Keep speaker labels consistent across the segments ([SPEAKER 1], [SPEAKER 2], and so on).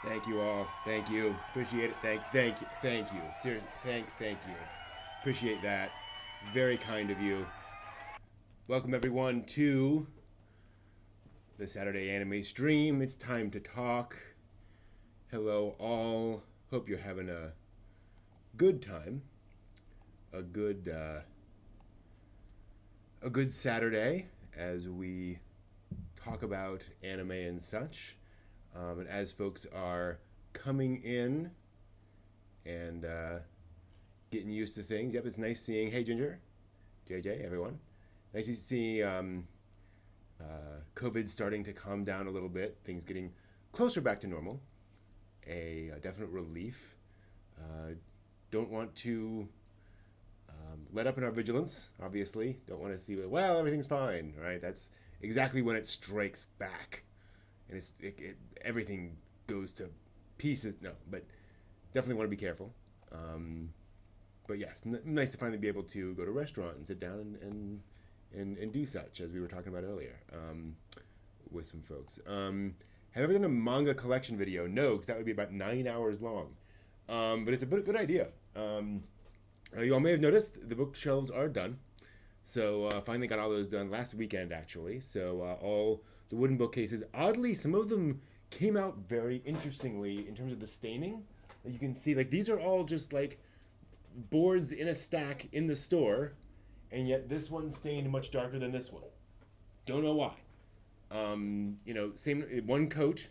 [SPEAKER 1] Thank you all. Thank you. Appreciate it. Thank you. Thank you. Seriously, thank you. Appreciate that. Very kind of you. Welcome everyone to the Saturday anime stream. It's time to talk. Hello all. Hope you're having a good time. A good a good Saturday as we talk about anime and such. And as folks are coming in and getting used to things. Yep, it's nice seeing. Hey, Ginger, JJ, everyone. Nice to see COVID starting to calm down a little bit. Things getting closer back to normal. A definite relief. Uh, don't want to let up in our vigilance. Obviously, don't want to see. Well, everything's fine, right? That's exactly when it strikes back, and everything goes to pieces. No, but definitely want to be careful. Um, but yes, nice to finally be able to go to a restaurant and sit down and do such as we were talking about earlier with some folks. Have you ever done a manga collection video? No, because that would be about 9 hours long. But it's a good idea. You all may have noticed the bookshelves are done. So finally got all those done last weekend actually. So all the wooden bookcases. Oddly, some of them came out very interestingly in terms of the staining. Like you can see, like these are all just like boards in a stack in the store, and yet this one's stained much darker than this one. Don't know why. Same one coat,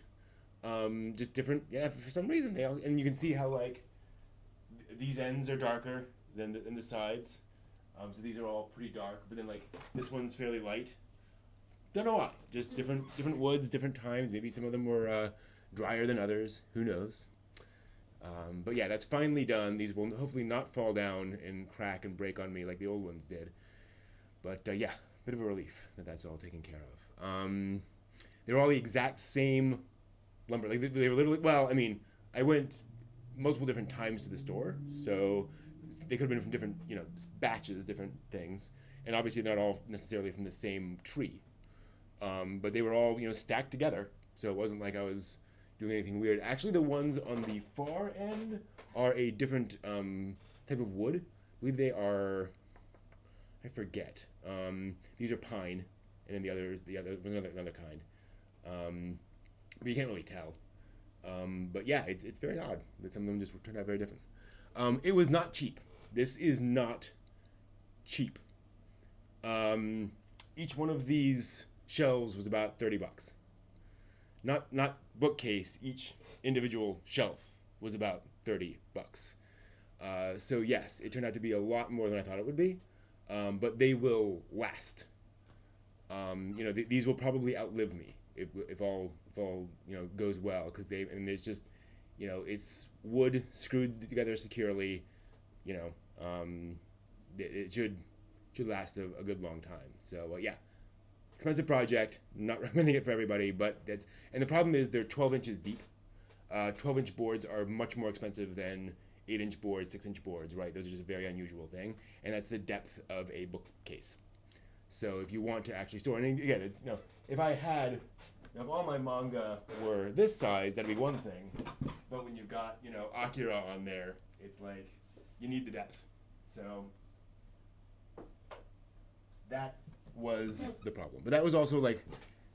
[SPEAKER 1] just different. Yeah, for some reason they all, and you can see how like these ends are darker than the sides. So these are all pretty dark, but then like this one's fairly light. Don't know why. Just different woods, different times. Maybe some of them were drier than others. Who knows? But yeah, that's finally done. These will hopefully not fall down and crack and break on me like the old ones did. But yeah, bit of a relief that that's all taken care of. They're all the exact same lumber. Like they were literally. Well, I mean, I went multiple different times to the store, so they could have been from different batches, different things, and obviously they're not all necessarily from the same tree. But they were all stacked together, so it wasn't like I was doing anything weird. Actually, the ones on the far end are a different type of wood. I believe they are. I forget. These are pine, and then the other was another kind. But you can't really tell. But yeah, it's very odd that some of them just turned out very different. It was not cheap. This is not cheap. Each one of these shelves was about $30. Not bookcase. Each individual shelf was about $30. So yes, it turned out to be a lot more than I thought it would be. But they will last. These will probably outlive me if all goes well, because it's just it's wood screwed together securely. You know, it should last a good long time. So yeah, expensive project. Not recommending it for everybody, but and the problem is they're 12 inches deep. 12-inch boards are much more expensive than 8-inch boards, 6-inch boards, right? Those are just a very unusual thing, and that's the depth of a bookcase. So if you want to actually store, and again, if all my manga were this size, that'd be one thing. But when you've got Akira on there, it's like you need the depth. So that was the problem. But that was also like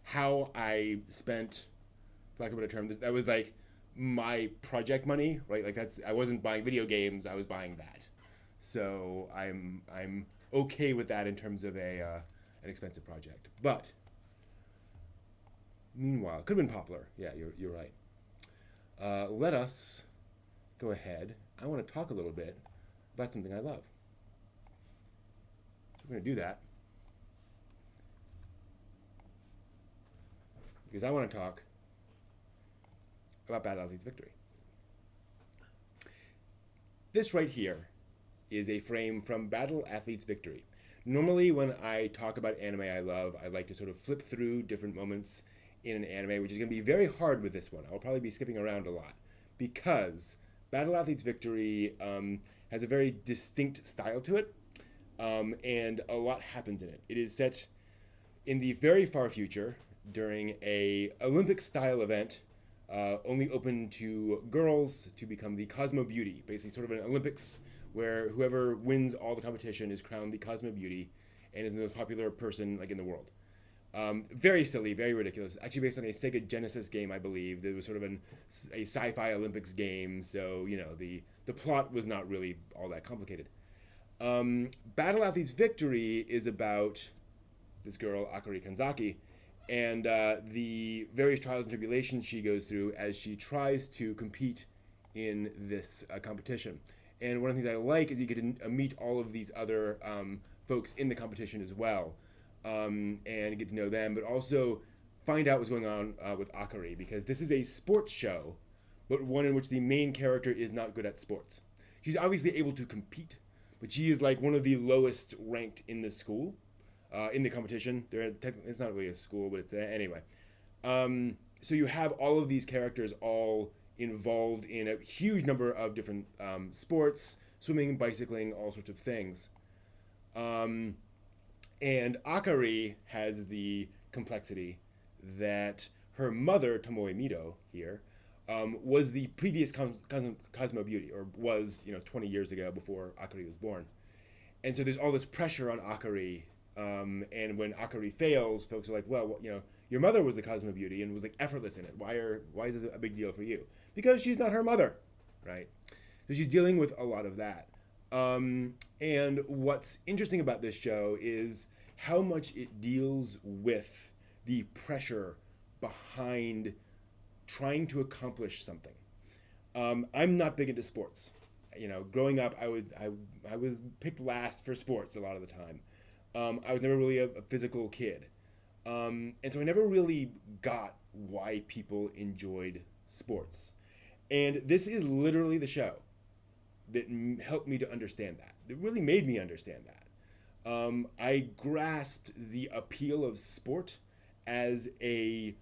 [SPEAKER 1] how I spent, for lack of a better term, that was like my project money, right? Like I wasn't buying video games, I was buying that. So I'm okay with that in terms of an expensive project. But meanwhile, it could have been Poplar. Yeah, you're right. Let us go ahead. I want to talk a little bit about something I love. So we're going to do that because I want to talk about Battle Athlete's Victory. This right here is a frame from Battle Athlete's Victory. Normally, when I talk about anime I love, I like to sort of flip through different moments in an anime, which is going to be very hard with this one. I'll probably be skipping around a lot because Battle Athlete's Victory has a very distinct style to it, and a lot happens in it. It is set in the very far future during a Olympic-style event only open to girls to become the Cosmo Beauty, basically sort of an Olympics where whoever wins all the competition is crowned the Cosmo Beauty and is the most popular person like in the world. Very silly, very ridiculous. Actually, based on a Sega Genesis game, I believe. There was sort of a sci-fi Olympics game, so the plot was not really all that complicated. Battle Athlete's Victory is about this girl Akari Kanzaki, and the various trials and tribulations she goes through as she tries to compete in this competition. And one of the things I like is you get to meet all of these other folks in the competition as well, and get to know them, but also find out what's going on with Akari, because this is a sports show, but one in which the main character is not good at sports. She's obviously able to compete, but she is like one of the lowest ranked in the school, in the competition. It's not really a school, but it's anyway. So you have all of these characters all involved in a huge number of different sports, swimming, bicycling, all sorts of things. And Akari has the complexity that her mother, Tomoe Mido, here, was the previous Cosmo Beauty, or was, 20 years ago before Akari was born. And so there's all this pressure on Akari. And when Akari fails, folks are like, well, your mother was the Cosmo Beauty and was like effortless in it. Why is this a big deal for you? Because she's not her mother, right? So she's dealing with a lot of that. And what's interesting about this show is how much it deals with the pressure behind trying to accomplish something. I'm not big into sports. Growing up, I was picked last for sports a lot of the time. I was never really a physical kid. And so I never really got why people enjoyed sports. And this is literally the show that helped me to understand that. It really made me understand that. I grasped the appeal of sport as a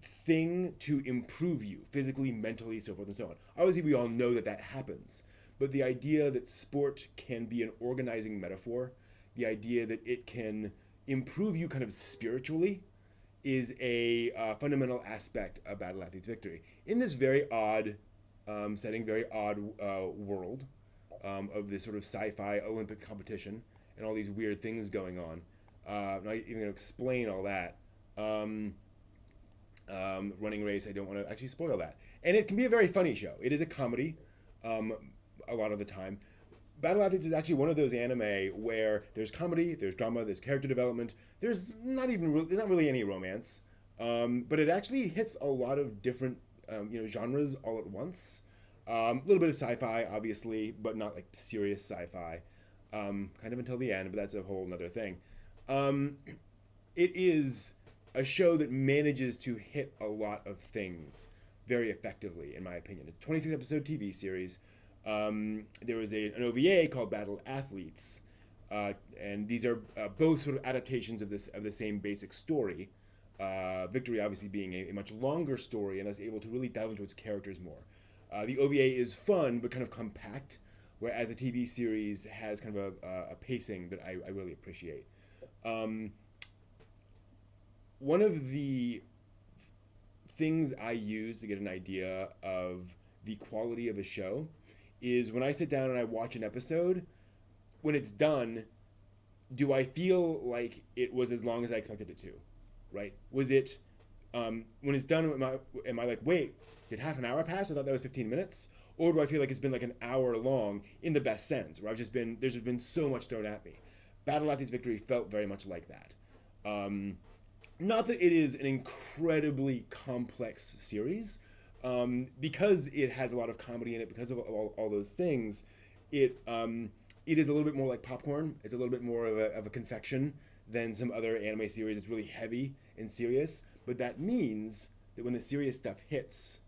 [SPEAKER 1] thing to improve you physically, mentally, so forth and so on. Obviously, we all know that that happens. But the idea that sport can be an organizing metaphor, the idea that it can improve you kind of spiritually, is a fundamental aspect of Battle Athlete's Victory. In this very odd setting, very odd world of this sort of sci-fi Olympic competition and all these weird things going on. I'm not even going to explain all that. Running race, I don't want to actually spoil that. And it can be a very funny show. It is a comedy a lot of the time. Battle Athletes is actually one of those anime where there's comedy, there's drama, there's character development. There's not really any romance, but it actually hits a lot of different genres all at once. A little bit of sci-fi, obviously, but not like serious sci-fi. Kind of until the end, but that's a whole nother thing. It is a show that manages to hit a lot of things very effectively, in my opinion. A 26 episode TV series. There was an OVA called Battle Athletes, and these are both sort of adaptations of the same basic story. Victory obviously being a much longer story and us able to really delve into its characters more. The OVA is fun but kind of compact, whereas a TV series has kind of a pacing that I really appreciate. One of the things I use to get an idea of the quality of a show is when I sit down and I watch an episode, when it's done, do I feel like it was as long as I expected it to, right? Was it, when it's done, am I like, wait, did half an hour pass? I thought that was 15 minutes. Or do I feel like it's been like an hour long in the best sense, where there's just been so much thrown at me. Battle Athlete's Victory felt very much like that. Not that it is an incredibly complex series, because it has a lot of comedy in it, because of all those things, it is a little bit more like popcorn. It's a little bit more of a confection than some other anime series. It's really heavy and serious, but that means that when the serious stuff hits,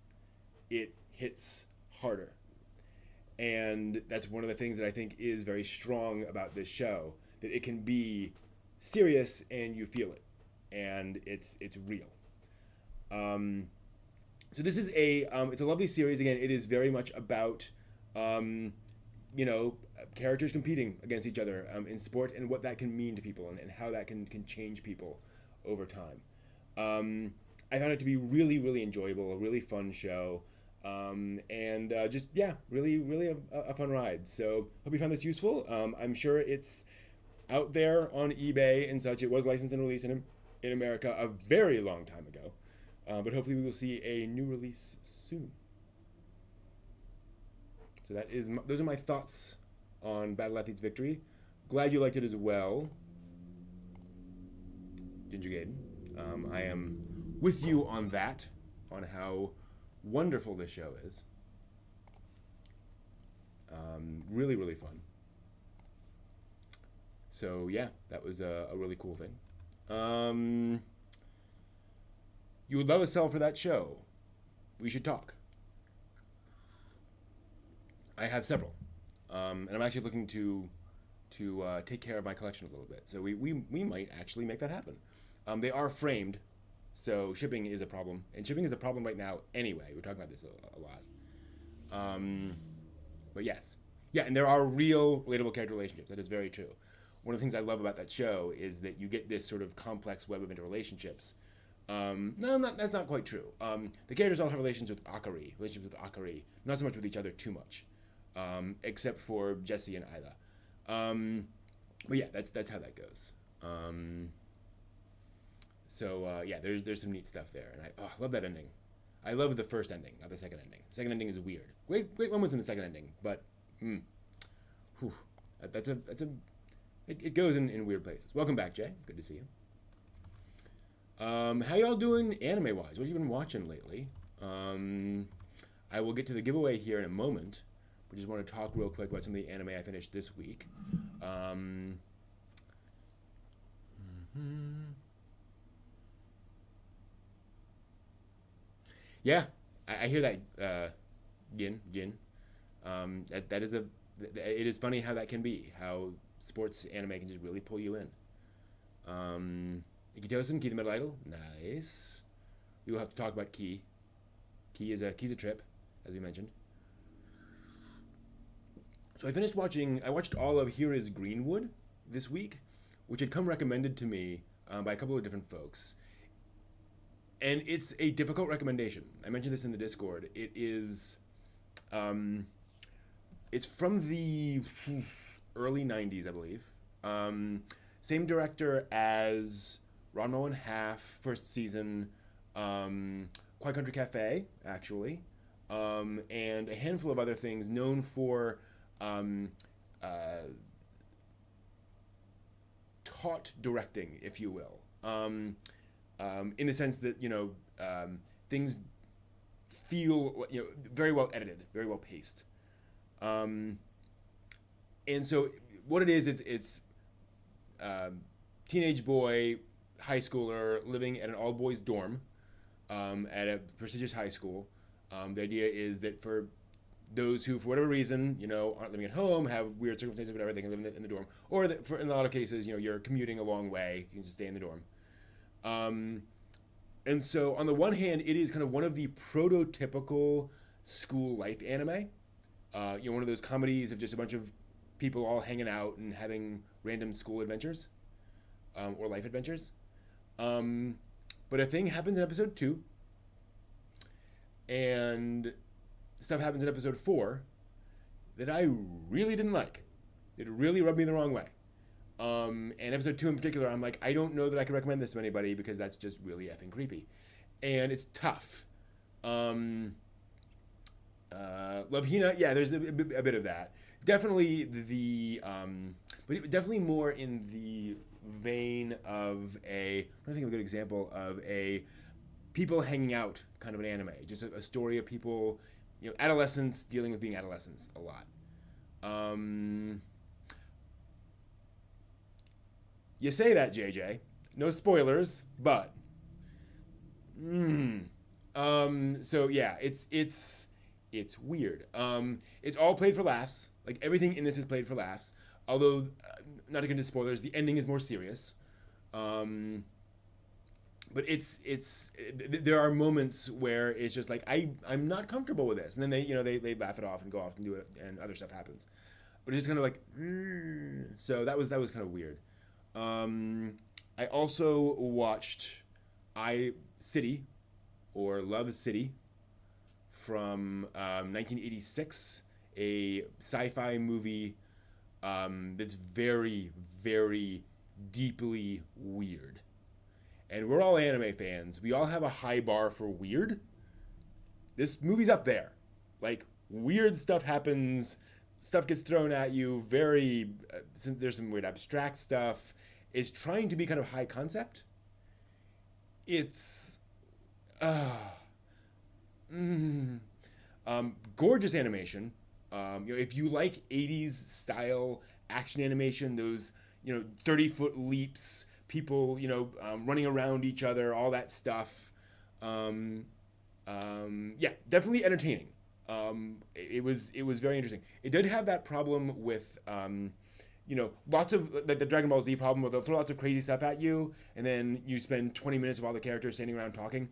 [SPEAKER 1] it hits harder. And that's one of the things that I think is very strong about this show, that it can be serious and you feel it, and it's real. So this is it's a lovely series. Again, it is very much about, characters competing against each other in sport, and what that can mean to people, and how that can change people over time. I found it to be really, really enjoyable, a really fun show, and just yeah, really, really a fun ride. So hope you found this useful. I'm sure it's out there on eBay and such. It was licensed and released in America a very long time ago, but hopefully we will see a new release soon. So those are my thoughts on Battle Athlete's Victory. Glad you liked it as well, Ginger Gaiden. I am with you on that, on how wonderful this show is. Really, really fun. So yeah, that was a really cool thing. You would love a sell for that show. We should talk. I have several, and I'm actually looking to take care of my collection a little bit. So we might actually make that happen. They are framed, so shipping is a problem, and shipping is a problem right now anyway. We're talking about this a lot. But yes, yeah, and there are real relatable character relationships. That is very true. One of the things I love about that show is that you get this sort of complex web of interrelationships. That's not quite true. The characters all have relationships with Akari, not so much with each other too much, except for Jesse and Isla. But yeah, that's how that goes. So yeah, there's some neat stuff there, and I love that ending. I love the first ending, not the second ending. The second ending is weird. Great moments in the second ending, but it goes in weird places. Welcome back, Jay. Good to see you. How y'all doing anime-wise? What have you been watching lately? I will get to the giveaway here in a moment. We just want to talk real quick about some of the anime I finished this week. Yeah, I hear that, Gin. That is it is funny how that can be, how sports anime can just really pull you in. Ikitosen, Key the Metal Idol, nice. We will have to talk about Key. Key's a trip, as we mentioned. So I watched all of Here Is Greenwood this week, which had come recommended to me by a couple of different folks. And it's a difficult recommendation. I mentioned this in the Discord. It is, it's from the early 90s, I believe. Same director as Ranma and Half, first season, Quiet Country Cafe, actually, and a handful of other things, known for taut directing, if you will. In the sense that, things feel, very well edited, very well paced. And so what it is, it's teenage boy, high schooler, living at an all-boys dorm at a prestigious high school. The idea is that for those who, for whatever reason, aren't living at home, have weird circumstances, whatever, they can live in the dorm. Or that in a lot of cases, you're commuting a long way, you can just stay in the dorm. And so on the one hand, it is kind of one of the prototypical school life anime. One of those comedies of just a bunch of people all hanging out and having random school adventures, or life adventures. But a thing happens in episode 2, and stuff happens in episode 4 that I really didn't like. It really rubbed me the wrong way. And episode 2 in particular, I'm like, I don't know that I can recommend this to anybody because that's just really effing creepy. And it's tough. Love Hina, yeah, there's a bit of that. Definitely but definitely more in the vein of I'm trying to think of a good example of a people hanging out kind of an anime. Just a story of people, adolescents dealing with being adolescents a lot. You say that, JJ. No spoilers, but so yeah, it's weird. It's all played for laughs. Like everything in this is played for laughs. Although, not to get into spoilers, the ending is more serious. But there are moments where it's just like I'm not comfortable with this, and then they laugh it off and go off and do it, and other stuff happens. But it's just kind of like, so that was kind of weird. I also watched City, or Love City from 1986, a sci-fi movie that's very, very deeply weird. And we're all anime fans. We all have a high bar for weird. This movie's up there. Like, weird stuff happens, stuff gets thrown at you, there's some weird abstract stuff. It's trying to be kind of high concept. It's gorgeous animation. If you like 80s style action animation, those 30-foot leaps, people running around each other, all that stuff. Yeah, definitely entertaining. It was very interesting. It did have that problem with lots of the Dragon Ball Z problem where they'll throw lots of crazy stuff at you, and then you spend 20 minutes of all the characters standing around talking,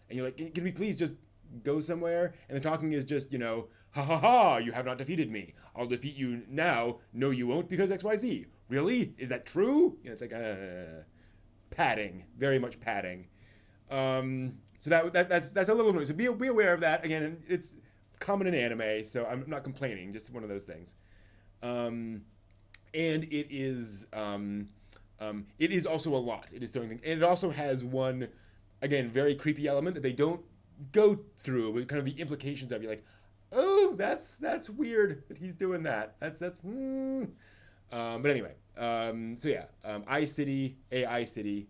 [SPEAKER 1] and you're like, can we please just go somewhere? And the talking is just, ha ha ha, you have not defeated me. I'll defeat you now. No, you won't, because XYZ. Really? Is that true? It's like padding, very much padding. So that's a little bit. So be aware of that. Again, it's common in anime, so I'm not complaining. Just one of those things. And it is also a lot. It is throwing things, and it also has one, again, very creepy element that they don't go through with kind of the implications of. You're like, oh, that's weird that he's doing that. But anyway, so yeah, iCity, iCity,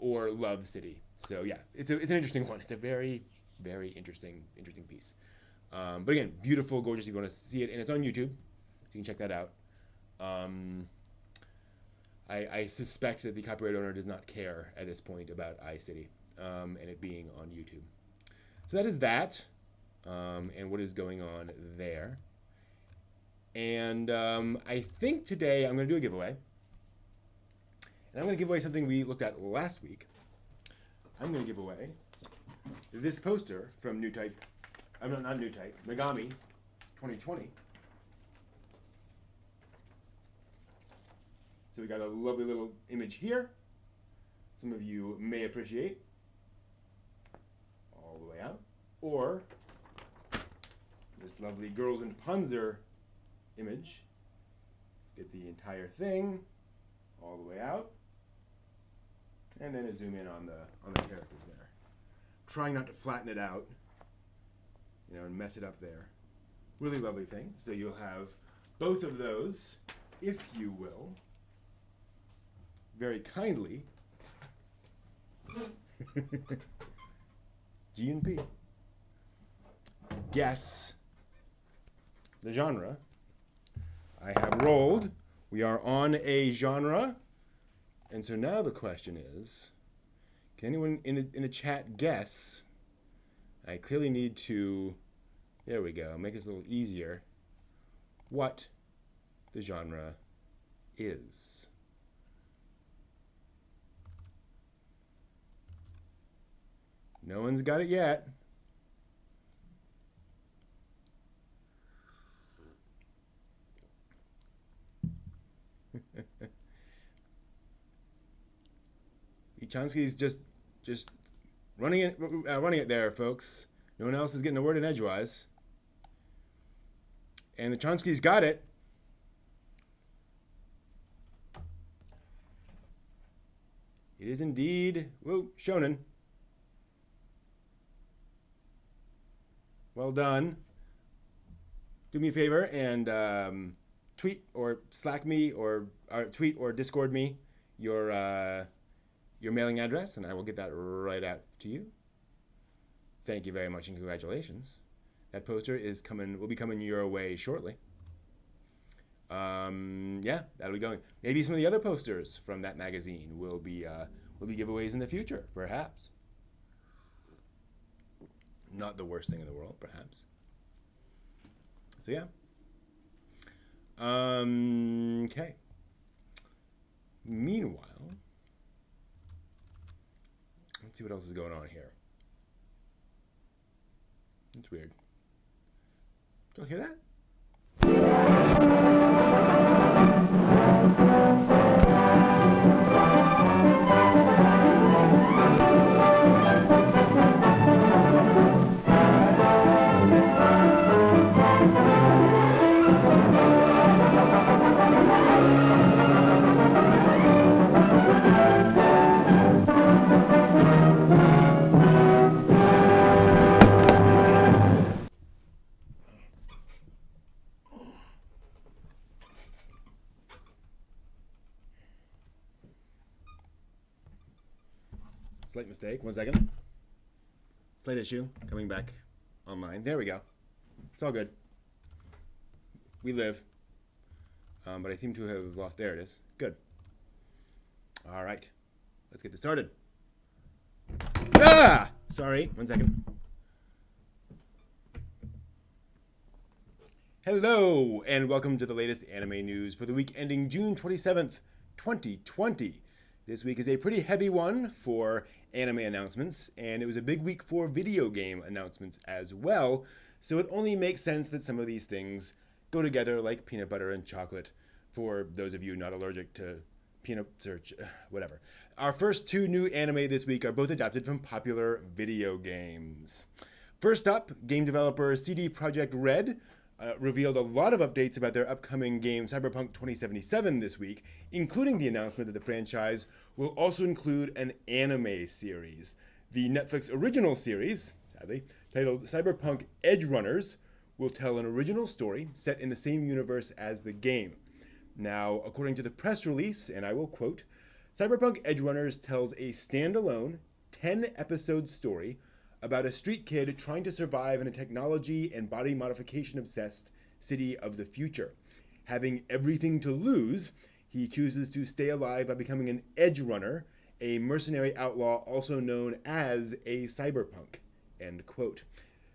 [SPEAKER 1] or Love City. So yeah, it's an interesting one. It's a very, very interesting piece. But again, beautiful, gorgeous. If you want to see it, and it's on YouTube, so you can check that out. I suspect that the copyright owner does not care at this point about iCity and it being on YouTube. So that is that, and what is going on there. And I think today I'm going to do a giveaway. And I'm going to give away something we looked at last week. I'm going to give away this poster from New Type. Not New Type, Megami 2020. So we got a lovely little image here. Some of you may appreciate. All the way out. Or this lovely Girls in Panzer image. Get the entire thing all the way out. And then a zoom in on the characters there. Trying not to flatten it out, and mess it up there. Really lovely thing. So you'll have both of those, if you will, very kindly, G and P. Guess the genre. I have rolled. We are on a genre. And so now the question is, can anyone in the chat guess? I clearly need to, there we go, make this a little easier, what the genre is. No one's got it yet. Chonsky's just running it there, folks. No one else is getting a word in edgewise. And the Chonsky's got it. It is indeed, shonen. Well done. Do me a favor and tweet or Slack me or tweet or Discord me your mailing address, and I will get that right out to you. Thank you very much and congratulations. That poster will be coming your way shortly. Yeah, that'll be going. Maybe some of the other posters from that magazine will be giveaways in the future, perhaps. Not the worst thing in the world, perhaps. So yeah. Okay. Meanwhile, let's see what else is going on here. It's weird. Do you hear that? Slight mistake. 1 second. Slight issue. Coming back online. There we go. It's all good. We live. But I seem to have lost. There it is. Good. All right. Let's get this started. Ah! Sorry. 1 second. Hello, and welcome to the latest anime news for the week ending June 27th, 2020. This week is a pretty heavy one for anime announcements, and it was a big week for video game announcements as well, so it only makes sense that some of these things go together like peanut butter and chocolate for those of you not allergic to peanuts or whatever. Our first two new anime this week are both adapted from popular video games. First up, game developer CD Projekt Red revealed a lot of updates about their upcoming game Cyberpunk 2077 this week, including the announcement that the franchise will also include an anime series. The Netflix original series, sadly, titled Cyberpunk Edgerunners, will tell an original story set in the same universe as the game. Now, according to the press release, and I will quote, Cyberpunk Edgerunners tells a standalone 10-episode story about a street kid trying to survive in a technology and body modification obsessed city of the future. Having everything to lose, he chooses to stay alive by becoming an edge runner, a mercenary outlaw also known as a cyberpunk. End quote.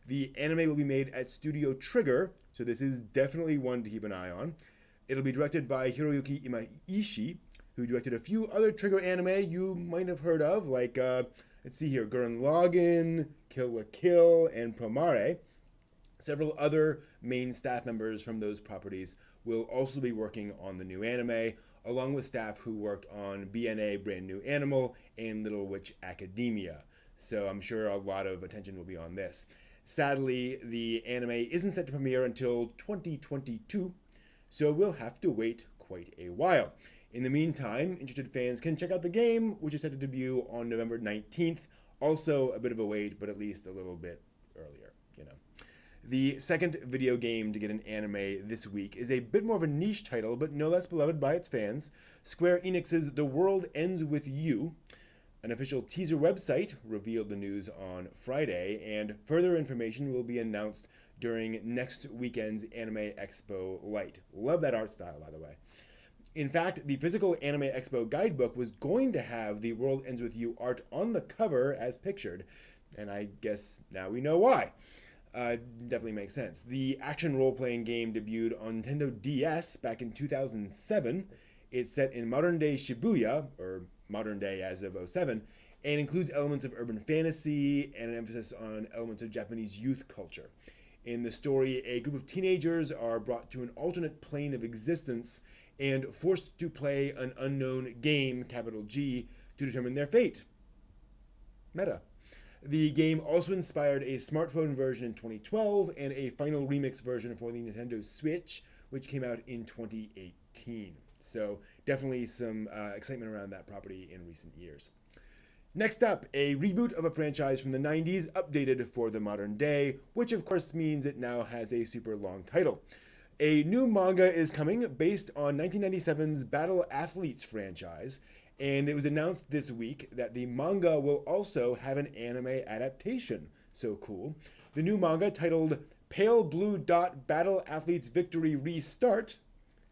[SPEAKER 1] The anime will be made at Studio Trigger, so this is definitely one to keep an eye on. It'll be directed by Hiroyuki Imaishi, who directed a few other Trigger anime you might have heard of, like let's see here, Gurren Lagann, Kill la Kill, and Promare. Several other main staff members from those properties will also be working on the new anime, along with staff who worked on BNA Brand New Animal and Little Witch Academia. So I'm sure a lot of attention will be on this. Sadly, the anime isn't set to premiere until 2022, so we'll have to wait quite a while. In the meantime, interested fans can check out the game, which is set to debut on November 19th. Also a bit of a wait, but at least a little bit earlier, you know. The second video game to get an anime this week is a bit more of a niche title, but no less beloved by its fans. Square Enix's The World Ends With You. An official teaser website revealed the news on Friday, and further information will be announced during next weekend's Anime Expo Light. Love that art style, by the way. In fact, the physical Anime Expo guidebook was going to have The World Ends With You art on the cover as pictured, and I guess now we know why. Definitely makes sense. The action role-playing game debuted on Nintendo DS back in 2007. It's set in modern-day Shibuya, or modern day as of '07, and includes elements of urban fantasy and an emphasis on elements of Japanese youth culture. In the story, a group of teenagers are brought to an alternate plane of existence and forced to play an unknown game, capital G, to determine their fate. Meta. The game also inspired a smartphone version in 2012 and a final remix version for the Nintendo Switch, which came out in 2018. So definitely some excitement around that property in recent years. Next up, a reboot of a franchise from the 90s updated for the modern day, which of course means it now has a super long title. A new manga is coming based on 1997's Battle Athletes franchise, and it was announced this week that the manga will also have an anime adaptation. So cool. The new manga, titled Pale Blue Dot Battle Athletes Victory Restart,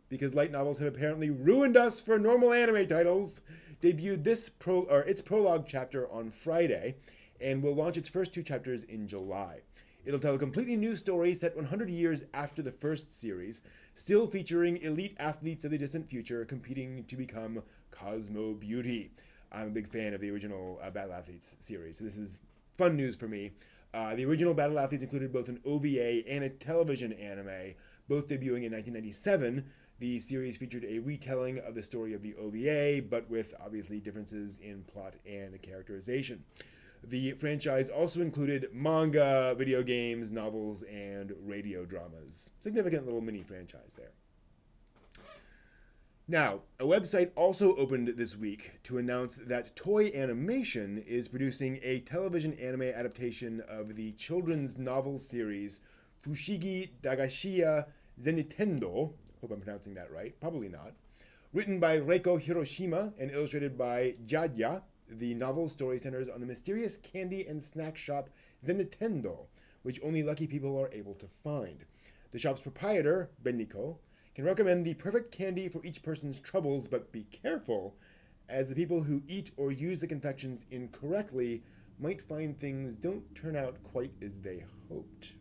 [SPEAKER 1] because light novels have apparently ruined us for normal anime titles, debuted its prologue chapter on Friday, and will launch its first two chapters in July. It'll tell a completely new story set 100 years after the first series, still featuring elite athletes of the distant future competing to become Cosmo Beauty. I'm a big fan of the original Battle Athletes series, so this is fun news for me. The original Battle Athletes included both an OVA and a television anime, both debuting in 1997. The series featured a retelling of the story of the OVA, but with obviously differences in plot and characterization. The franchise also included manga, video games, novels, and radio dramas. Significant little mini franchise there. Now, a website also opened this week to announce that Toei Animation is producing a television anime adaptation of the children's novel series Fushigi Dagashiya Zenitendo. Hope I'm pronouncing that right. Probably not. Written by Reiko Hiroshima and illustrated by Jadya. The novel's story centers on the mysterious candy and snack shop Zenitendo, which only lucky people are able to find. The shop's proprietor, Beniko, can recommend the perfect candy for each person's troubles, but be careful, as the people who eat or use the confections incorrectly might find things don't turn out quite as they hoped.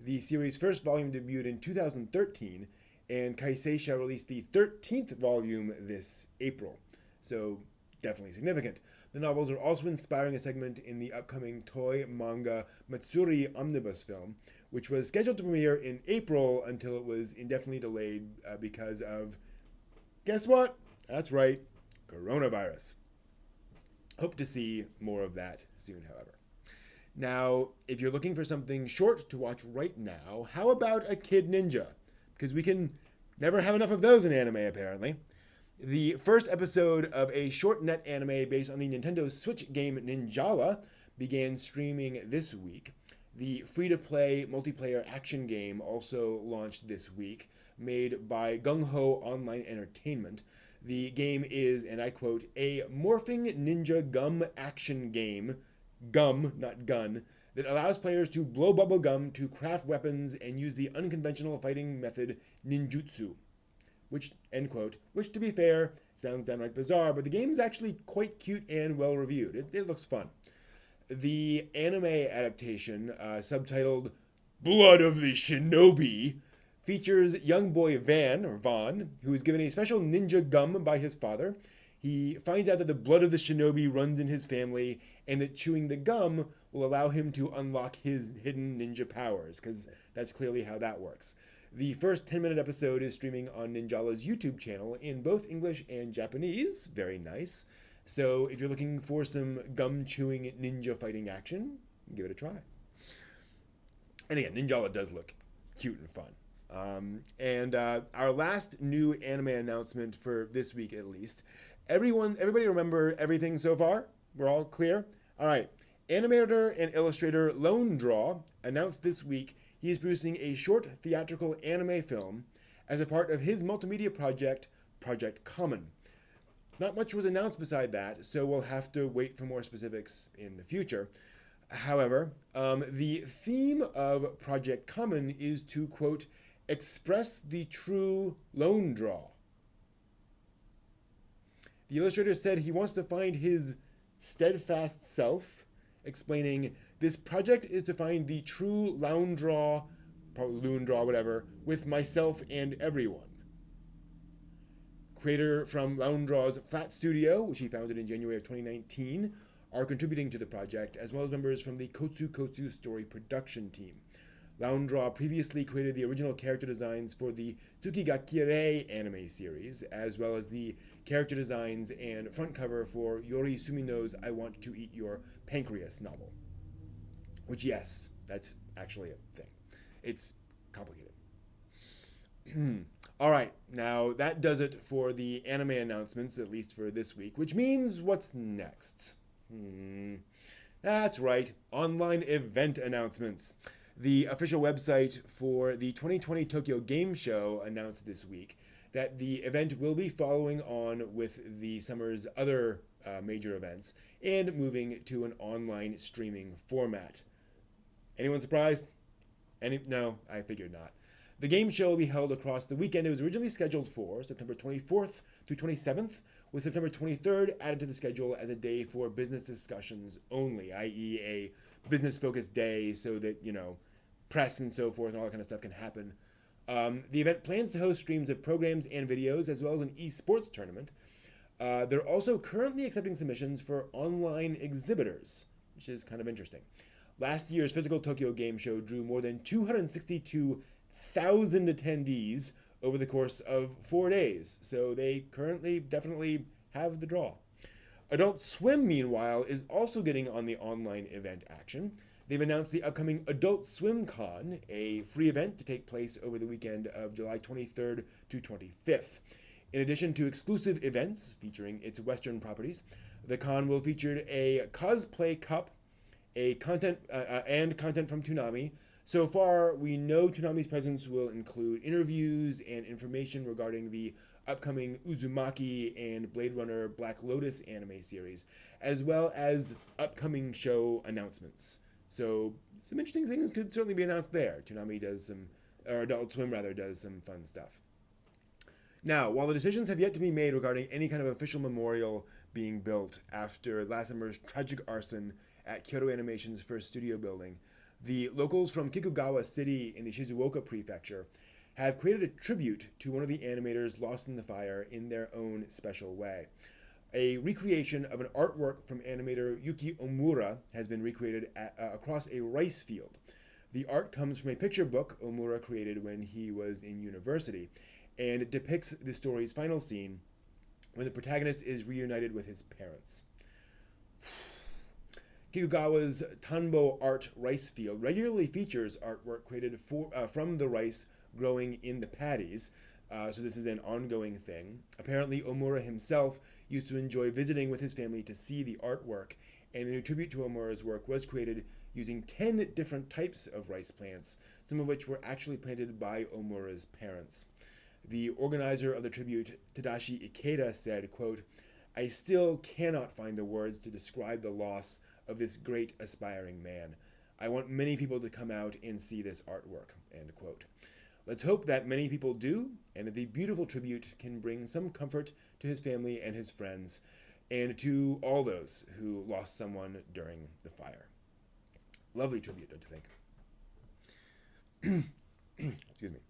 [SPEAKER 1] The series' first volume debuted in 2013, and Kaiseisha released the 13th volume this April. So, definitely significant. The novels are also inspiring a segment in the upcoming toy manga Matsuri omnibus film, which was scheduled to premiere in April until it was indefinitely delayed because of, guess what? That's right, coronavirus. Hope to see more of that soon, however. Now, if you're looking for something short to watch right now, how about a Kid Ninja? Because we can never have enough of those in anime, apparently. The first episode of a short net anime based on the Nintendo Switch game Ninjala began streaming this week. The free-to-play multiplayer action game also launched this week, made by Gung Ho Online Entertainment. The game is, and I quote, a morphing ninja gum action game, gum, not gun, that allows players to blow bubble gum to craft weapons and use the unconventional fighting method ninjutsu. Which, end quote, which to be fair, sounds downright bizarre, but the game is actually quite cute and well reviewed. It looks fun. The anime adaptation, subtitled Blood of the Shinobi, features young boy Vaughn, who is given a special ninja gum by his father. He finds out that the blood of the shinobi runs in his family, and that chewing the gum will allow him to unlock his hidden ninja powers, because that's clearly how that works. The first 10-minute episode is streaming on Ninjala's YouTube channel in both English and Japanese. Very nice. So if you're looking for some gum-chewing ninja fighting action, give it a try. And again, Ninjala does look cute and fun. Our last new anime announcement for this week, at least. Everybody remember everything so far? We're all clear? All right. Animator and illustrator Lone Draw announced this week he is producing a short theatrical anime film as a part of his multimedia project, Project Common. Not much was announced beside that, so we'll have to wait for more specifics in the future. However, the theme of Project Common is to, quote, express the true Lone Draw. The illustrator said he wants to find his steadfast self, explaining, this project is to find the true Lone Draw, whatever, with myself and everyone. Creator from Lone Draw's Flat Studio, which he founded in January of 2019, are contributing to the project, as well as members from the Kotsu Kotsu story production team. Lone Draw previously created the original character designs for the Tsukigakure anime series, as well as the character designs and front cover for Yori Sumino's I Want to Eat Your Pancreas novel. Which, yes, that's actually a thing. It's complicated. All right, now that does it for the anime announcements, at least for this week, which means what's next? That's right, online event announcements. The official website for the 2020 Tokyo Game Show announced this week that the event will be following on with the summer's other major events and moving to an online streaming format. Anyone surprised? No, I figured not. The game show will be held across the weekend. It was originally scheduled for September 24th through 27th, with September 23rd added to the schedule as a day for business discussions only, i.e. a business-focused day so that, press and so forth and all that kind of stuff can happen. The event plans to host streams of programs and videos, as well as an esports tournament. They're also currently accepting submissions for online exhibitors, which is kind of interesting. Last year's physical Tokyo Game Show drew more than 262,000 attendees over the course of 4 days, so they currently definitely have the draw. Adult Swim, meanwhile, is also getting on the online event action. They've announced the upcoming Adult Swim Con, a free event to take place over the weekend of July 23rd to 25th. In addition to exclusive events featuring its Western properties, the con will feature a cosplay cup, content from Toonami, So far, we know Toonami's presence will include interviews and information regarding the upcoming Uzumaki and Blade Runner Black Lotus anime series, as well as upcoming show announcements. So some interesting things could certainly be announced there. Toonami does some, or Adult Swim rather, does some fun stuff. Now, while the decisions have yet to be made regarding any kind of official memorial being built after last summer's tragic arson at Kyoto Animation's first studio building, the locals from Kikugawa City in the Shizuoka Prefecture have created a tribute to one of the animators lost in the fire in their own special way. A recreation of an artwork from animator Yuki Omura has been recreated across a rice field. The art comes from a picture book Omura created when he was in university, and it depicts the story's final scene when the protagonist is reunited with his parents. Kikugawa's Tanbo Art rice field regularly features artwork created from the rice growing in the paddies, so this is an ongoing thing. Apparently, Omura himself used to enjoy visiting with his family to see the artwork, and the new tribute to Omura's work was created using 10 different types of rice plants, some of which were actually planted by Omura's parents. The organizer of the tribute, Tadashi Ikeda, said, quote, "I still cannot find the words to describe the loss of this great aspiring man. I want many people to come out and see this artwork," end quote. Let's hope that many people do, and that the beautiful tribute can bring some comfort to his family and his friends, and to all those who lost someone during the fire. Lovely tribute, don't you think? Excuse me.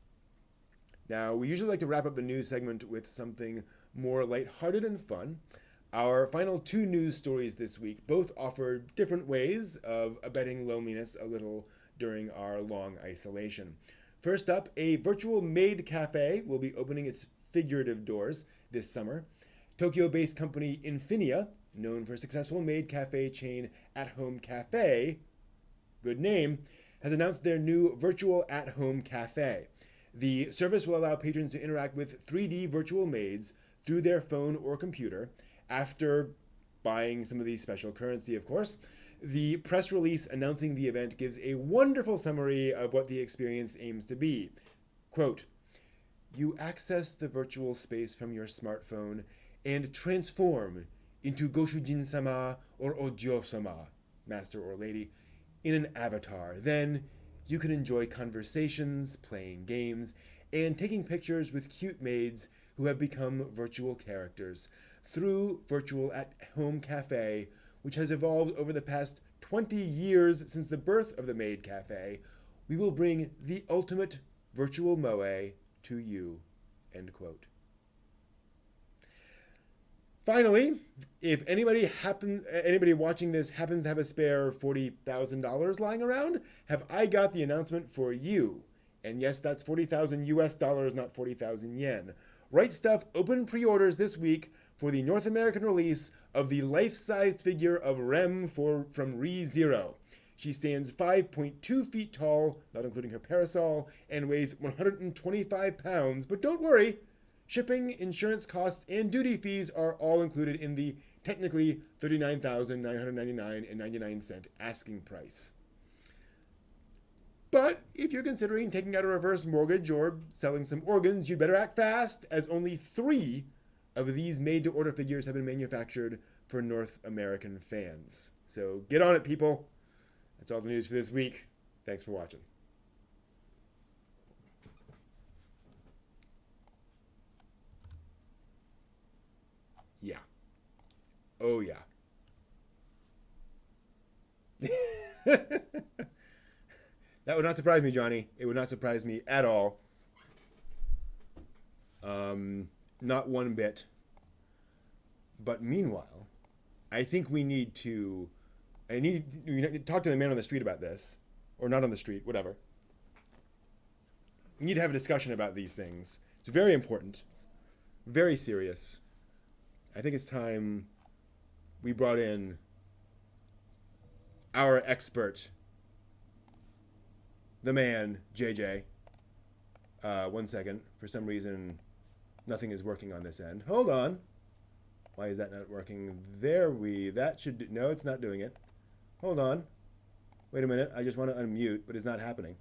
[SPEAKER 1] Now, we usually like to wrap up the news segment with something more lighthearted and fun. Our final two news stories this week both offer different ways of abetting loneliness a little during our long isolation. First up, a virtual maid cafe will be opening its figurative doors this summer. Tokyo-based company Infinia, known for successful maid cafe chain At Home Cafe, good name, has announced their new virtual at-home cafe. The service will allow patrons to interact with 3D virtual maids through their phone or computer after buying some of the special currency, of course. The press release announcing the event gives a wonderful summary of what the experience aims to be. Quote, "You access the virtual space from your smartphone and transform into Goshujin-sama or Ojo-sama, master or lady, in an avatar. Then you can enjoy conversations, playing games, and taking pictures with cute maids who have become virtual characters through Virtual at Home Cafe, which has evolved over the past 20 years since the birth of the Maid Cafe. We will bring the ultimate virtual moe to you," end quote. Finally, if anybody watching this happens to have a spare $40,000 lying around, have I got the announcement for you. And yes, that's 40,000 US dollars, not 40,000 yen. Right Stuff opened pre-orders this week for the North American release of the life-sized figure of Rem from ReZero. She stands 5.2 feet tall, not including her parasol, and weighs 125 pounds. But don't worry, shipping, insurance costs, and duty fees are all included in the technically $39,999.99 asking price. But if you're considering taking out a reverse mortgage or selling some organs, you'd better act fast, as only 3 of these made-to-order figures have been manufactured for North American fans. So get on it, people. That's all the news for this week. Thanks for watching. Yeah. Oh, yeah. That would not surprise me, Johnny. It would not surprise me at all. Not one bit. But meanwhile, I think we need to talk to the man on the street about this. Or not on the street, whatever. We need to have a discussion about these things. It's very important. Very serious. I think it's time we brought in our expert, the man, JJ. One second. For some reason, nothing is working on this end. Hold on. Why is that not working? No, it's not doing it. Hold on. Wait a minute. I just want to unmute, but it's not happening.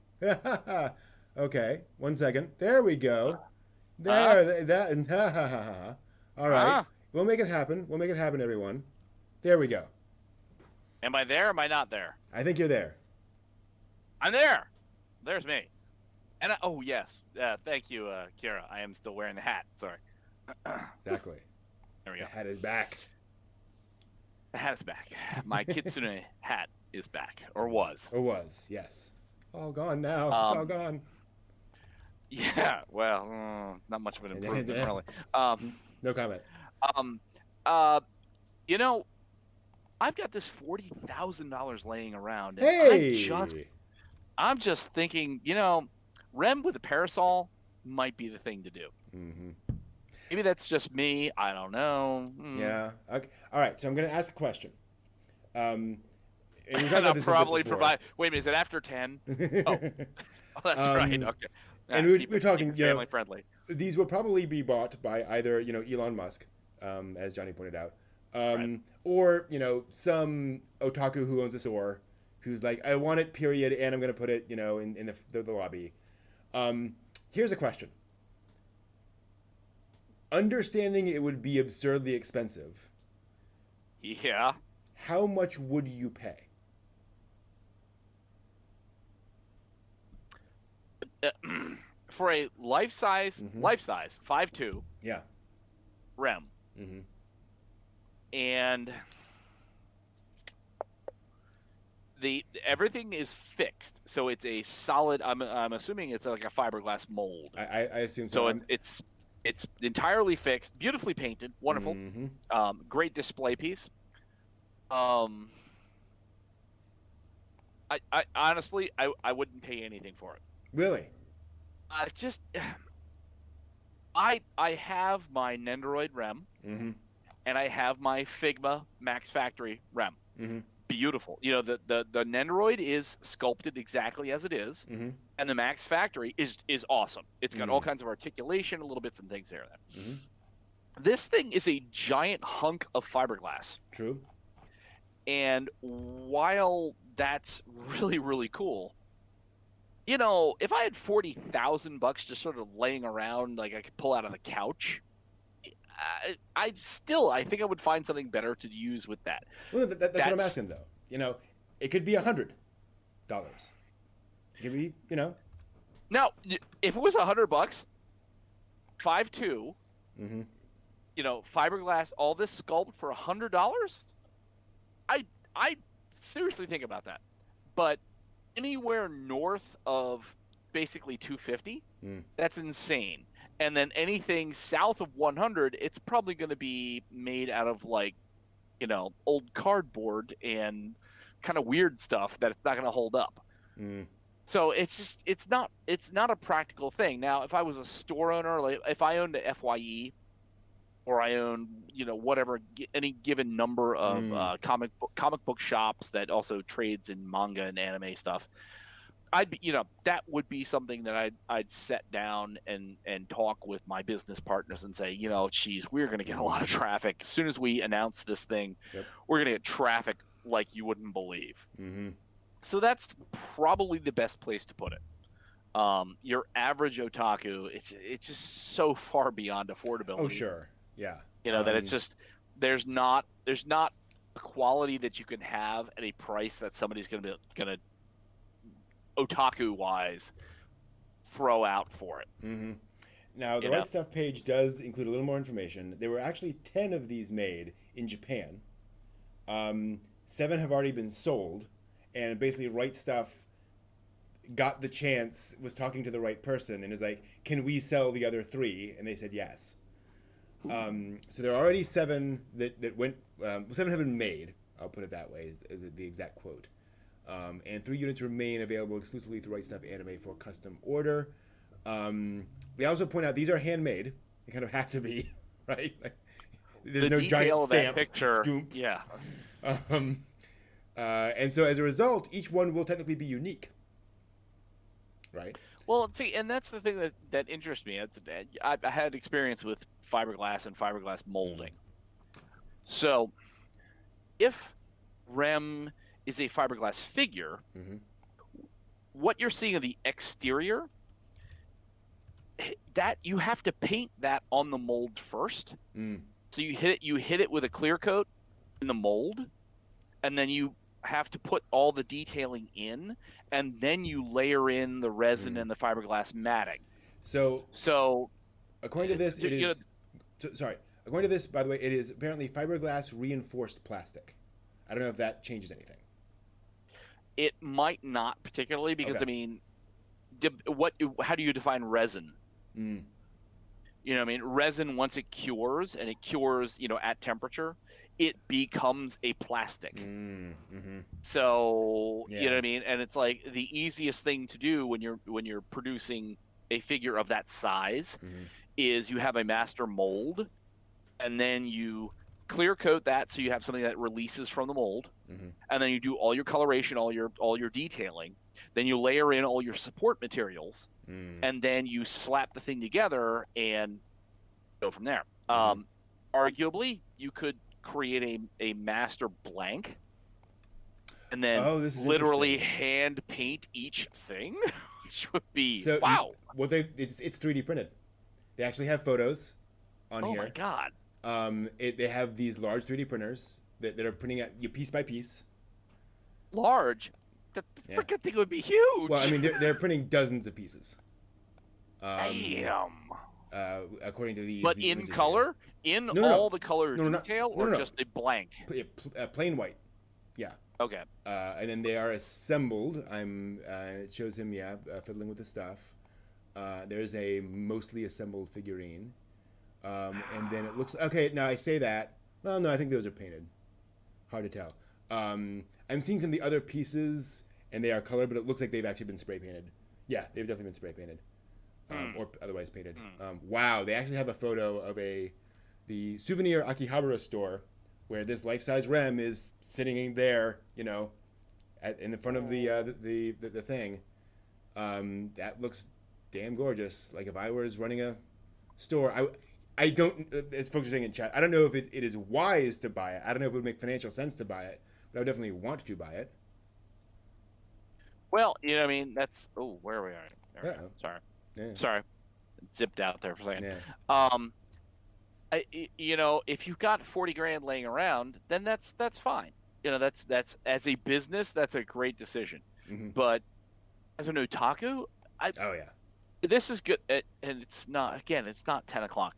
[SPEAKER 1] Okay, 1 second. There we go.
[SPEAKER 2] Huh?
[SPEAKER 1] There, that, and ha ha ha ha. All right,
[SPEAKER 2] Huh?
[SPEAKER 1] we'll make it happen. We'll make it happen, everyone. There we go.
[SPEAKER 2] Am I there? Or am I not there?
[SPEAKER 1] I think you're there.
[SPEAKER 2] I'm there. There's me. And oh yes, thank you, Kira. I am still wearing the hat. Sorry. There
[SPEAKER 1] Exactly.
[SPEAKER 2] we
[SPEAKER 1] The
[SPEAKER 2] go.
[SPEAKER 1] hat is back.
[SPEAKER 2] The hat is back. My kitsune hat is back, or was.
[SPEAKER 1] Or was, yes. All gone now. It's all
[SPEAKER 2] Um,
[SPEAKER 1] gone.
[SPEAKER 2] yeah. Well, not much of an improvement, really. Um,
[SPEAKER 1] No comment.
[SPEAKER 2] um, uh, you know, I've got this $40,000 laying around, and
[SPEAKER 1] Hey!
[SPEAKER 2] I'm just thinking, Rem with a parasol might be the thing to do.
[SPEAKER 1] Mm-hmm.
[SPEAKER 2] Maybe that's just me. I don't know.
[SPEAKER 1] Yeah. Okay. All right. So I'm going to ask a question. And we've talked
[SPEAKER 2] And
[SPEAKER 1] about
[SPEAKER 2] I'll
[SPEAKER 1] this a bit
[SPEAKER 2] probably
[SPEAKER 1] before.
[SPEAKER 2] provide. Wait a minute, is it after 10? Oh, that's right. Okay.
[SPEAKER 1] And we're talking,
[SPEAKER 2] keep it family friendly.
[SPEAKER 1] these will probably be bought by either, Elon Musk, as Johnny pointed out,
[SPEAKER 2] Right.
[SPEAKER 1] or, some otaku who owns a store who's like, I want it, period, and I'm going to put it, in the lobby. Here's a question. Understanding it would be absurdly expensive,
[SPEAKER 2] Yeah.
[SPEAKER 1] how much would you pay?
[SPEAKER 2] For a life-size 5'2"
[SPEAKER 1] Yeah.
[SPEAKER 2] Rem,
[SPEAKER 1] Mm-hmm.
[SPEAKER 2] and the everything is fixed, so it's a solid. I'm assuming it's like a fiberglass mold.
[SPEAKER 1] I assume so.
[SPEAKER 2] So it's entirely fixed, beautifully painted, wonderful, great display piece. I honestly I wouldn't pay anything for it.
[SPEAKER 1] Really?
[SPEAKER 2] Just I have my Nendoroid Rem,
[SPEAKER 1] Mm-hmm.
[SPEAKER 2] and I have my Figma Max Factory Rem.
[SPEAKER 1] Mm-hmm.
[SPEAKER 2] Beautiful. The Nendoroid is sculpted exactly as it is,
[SPEAKER 1] Mm-hmm.
[SPEAKER 2] and the Max Factory is awesome. It's got all kinds of articulation, little bits and things here and there.
[SPEAKER 1] Mm-hmm.
[SPEAKER 2] This thing is a giant hunk of fiberglass.
[SPEAKER 1] True.
[SPEAKER 2] And while that's really, really cool, if I had $40,000 just sort of laying around, like I could pull out of the couch, I think I would find something better to use with that.
[SPEAKER 1] Well, that's what I'm asking, though. It could be $100. It could be,
[SPEAKER 2] Now, if it was $100, 5'2",
[SPEAKER 1] Mm-hmm.
[SPEAKER 2] Fiberglass, all this sculpt for $100, I seriously think about that. But anywhere north of basically 250, that's insane. And then anything south of 100, it's probably going to be made out of old cardboard and kind of weird stuff that it's not going to hold up. So it's not a practical thing. Now, if I was a store owner, like if I owned a FYE, or I own whatever, any given number of comic book shops that also trades in manga and anime stuff, I'd be, that would be something that I'd set down and talk with my business partners and say, geez, we're going to get a lot of traffic as soon as we announce this thing.
[SPEAKER 1] Yep.
[SPEAKER 2] We're going to get traffic like you wouldn't believe.
[SPEAKER 1] Mm-hmm.
[SPEAKER 2] So that's probably the best place to put it. Your average otaku, it's just so far beyond affordability.
[SPEAKER 1] Oh, sure. Yeah.
[SPEAKER 2] That it's just there's not a quality that you can have at a price that somebody's gonna otaku wise throw out for it.
[SPEAKER 1] Mm-hmm. Now, the Right Stuff page does include a little more information. There were actually 10 of these made in Japan. 7 have already been sold, and basically Right Stuff got the chance, was talking to the right person, and is like, can we sell the other 3? And they said yes. So there are already 7 that went. 7 have been made. I'll put it that way. Is the exact quote. And 3 units remain available exclusively through Right Stuff Anime for custom order. They also point out these are handmade. They kind of have to be, right? Like, there's no giant stamp.
[SPEAKER 2] That picture.
[SPEAKER 1] Doom.
[SPEAKER 2] Yeah.
[SPEAKER 1] And so as a result, each one will technically be unique, right?
[SPEAKER 2] Well, see, and that's the thing that interests me. I had experience with fiberglass and fiberglass molding. So, if Rem is a fiberglass figure, what you're seeing of the exterior, that you have to paint that on the mold first. So you hit it with a clear coat in the mold, and then you have to put all the detailing in, and then you layer in the resin and the fiberglass matting.
[SPEAKER 1] So according to this, it is. Sorry. According to this, by the way, it is apparently fiberglass reinforced plastic. I don't know if that changes anything.
[SPEAKER 2] It might not particularly, because
[SPEAKER 1] Okay.
[SPEAKER 2] I mean, how do you define resin? You know what I mean? Resin, once it cures, and it cures, at temperature, it becomes a plastic. So, you know what I mean? And it's like the easiest thing to do when you're producing a figure of that size is you have a master mold, and then you clear coat that so you have something that releases from the mold, and then you do all your coloration, all your detailing. Then you layer in all your support materials, and then you slap the thing together and go from there. Arguably, you could create a master blank, and then literally hand paint each thing, which would be wow.
[SPEAKER 1] It's 3D printed. They actually have photos on here.
[SPEAKER 2] Oh my god.
[SPEAKER 1] They have these large 3D printers that are printing out you piece by piece.
[SPEAKER 2] Large? The freaking thing would be huge.
[SPEAKER 1] Well, I mean, they're printing dozens of pieces.
[SPEAKER 2] Damn.
[SPEAKER 1] According to these.
[SPEAKER 2] But in color? All the color detail, or just a blank?
[SPEAKER 1] Plain white. Yeah.
[SPEAKER 2] Okay.
[SPEAKER 1] And then they are assembled. It shows him, fiddling with the stuff. There's a mostly assembled figurine. And then it looks okay. Now I say that. Well, no, I think those are painted. Hard to tell. I'm seeing some of the other pieces, and they are colored, but it looks like they've actually been spray painted. Yeah, they've definitely been spray painted, or otherwise painted. Wow, they actually have a photo of the souvenir Akihabara store, where this life-size Rem is sitting there, in the front of the thing. That looks damn gorgeous. Like if I was running a store, I don't, as folks are saying in chat, I don't know if it is wise to buy it. I don't know if it would make financial sense to buy it, but I would definitely want to buy it.
[SPEAKER 2] Well, I mean, that's, where are we at? There we go. Sorry.
[SPEAKER 1] Yeah.
[SPEAKER 2] Sorry. It zipped out there for a second.
[SPEAKER 1] Yeah.
[SPEAKER 2] If you've got 40 grand laying around, then that's fine. That's as a business, that's a great decision. But as an otaku, this is good. And it's not 10 o'clock.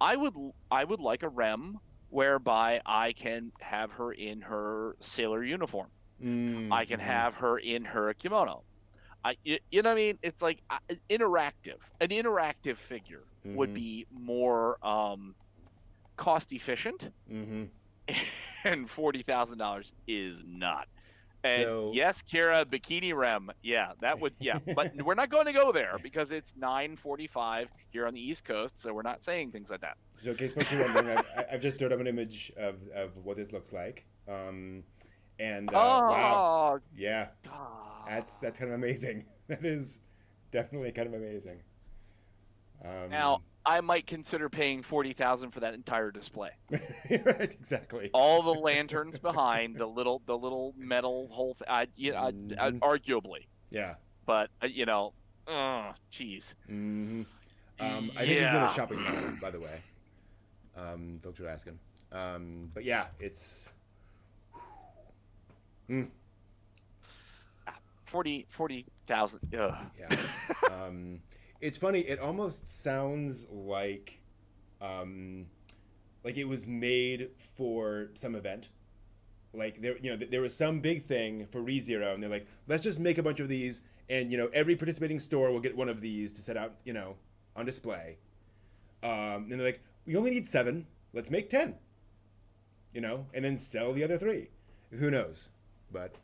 [SPEAKER 2] I would like a Rem whereby I can have her in her sailor uniform. I can have her in her kimono. You know what I mean? It's like interactive. An interactive figure would be more cost efficient, and $40,000 is not. And yes, Kira, bikini Rem. Yeah, that would. Yeah, but we're not going to go there because it's 9:45 here on the East Coast, so we're not saying things like that.
[SPEAKER 1] So in case folks are wondering, I've just thrown up an image of what this looks like. Wow, yeah, that's kind of amazing. That is definitely kind of amazing.
[SPEAKER 2] Now I might consider paying $40,000 for that entire display.
[SPEAKER 1] Right, exactly.
[SPEAKER 2] All the lanterns behind the little metal whole thing. Arguably.
[SPEAKER 1] Yeah.
[SPEAKER 2] But jeez.
[SPEAKER 1] I think this is in a shopping mall, by the way. Folks are asking. But yeah, it's.
[SPEAKER 2] 40,000. Yeah.
[SPEAKER 1] It's funny. It almost sounds like it was made for some event. Like there was some big thing for ReZero, and they're like, let's just make a bunch of these, and every participating store will get one of these to set out, on display. And they're like, we only need 7. Let's make 10. And then sell the other 3. Who knows? But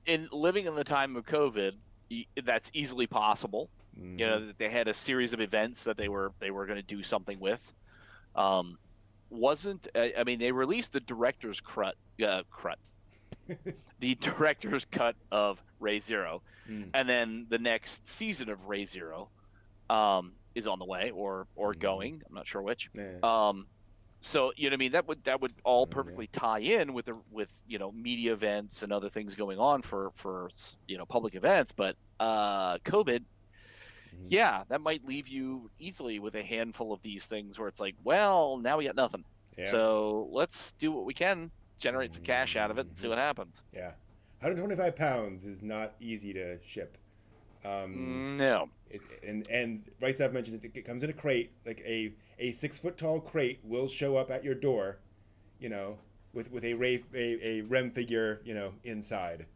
[SPEAKER 2] in living in the time of COVID, that's easily possible. That they had a series of events that they were going to do something with. They released the director's cut, the director's cut of ReZero, and then the next season of ReZero is on the way or going. I'm not sure which. So you know what I mean, that would all
[SPEAKER 1] Yeah.
[SPEAKER 2] perfectly tie in with media events and other things going on for public events. But COVID,
[SPEAKER 1] Mhm.
[SPEAKER 2] yeah, that might leave you easily with a handful of these things where it's like, well, now we got nothing.
[SPEAKER 1] Yeah.
[SPEAKER 2] So let's do what we can, generate some cash out of it, and see
[SPEAKER 1] Mhm.
[SPEAKER 2] what happens.
[SPEAKER 1] Yeah. 125 pounds is not easy to ship.
[SPEAKER 2] No.
[SPEAKER 1] And Rice I've mentioned it comes in a crate, like a 6 foot tall crate will show up at your door, you know, with a Rem figure, inside.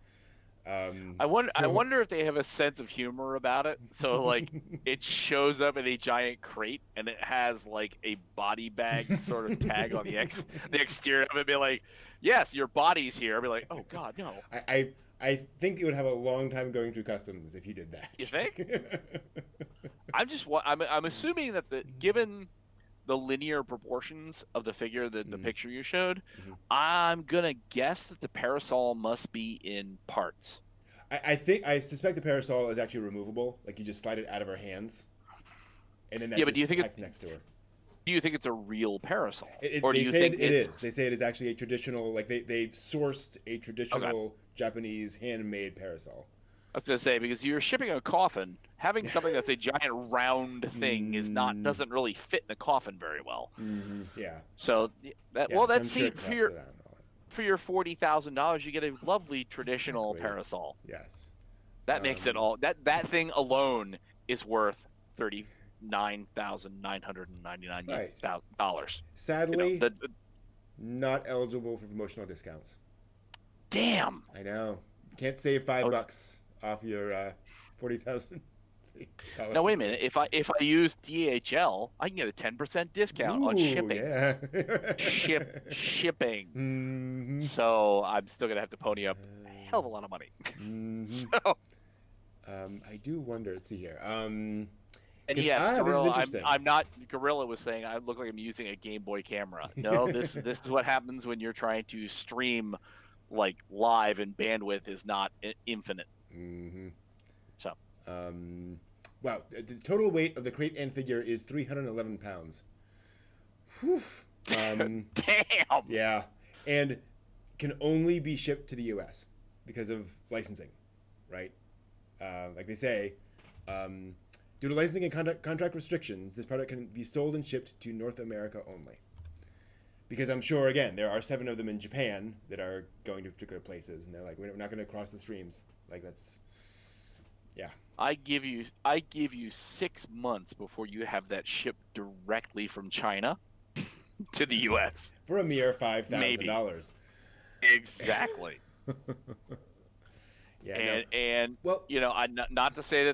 [SPEAKER 1] Um,
[SPEAKER 2] I wonder if they have a sense of humor about it. So like it shows up in a giant crate and it has like a body bag sort of tag on the exterior of it, be like, yes, your body's here. I'd be like, oh God, no.
[SPEAKER 1] I think it would have a long time going through customs if you did that.
[SPEAKER 2] You think? I'm assuming that given the linear proportions of the figure, the picture you showed,
[SPEAKER 1] Mhm.
[SPEAKER 2] I'm gonna guess that the parasol must be in parts.
[SPEAKER 1] I suspect the parasol is actually removable. Like you just slide it out of her hands, and then that
[SPEAKER 2] Yeah, but
[SPEAKER 1] just packs next to her.
[SPEAKER 2] do you think it's a real parasol, or do
[SPEAKER 1] They
[SPEAKER 2] you
[SPEAKER 1] say
[SPEAKER 2] think
[SPEAKER 1] it is. They say it is actually a traditional. Like they've sourced a traditional Japanese handmade parasol.
[SPEAKER 2] I was gonna say, because you're shipping a coffin, having something that's a giant round thing doesn't really fit in a coffin very well.
[SPEAKER 1] Mm-hmm. Yeah.
[SPEAKER 2] So
[SPEAKER 1] Yeah,
[SPEAKER 2] that's
[SPEAKER 1] some
[SPEAKER 2] see
[SPEAKER 1] shirt
[SPEAKER 2] for
[SPEAKER 1] costs
[SPEAKER 2] your
[SPEAKER 1] for that and all that.
[SPEAKER 2] for your $40,000, you get a lovely traditional
[SPEAKER 1] Exactly.
[SPEAKER 2] parasol.
[SPEAKER 1] Yes.
[SPEAKER 2] That makes it all that thing alone is worth $39,999
[SPEAKER 1] Right.
[SPEAKER 2] dollars.
[SPEAKER 1] Sadly, not eligible for promotional discounts.
[SPEAKER 2] Damn.
[SPEAKER 1] I know. Can't save $5 off your 40,000.
[SPEAKER 2] No, wait a minute. If I use DHL, I can get a 10% discount on shipping.
[SPEAKER 1] Yeah.
[SPEAKER 2] Shipping.
[SPEAKER 1] Mm-hmm.
[SPEAKER 2] So I'm still gonna have to pony up a hell of a lot of money.
[SPEAKER 1] Mm-hmm.
[SPEAKER 2] So,
[SPEAKER 1] I do wonder. Let's see here.
[SPEAKER 2] and
[SPEAKER 1] This
[SPEAKER 2] yes,
[SPEAKER 1] is
[SPEAKER 2] Gorilla.
[SPEAKER 1] interesting.
[SPEAKER 2] I'm not. Gorilla was saying I look like I'm using a Game Boy camera. No, this is what happens when you're trying to stream like live, and bandwidth is not infinite.
[SPEAKER 1] Mm-hmm.
[SPEAKER 2] So.
[SPEAKER 1] Wow, the total weight of the crate and figure is 311 pounds. Whew.
[SPEAKER 2] Damn.
[SPEAKER 1] Yeah, and can only be shipped to the U.S. because of licensing, right? Like they say, due to licensing and contract restrictions, this product can be sold and shipped to North America only. Because I'm sure, again, there are 7 of them in Japan that are going to particular places, and they're like, we're not going to cross the streams. Like that's, yeah.
[SPEAKER 2] I give you 6 months before you have that shipped directly from China to the U.S.
[SPEAKER 1] For a mere $5,000.
[SPEAKER 2] Exactly.
[SPEAKER 1] Yeah.
[SPEAKER 2] And
[SPEAKER 1] well,
[SPEAKER 2] not to say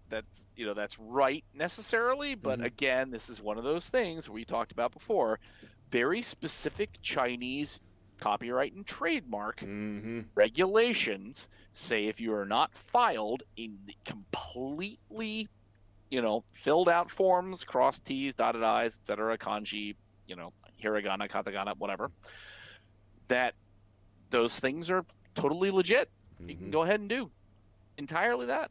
[SPEAKER 2] that's right necessarily, but again, this is one of those things we talked about before. Very specific Chinese copyright and trademark regulations say if you are not filed in the completely, filled out forms, cross T's, dotted I's, etc., kanji, hiragana, katakana, whatever, that those things are totally legit. You can go ahead and do entirely that.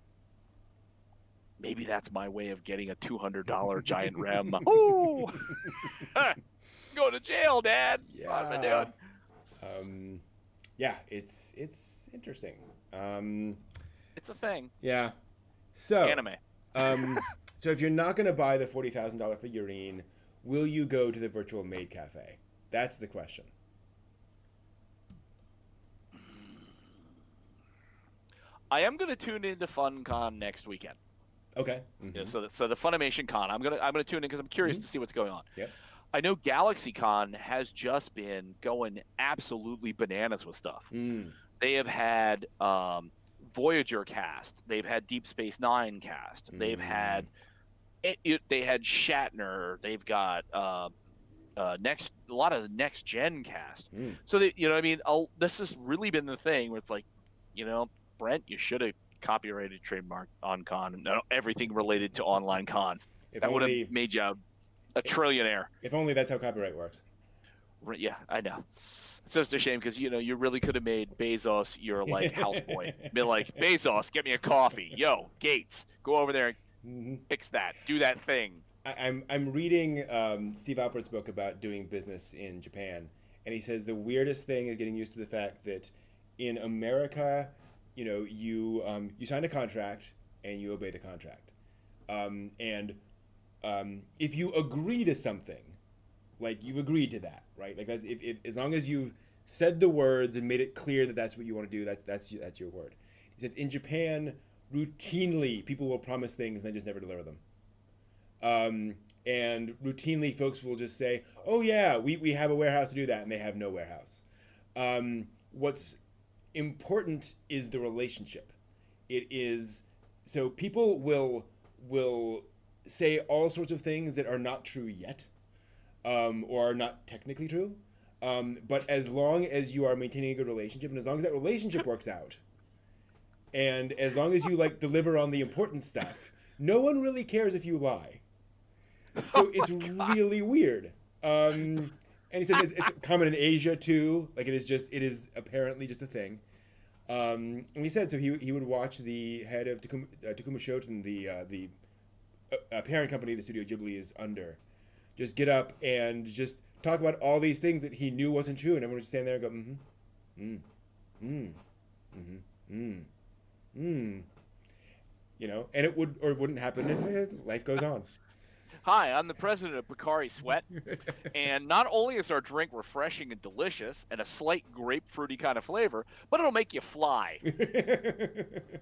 [SPEAKER 2] Maybe that's my way of getting a $200 giant Rem. Oh, go to jail, Dad.
[SPEAKER 1] Yeah.
[SPEAKER 2] What am I doing?
[SPEAKER 1] Yeah, it's interesting.
[SPEAKER 2] It's a thing.
[SPEAKER 1] Yeah. So
[SPEAKER 2] Anime.
[SPEAKER 1] So if you're not going to buy the $40,000 figurine, will you go to the virtual maid cafe? That's the question.
[SPEAKER 2] I am going to tune into FunCon next weekend.
[SPEAKER 1] Okay.
[SPEAKER 2] So the Funimation Con, I'm gonna tune in because I'm curious to see what's going on.
[SPEAKER 1] Yep.
[SPEAKER 2] I know GalaxyCon has just been going absolutely bananas with stuff. They have had Voyager cast. They've had Deep Space Nine cast. They've had they had Shatner. They've got a lot of the next gen cast. So they, this has really been the thing where it's like, Brent, you should have copyrighted trademark on con and everything related to online cons. That would have made you a trillionaire.
[SPEAKER 1] If only that's how copyright works.
[SPEAKER 2] Yeah, I know. It's just a shame because you really could have made Bezos your like houseboy. Be like, Bezos, get me a coffee. Yo, Gates, go over there and fix that. Do that thing.
[SPEAKER 1] I'm reading Steve Alpert's book about doing business in Japan, and he says the weirdest thing is getting used to the fact that in America, you sign a contract and you obey the contract, and if you agree to something, like you've agreed to that, right? Like if as long as you've said the words and made it clear that that's what you want to do, that's your word. He said in Japan, routinely people will promise things and they just never deliver them. And routinely, folks will just say, "Oh yeah, we have a warehouse to do that," and they have no warehouse. What's important is the relationship. It is so people will say all sorts of things that are not true yet, or are not technically true. But as long as you are maintaining a good relationship, and as long as that relationship works out, and as long as you like deliver on the important stuff, no one really cares if you lie. So it's really weird. And he said it's common in Asia too. Like it is apparently just a thing. And he said so he would watch the head of Takuma Shoten, the parent company the Studio Ghibli is under, just get up and just talk about all these things that he knew wasn't true, and everyone would just stand there and go, mm-hmm, and it would or wouldn't happen, and life goes on.
[SPEAKER 2] Hi, I'm the president of Bakari Sweat, and not only is our drink refreshing and delicious and a slight grapefruity kind of flavor, but it'll make you fly,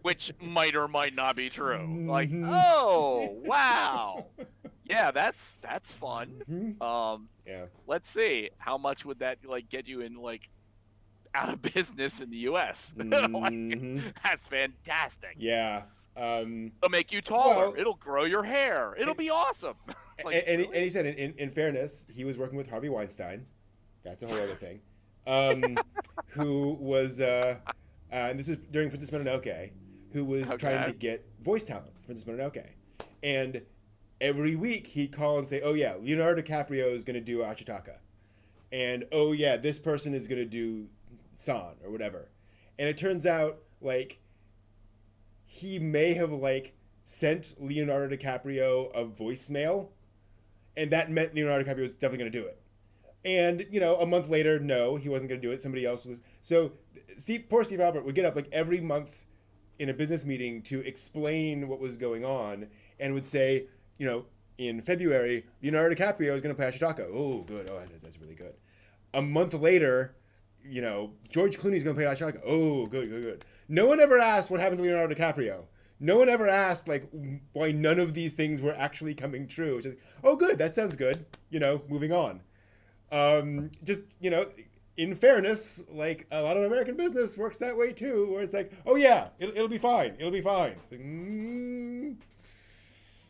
[SPEAKER 2] which might or might not be true. Like, oh, wow. Yeah, that's fun.
[SPEAKER 1] Yeah.
[SPEAKER 2] Let's see, how much would that like get you in like out of business in the U.S.? Like, that's fantastic.
[SPEAKER 1] Yeah.
[SPEAKER 2] It'll make you taller.
[SPEAKER 1] Well,
[SPEAKER 2] It'll grow your hair. It'll be awesome.
[SPEAKER 1] Like, and he said, in fairness, he was working with Harvey Weinstein. That's a whole other thing. Who was, and this is during Princess Mononoke, who was trying to get voice talent for Princess Mononoke. And every week he'd call and say, "Oh yeah, Leonardo DiCaprio is going to do Ashitaka," and "Oh yeah, this person is going to do San," or whatever. And it turns out like he may have like sent Leonardo DiCaprio a voicemail, and that meant Leonardo DiCaprio was definitely going to do it. And a month later, no, he wasn't going to do it. Somebody else was. So poor Steve Albert would get up like every month in a business meeting to explain what was going on, and would say, in February, Leonardo DiCaprio is going to play Ashitaka. Oh, good. Oh, that's really good. A month later, George Clooney's going to play Ashitaka. Oh, good. No one ever asked what happened to Leonardo DiCaprio. No one ever asked, like, why none of these things were actually coming true. It's like, oh, good, that sounds good. Moving on. In fairness, like, a lot of American business works that way, too, where it's like, oh, yeah, it'll be fine. It'll be fine. It's like,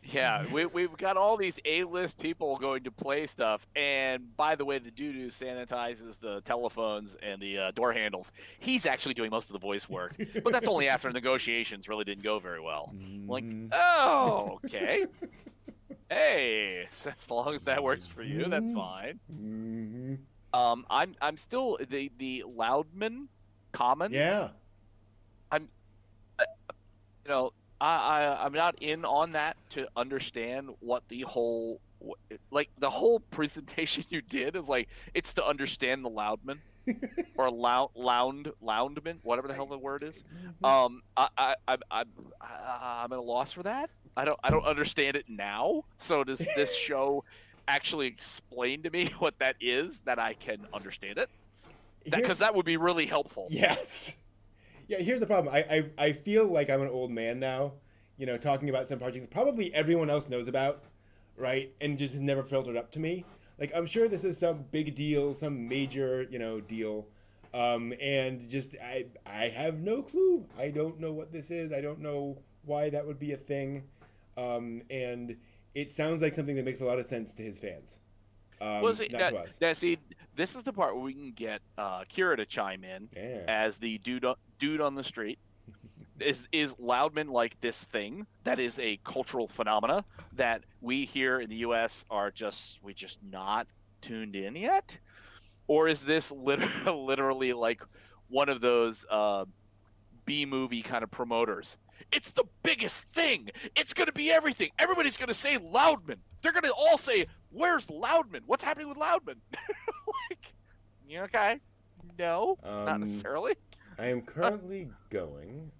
[SPEAKER 2] Yeah, we've got all these A-list people going to play stuff, and by the way, the dude who sanitizes the telephones and the door handles, he's actually doing most of the voice work, but that's only after negotiations really didn't go very well. Like, oh, okay. Hey, as long as that works for you, that's fine. I'm still the Loudman common.
[SPEAKER 1] Yeah.
[SPEAKER 2] I'm not in on that to understand what the whole presentation you did is like. It's to understand the Loudman or Loundman, whatever the hell the word is. I'm at a loss for that. I don't understand it now. So does this show actually explain to me what that is, that I can understand it? Because that would be really helpful.
[SPEAKER 1] Yes. Yeah, here's the problem. I feel like I'm an old man now, talking about some project that probably everyone else knows about, right? And just has never filtered up to me. Like, I'm sure this is some big deal, some major, deal. And just, I have no clue. I don't know what this is. I don't know why that would be a thing. And it sounds like something that makes a lot of sense to his fans. Not to us.
[SPEAKER 2] Now, see, this is the part where we can get Kira to chime in as the dude on the street. Is Loudman like this thing that is a cultural phenomena that we here in the U.S. are just not tuned in yet? Or is this literally like one of those B-movie kind of promoters? It's the biggest thing. It's going to be everything. Everybody's going to say Loudman. They're going to all say, where's Loudman? What's happening with Loudman? Like, you okay? No, not necessarily.
[SPEAKER 1] I am currently going.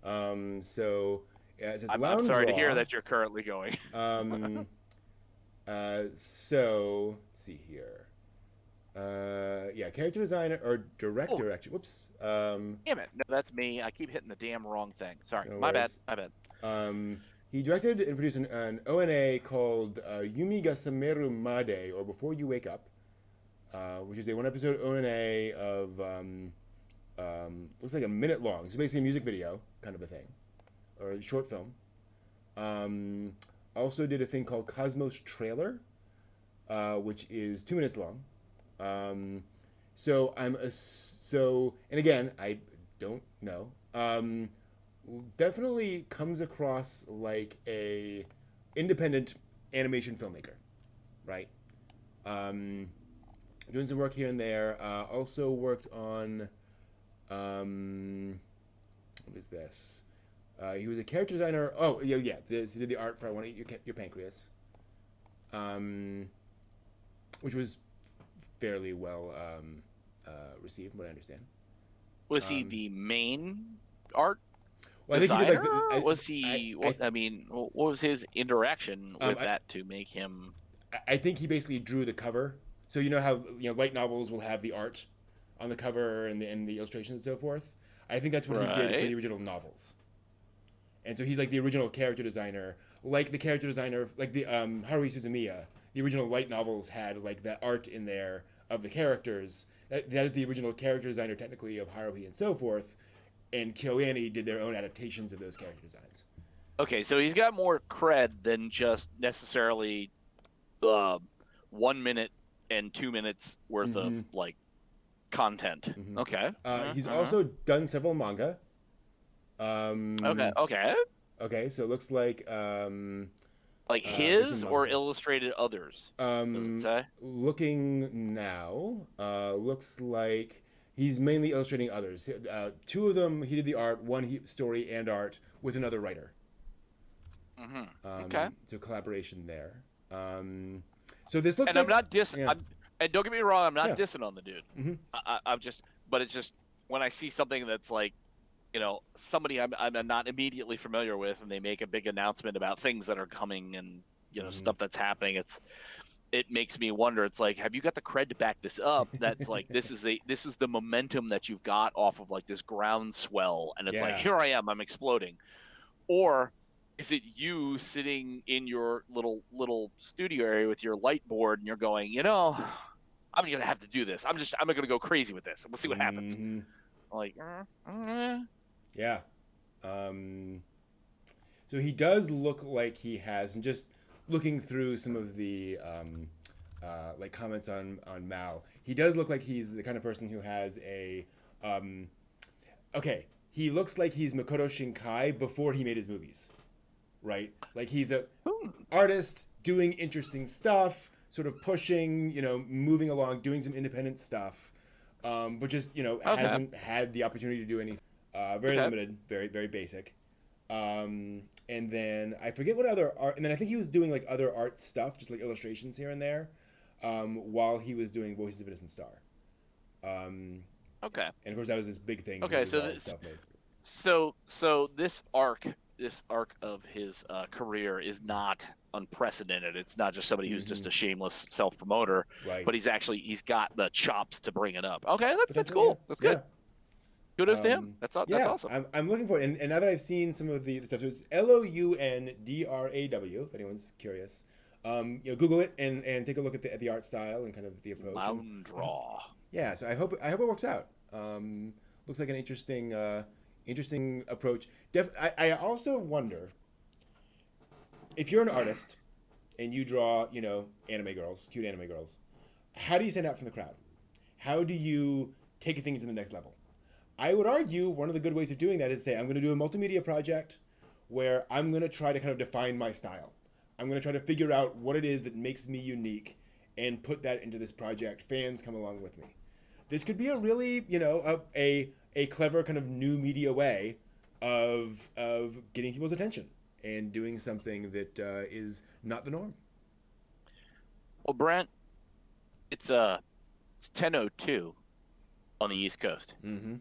[SPEAKER 1] So yeah, it says
[SPEAKER 2] I'm
[SPEAKER 1] Lounge
[SPEAKER 2] sorry to
[SPEAKER 1] Raw.
[SPEAKER 2] hear that you're currently going.
[SPEAKER 1] So let's see here. Yeah, character designer or director actually. Whoops.
[SPEAKER 2] Damn it! No, that's me. I keep hitting the damn wrong thing. Sorry,
[SPEAKER 1] No
[SPEAKER 2] my bad.
[SPEAKER 1] worries.
[SPEAKER 2] My bad.
[SPEAKER 1] He directed and produced an ONA called Yumi ga Sameru Made, or Before You Wake Up, which is a one-episode ONA of looks like a minute long. It's basically a music video kind of a thing, or a short film. Also did a thing called Cosmos Trailer, which is 2 minutes long. So and again, I don't know. Definitely comes across like a independent animation filmmaker, right? Doing some work here and there. Also worked on what is this? He was a character designer. Oh yeah, yeah. He did the art for "I Want to Eat Your Pancreas," which was fairly well received, from what I understand.
[SPEAKER 2] Was he the main art
[SPEAKER 1] Well, I think
[SPEAKER 2] designer?
[SPEAKER 1] he did like
[SPEAKER 2] Was he? What was his interaction with that to make him?
[SPEAKER 1] I think he basically drew the cover. So you know how light novels will have the art on the cover and the illustrations and so forth. I think that's what he did for the original novels. And so he's like the original character designer, like the character designer, like the Haruhi Suzumiya. The original light novels had like that art in there of the characters. That is the original character designer technically of Haruhi and so forth. And KyoAni did their own adaptations of those character designs.
[SPEAKER 2] Okay, so he's got more cred than just necessarily 1 minute and 2 minutes worth of like content. Mm-hmm. Okay.
[SPEAKER 1] He's also done several manga. Okay. So it looks like
[SPEAKER 2] his or illustrated others. Does it say?
[SPEAKER 1] Looking now, looks like he's mainly illustrating others. 2 of them he did the art, one story and art with another writer.
[SPEAKER 2] Okay.
[SPEAKER 1] So collaboration there. So this looks
[SPEAKER 2] and
[SPEAKER 1] like,
[SPEAKER 2] I'm not dissing.
[SPEAKER 1] Yeah.
[SPEAKER 2] And don't get me wrong, I'm not dissing on the dude.
[SPEAKER 1] Mm-hmm.
[SPEAKER 2] But it's just when I see something that's like, somebody I'm not immediately familiar with, and they make a big announcement about things that are coming and stuff that's happening. It makes me wonder. It's like, have you got the cred to back this up? That's like this is the momentum that you've got off of like this groundswell, and it's like, here I am, I'm exploding, or is it you sitting in your little studio area with your light board and you're going, I'm gonna have to do this. I'm gonna go crazy with this. We'll see what happens. Like,
[SPEAKER 1] yeah. So he does look like he has, and just looking through some of the like comments on Mal, he does look like he's the kind of person who has a okay. He looks like he's Makoto Shinkai before he made his movies, right? Like he's a artist doing interesting stuff, sort of pushing, moving along, doing some independent stuff. But just hasn't had the opportunity to do anything. Very limited, very very basic. And then I forget what other art. And then I think he was doing like other art stuff, just like illustrations here and there, while he was doing Voices of Innocent Star. And of course that was this big thing.
[SPEAKER 2] Okay, so this arc of his career is not unprecedented. It's not just somebody who's just a shameless self-promoter,
[SPEAKER 1] right?
[SPEAKER 2] But he's got the chops to bring it up. Okay, that's cool. Yeah. That's good. Yeah. Kudos to him. That's awesome.
[SPEAKER 1] I'm looking for it. And now that I've seen some of the stuff, so it's Loundraw, if anyone's curious. Google it and take a look at the art style and kind of the approach.
[SPEAKER 2] Loundraw.
[SPEAKER 1] Yeah, so I hope it works out. Looks like an interesting approach. I also wonder if you're an artist and you draw, anime girls, cute anime girls. How do you stand out from the crowd? How do you take things to the next level? I would argue one of the good ways of doing that is to say, I'm going to do a multimedia project where I'm going to try to kind of define my style. I'm going to try to figure out what it is that makes me unique and put that into this project. Fans come along with me. This could be a really, a clever kind of new media way of getting people's attention and doing something that is not the norm.
[SPEAKER 2] Well, Brent, it's 10:02 on the East Coast.
[SPEAKER 1] Mm-hmm.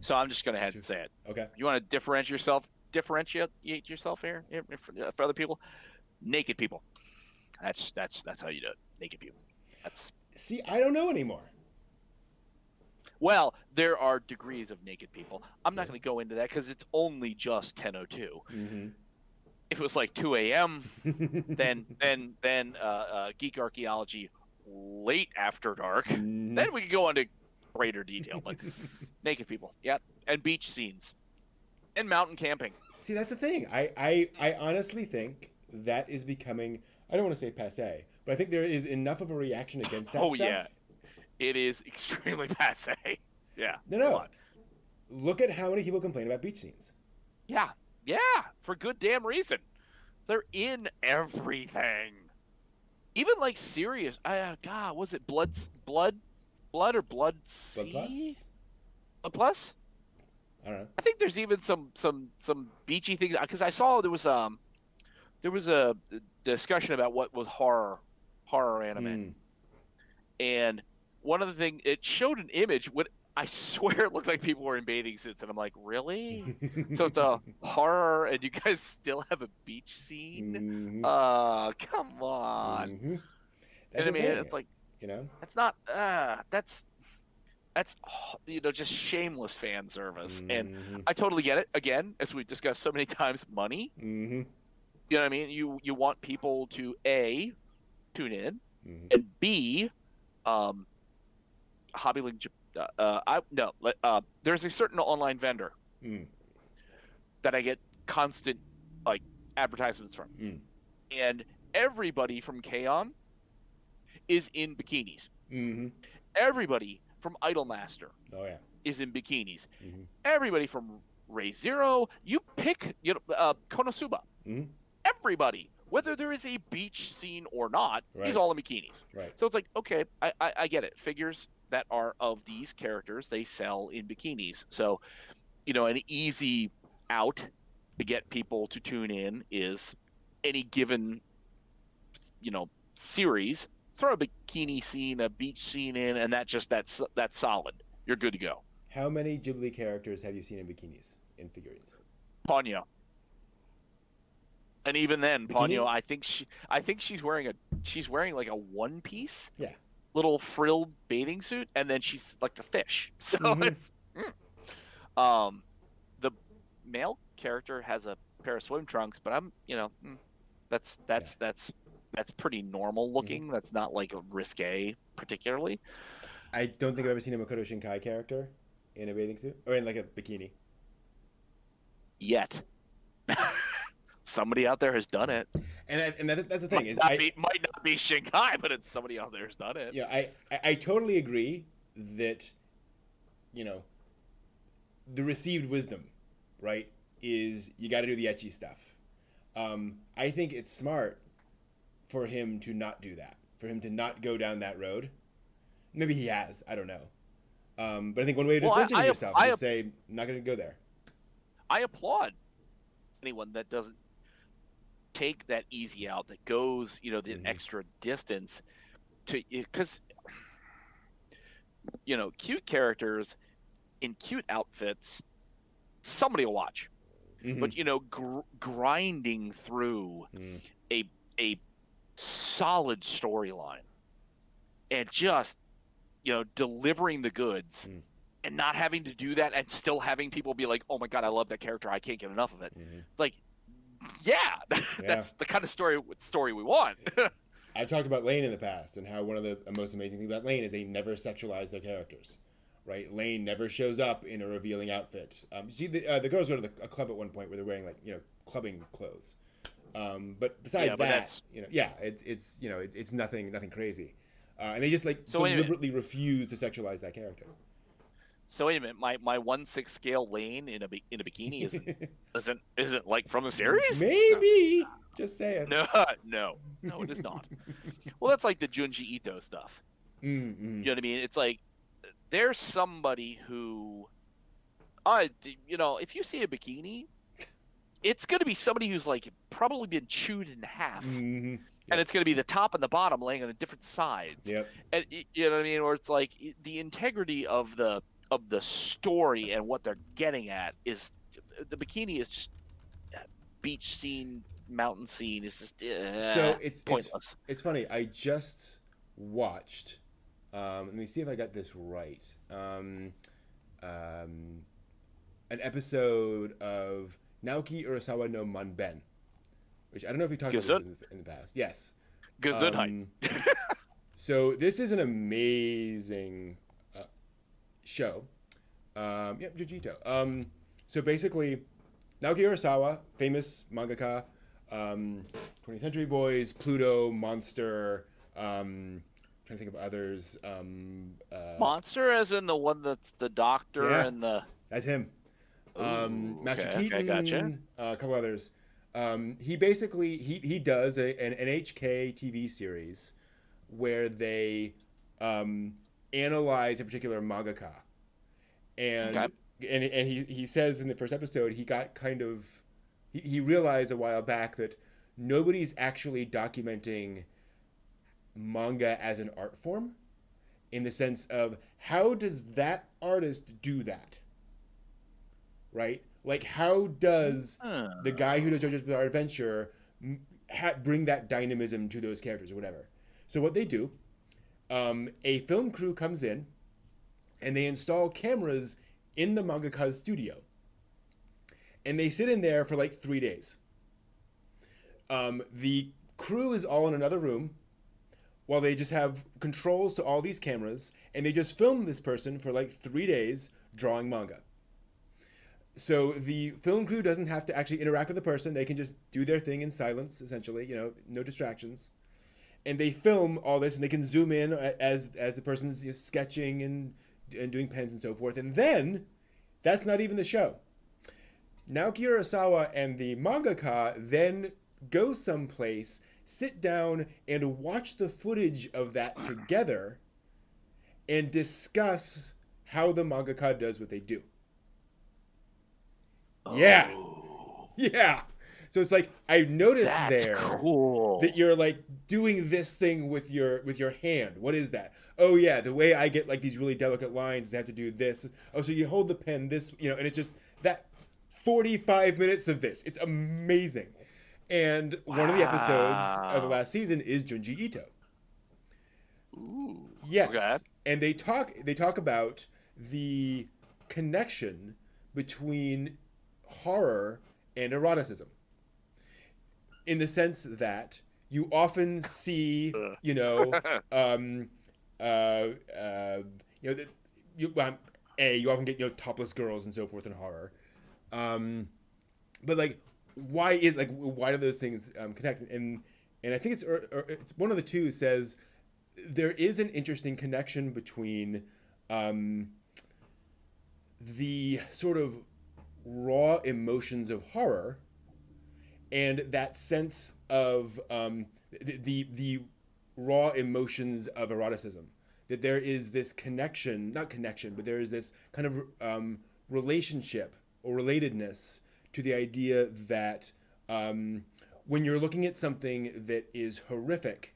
[SPEAKER 2] So I'm just going to head and say it.
[SPEAKER 1] Okay.
[SPEAKER 2] You want to differentiate yourself here for other people? Naked people. That's how you do it. Naked people.
[SPEAKER 1] See, I don't know anymore.
[SPEAKER 2] Well, there are degrees of naked people. I'm not going to go into that because it's only just 10:02.
[SPEAKER 1] Mm-hmm.
[SPEAKER 2] If it was like 2 a.m., then geek archaeology late after dark, then we could go into greater detail. But naked people, yeah, and beach scenes, and mountain camping.
[SPEAKER 1] See, that's the thing. I honestly think that is becoming, I don't want to say passé, but I think there is enough of a reaction against that stuff.
[SPEAKER 2] Yeah. It is extremely passé. Yeah.
[SPEAKER 1] No. Look at how many people complain about beach scenes.
[SPEAKER 2] Yeah. For good damn reason. They're in everything. Even like serious. God, was it Blood or Blood Sea? Blood Plus?
[SPEAKER 1] I don't know.
[SPEAKER 2] I think there's even some beachy things because I saw there was a discussion about what was horror anime, and one of the things it showed an image. What I swear it looked like people were in bathing suits, and I'm like, really? So it's a horror, and you guys still have a beach scene? Come on.
[SPEAKER 1] Mm-hmm.
[SPEAKER 2] And I mean, it's like, that's not. That's just shameless fan service, and I totally get it. Again, as we've discussed so many times, money.
[SPEAKER 1] Mm-hmm.
[SPEAKER 2] You know what I mean? You want people to A, tune in, and B, HobbyLink. There's a certain online vendor that I get constant like advertisements from, and everybody from K-On! Is in bikinis. Everybody from Idolmaster is in bikinis. Everybody from Ray Zero, you pick, Konosuba. Everybody, whether there is a beach scene or not, is all in bikinis.
[SPEAKER 1] Right.
[SPEAKER 2] So it's like, okay, I get it. Figures that are of these characters, they sell in bikinis. So, an easy out to get people to tune in is any given, series. Throw a bikini scene, a beach scene in, and that's solid. You're good to go.
[SPEAKER 1] How many Ghibli characters have you seen in bikinis in figurines?
[SPEAKER 2] Ponyo. And even then, Ponyo, I think she's wearing like a one piece, little frilled bathing suit, and then she's like a fish. So it's the male character has a pair of swim trunks, but I'm that's pretty normal looking. That's not like a risque particularly.
[SPEAKER 1] I don't think I've ever seen a Makoto Shinkai character in a bathing suit or in like a bikini.
[SPEAKER 2] Yet. Somebody out there has done it.
[SPEAKER 1] And that's the thing.
[SPEAKER 2] Might not be Shinkai, but it's somebody out there who's done it.
[SPEAKER 1] Yeah, I totally agree that, the received wisdom, right, is you got to do the ecchi stuff. I think it's smart for him to not do that, for him to not go down that road. Maybe he has, I don't know. But I think one way to differentiate yourself is to say, I'm not going to go there.
[SPEAKER 2] I applaud anyone that doesn't take that easy out, that goes, the extra distance to, because, cute characters in cute outfits, somebody will watch. But, grinding through a solid storyline and just, delivering the goods and not having to do that and still having people be like, oh my God, I love that character. I can't get enough of it. It's like, that's the kind of story we want.
[SPEAKER 1] I've talked about Lane in the past and how one of the most amazing things about Lane is they never sexualize their characters, right? Lane never shows up in a revealing outfit. See, the girls go to a club at one point where they're wearing like, clubbing clothes. But besides it's nothing crazy. And they just deliberately refuse to sexualize that character.
[SPEAKER 2] So wait a minute, my 1/6 scale Lane in a bikini isn't like from the series?
[SPEAKER 1] Maybe. Just saying.
[SPEAKER 2] No, it is not. Well, that's like the Junji Ito stuff. You know what I mean? It's like there's somebody who if you see a bikini, it's going to be somebody who's like probably been chewed in half.
[SPEAKER 1] Mm-hmm.
[SPEAKER 2] And it's going to be the top and the bottom laying on different sides.
[SPEAKER 1] Yep.
[SPEAKER 2] And you know what I mean? Or it's like the integrity of the story and what they're getting at is the bikini is just beach scene, mountain scene is just
[SPEAKER 1] So
[SPEAKER 2] pointless.
[SPEAKER 1] it's funny. I just watched. Let me see if I got this right. An episode of Naoki Urasawa no Manben, which I don't know if we talked about this in the past. Yes.
[SPEAKER 2] Gesundheit.
[SPEAKER 1] So this is an amazing show. Yep, Jujito. So basically, Naoki Urasawa, famous mangaka, 20th Century Boys, Pluto, Monster. Trying to think of others.
[SPEAKER 2] Monster, as in the one that's the doctor and the.
[SPEAKER 1] That's him. Master
[SPEAKER 2] Okay,
[SPEAKER 1] Keaton,
[SPEAKER 2] gotcha.
[SPEAKER 1] A couple others. He basically he does an NHK TV series where they analyze a particular mangaka, and
[SPEAKER 2] Okay.
[SPEAKER 1] and he says in the first episode he got kind of he realized a while back that nobody's actually documenting manga as an art form, in the sense of how does that artist do that, right? Like, how does the guy who does JoJo's Bizarre Adventure bring that dynamism to those characters or whatever? So what they do, a film crew comes in and they install cameras in the mangaka's studio. And they sit in there for like 3 days. The crew is all in another room while they just have controls to all these cameras, and they just film this person for like 3 days drawing manga. So the film crew doesn't have to actually interact with the person. They can just do their thing in silence, essentially, no distractions. And they film all this, and they can zoom in as the person's sketching and doing pens and so forth. And then, that's not even the show. Naoki Urasawa and the mangaka then go someplace, sit down, and watch the footage of that together and discuss how the mangaka does what they do. Yeah. Yeah. So it's like, I noticed there
[SPEAKER 2] cool.
[SPEAKER 1] that you're like doing this thing with your hand. What is that? Oh yeah, the way I get like these really delicate lines is I have to do this. Oh, so you hold the pen this, and it's just that 45 minutes of this. It's amazing. And one of the episodes of the last season is Junji Ito.
[SPEAKER 2] Ooh.
[SPEAKER 1] Yes.
[SPEAKER 2] Okay.
[SPEAKER 1] And they talk about the connection between horror and eroticism, in the sense that you often see, you often get topless girls and so forth in horror, but like why do those things connect? And I think it's one of the two says there is an interesting connection between the sort of raw emotions of horror and that sense of the raw emotions of eroticism. That there is this connection, not connection, but there is this kind of relationship or relatedness to the idea that when you're looking at something that is horrific,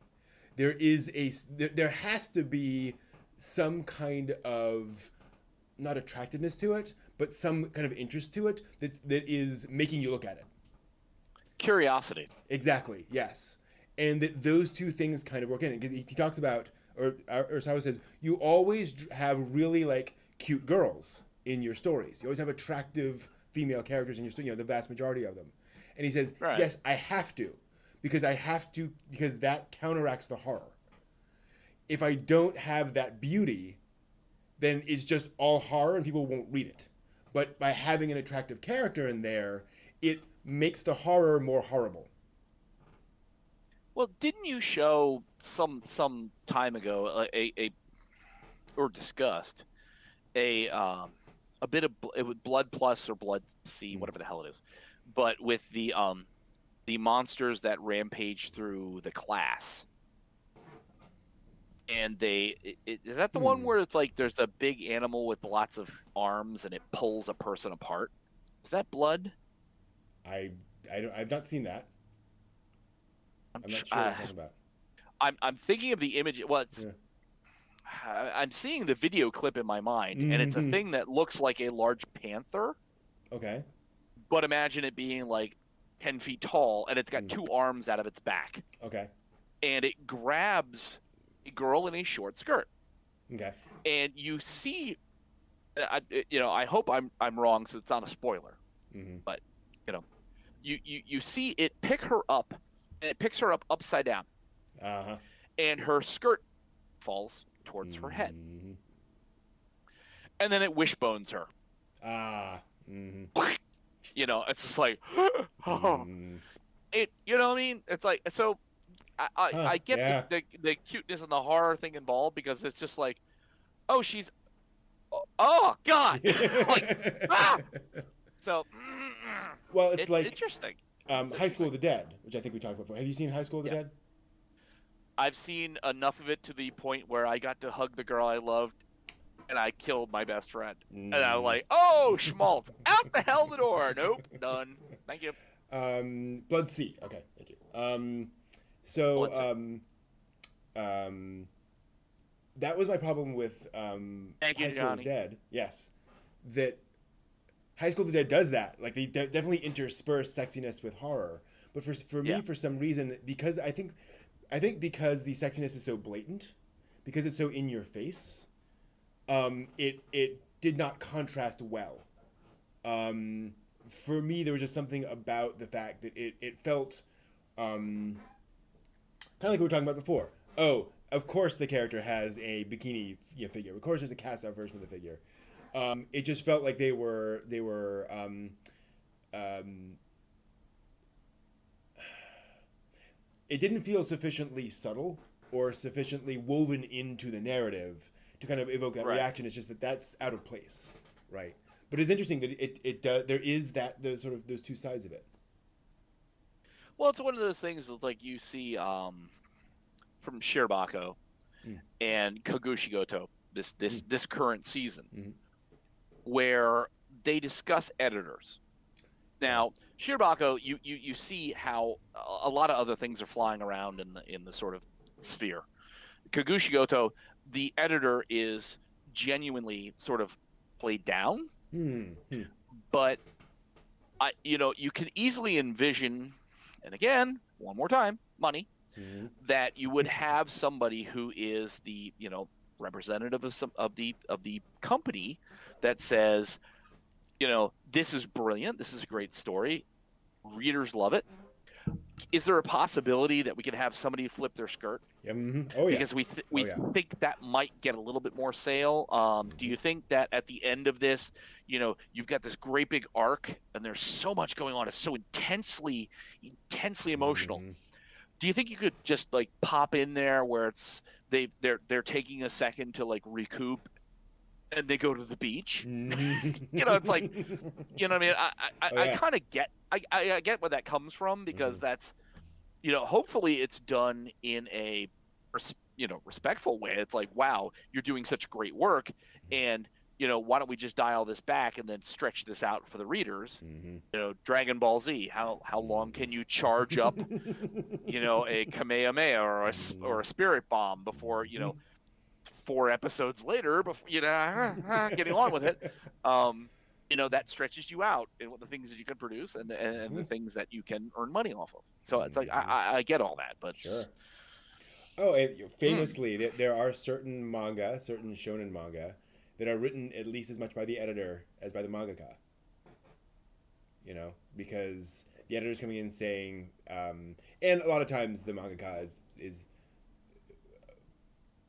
[SPEAKER 1] there has to be some kind of, not attractiveness to it, but some kind of interest to it that is making you look at it.
[SPEAKER 2] Curiosity.
[SPEAKER 1] Exactly, yes. And that those two things kind of work in. He talks about, or Sawa says, you always have really like cute girls in your stories. You always have attractive female characters in your story, the vast majority of them. And he says,
[SPEAKER 2] right.
[SPEAKER 1] Yes, I have to, because that counteracts the horror. If I don't have that beauty, then it's just all horror and people won't read it. But by having an attractive character in there, it makes the horror more horrible.
[SPEAKER 2] Well, didn't you show some time ago or discussed a bit of Blood Plus or Blood C, whatever the hell it is, but with the monsters that rampage through the class, and is that the one
[SPEAKER 1] Hmm.
[SPEAKER 2] where it's like there's a big animal with lots of arms and it pulls a person apart? Is that Blood?
[SPEAKER 1] I I've not seen that.
[SPEAKER 2] I'm
[SPEAKER 1] I'm
[SPEAKER 2] tr-
[SPEAKER 1] not sure what you're talking about.
[SPEAKER 2] I'm thinking of the image. Well,
[SPEAKER 1] Yeah.
[SPEAKER 2] I'm seeing the video clip in my mind, and it's a
[SPEAKER 1] Hmm.
[SPEAKER 2] thing that looks like a large panther,
[SPEAKER 1] Okay.
[SPEAKER 2] but imagine it being like 10 feet tall, and it's got
[SPEAKER 1] Mm.
[SPEAKER 2] two arms out of its back,
[SPEAKER 1] Okay.
[SPEAKER 2] and it grabs a girl in a short skirt,
[SPEAKER 1] Okay.
[SPEAKER 2] and you see, I hope I'm wrong, so it's not a spoiler,
[SPEAKER 1] Hmm.
[SPEAKER 2] but you know, you see it pick her up, and it picks her up upside down,
[SPEAKER 1] Uh-huh.
[SPEAKER 2] and her skirt falls towards her head,
[SPEAKER 1] Hmm.
[SPEAKER 2] and then it wishbones her.
[SPEAKER 1] Ah. Hmm.
[SPEAKER 2] It's just like, oh,
[SPEAKER 1] Mm.
[SPEAKER 2] you know what I mean? It's like, so
[SPEAKER 1] Huh.
[SPEAKER 2] I get
[SPEAKER 1] Yeah.
[SPEAKER 2] the cuteness and the horror thing involved because it's just like, oh, she's, oh God, like, ah. So
[SPEAKER 1] Well, it's
[SPEAKER 2] it's
[SPEAKER 1] like
[SPEAKER 2] interesting. It's
[SPEAKER 1] High School
[SPEAKER 2] interesting.
[SPEAKER 1] of the Dead, which I think we talked about before. Have you seen High School of the
[SPEAKER 2] Yeah,
[SPEAKER 1] Dead?
[SPEAKER 2] I've seen enough of it to the point where I got to hug the girl I loved, and I killed my best friend, and I'm
[SPEAKER 1] Mm.
[SPEAKER 2] like, oh, schmaltz, out the hell the door. Nope, done. Thank you.
[SPEAKER 1] Blood Sea. Okay, thank you.
[SPEAKER 2] Let's see.
[SPEAKER 1] Um, that was my problem with
[SPEAKER 2] Thank you,
[SPEAKER 1] High School of the
[SPEAKER 2] Johnny.
[SPEAKER 1] Dead. Yes, that High School of the Dead does that. Like they definitely intersperse sexiness with horror. But for
[SPEAKER 2] Yeah,
[SPEAKER 1] me, for some reason, because I think because the sexiness is so blatant, because it's so in your face, it did not contrast well. For me, there was just something about the fact that it felt kind of like we were talking about before. Oh, of course the character has a bikini figure. Of course, there's a cast-off version of the figure. It just felt like they were um, it didn't feel sufficiently subtle or sufficiently woven into the narrative to kind of evoke that
[SPEAKER 2] right.
[SPEAKER 1] reaction. It's just that that's out of place, right? But it's interesting that it does. There is that those sort of those two sides of it.
[SPEAKER 2] Well, it's one of those things. It's like you see from Shirobako
[SPEAKER 1] Mm,
[SPEAKER 2] and Kagushigoto this
[SPEAKER 1] mm,
[SPEAKER 2] this this current season
[SPEAKER 1] mm.
[SPEAKER 2] where they discuss editors.
[SPEAKER 1] Right.
[SPEAKER 2] Now, Shirobako, you see how a lot of other things are flying around in the sort of sphere. Kagushigoto, the editor is genuinely sort of played down,
[SPEAKER 1] Hmm. Hmm.
[SPEAKER 2] but you can easily envision, and again, one more time, money,
[SPEAKER 1] Hmm.
[SPEAKER 2] that you would have somebody who is the representative of the company that says, this is brilliant, this is a great story, readers love it. Is there a possibility that we could have somebody flip their skirt
[SPEAKER 1] Yeah. Hmm. Oh yeah.
[SPEAKER 2] because we
[SPEAKER 1] Oh
[SPEAKER 2] we
[SPEAKER 1] yeah.
[SPEAKER 2] think that might get a little bit more sale? Do
[SPEAKER 1] Hmm.
[SPEAKER 2] you think that at the end of this, you've got this great big arc and there's so much going on, it's so intensely emotional?
[SPEAKER 1] Hmm.
[SPEAKER 2] Do you think you could just like pop in there where they're taking a second to like recoup and they go to the beach? It's like, what I mean. I
[SPEAKER 1] Oh
[SPEAKER 2] I
[SPEAKER 1] yeah.
[SPEAKER 2] kind of get I get where that comes from because
[SPEAKER 1] Hmm.
[SPEAKER 2] that's hopefully it's done in a respectful way. It's like, wow, you're doing such great work, and why don't we just dial this back and then stretch this out for the readers?
[SPEAKER 1] Hmm.
[SPEAKER 2] Dragon Ball Z. How long can you charge up a Kamehameha or a Spirit Bomb before
[SPEAKER 1] Hmm.
[SPEAKER 2] 4 episodes later before getting on with it. That stretches you out in what the things that you can produce and the things that you can earn money off of. So it's like
[SPEAKER 1] Hmm.
[SPEAKER 2] I get all that, but it's
[SPEAKER 1] Sure.
[SPEAKER 2] just
[SPEAKER 1] Oh, and
[SPEAKER 2] hmm,
[SPEAKER 1] famously, there are certain manga, certain shonen manga, that are written at least as much by the editor as by the mangaka. Because the editor's coming in saying, and a lot of times the mangaka is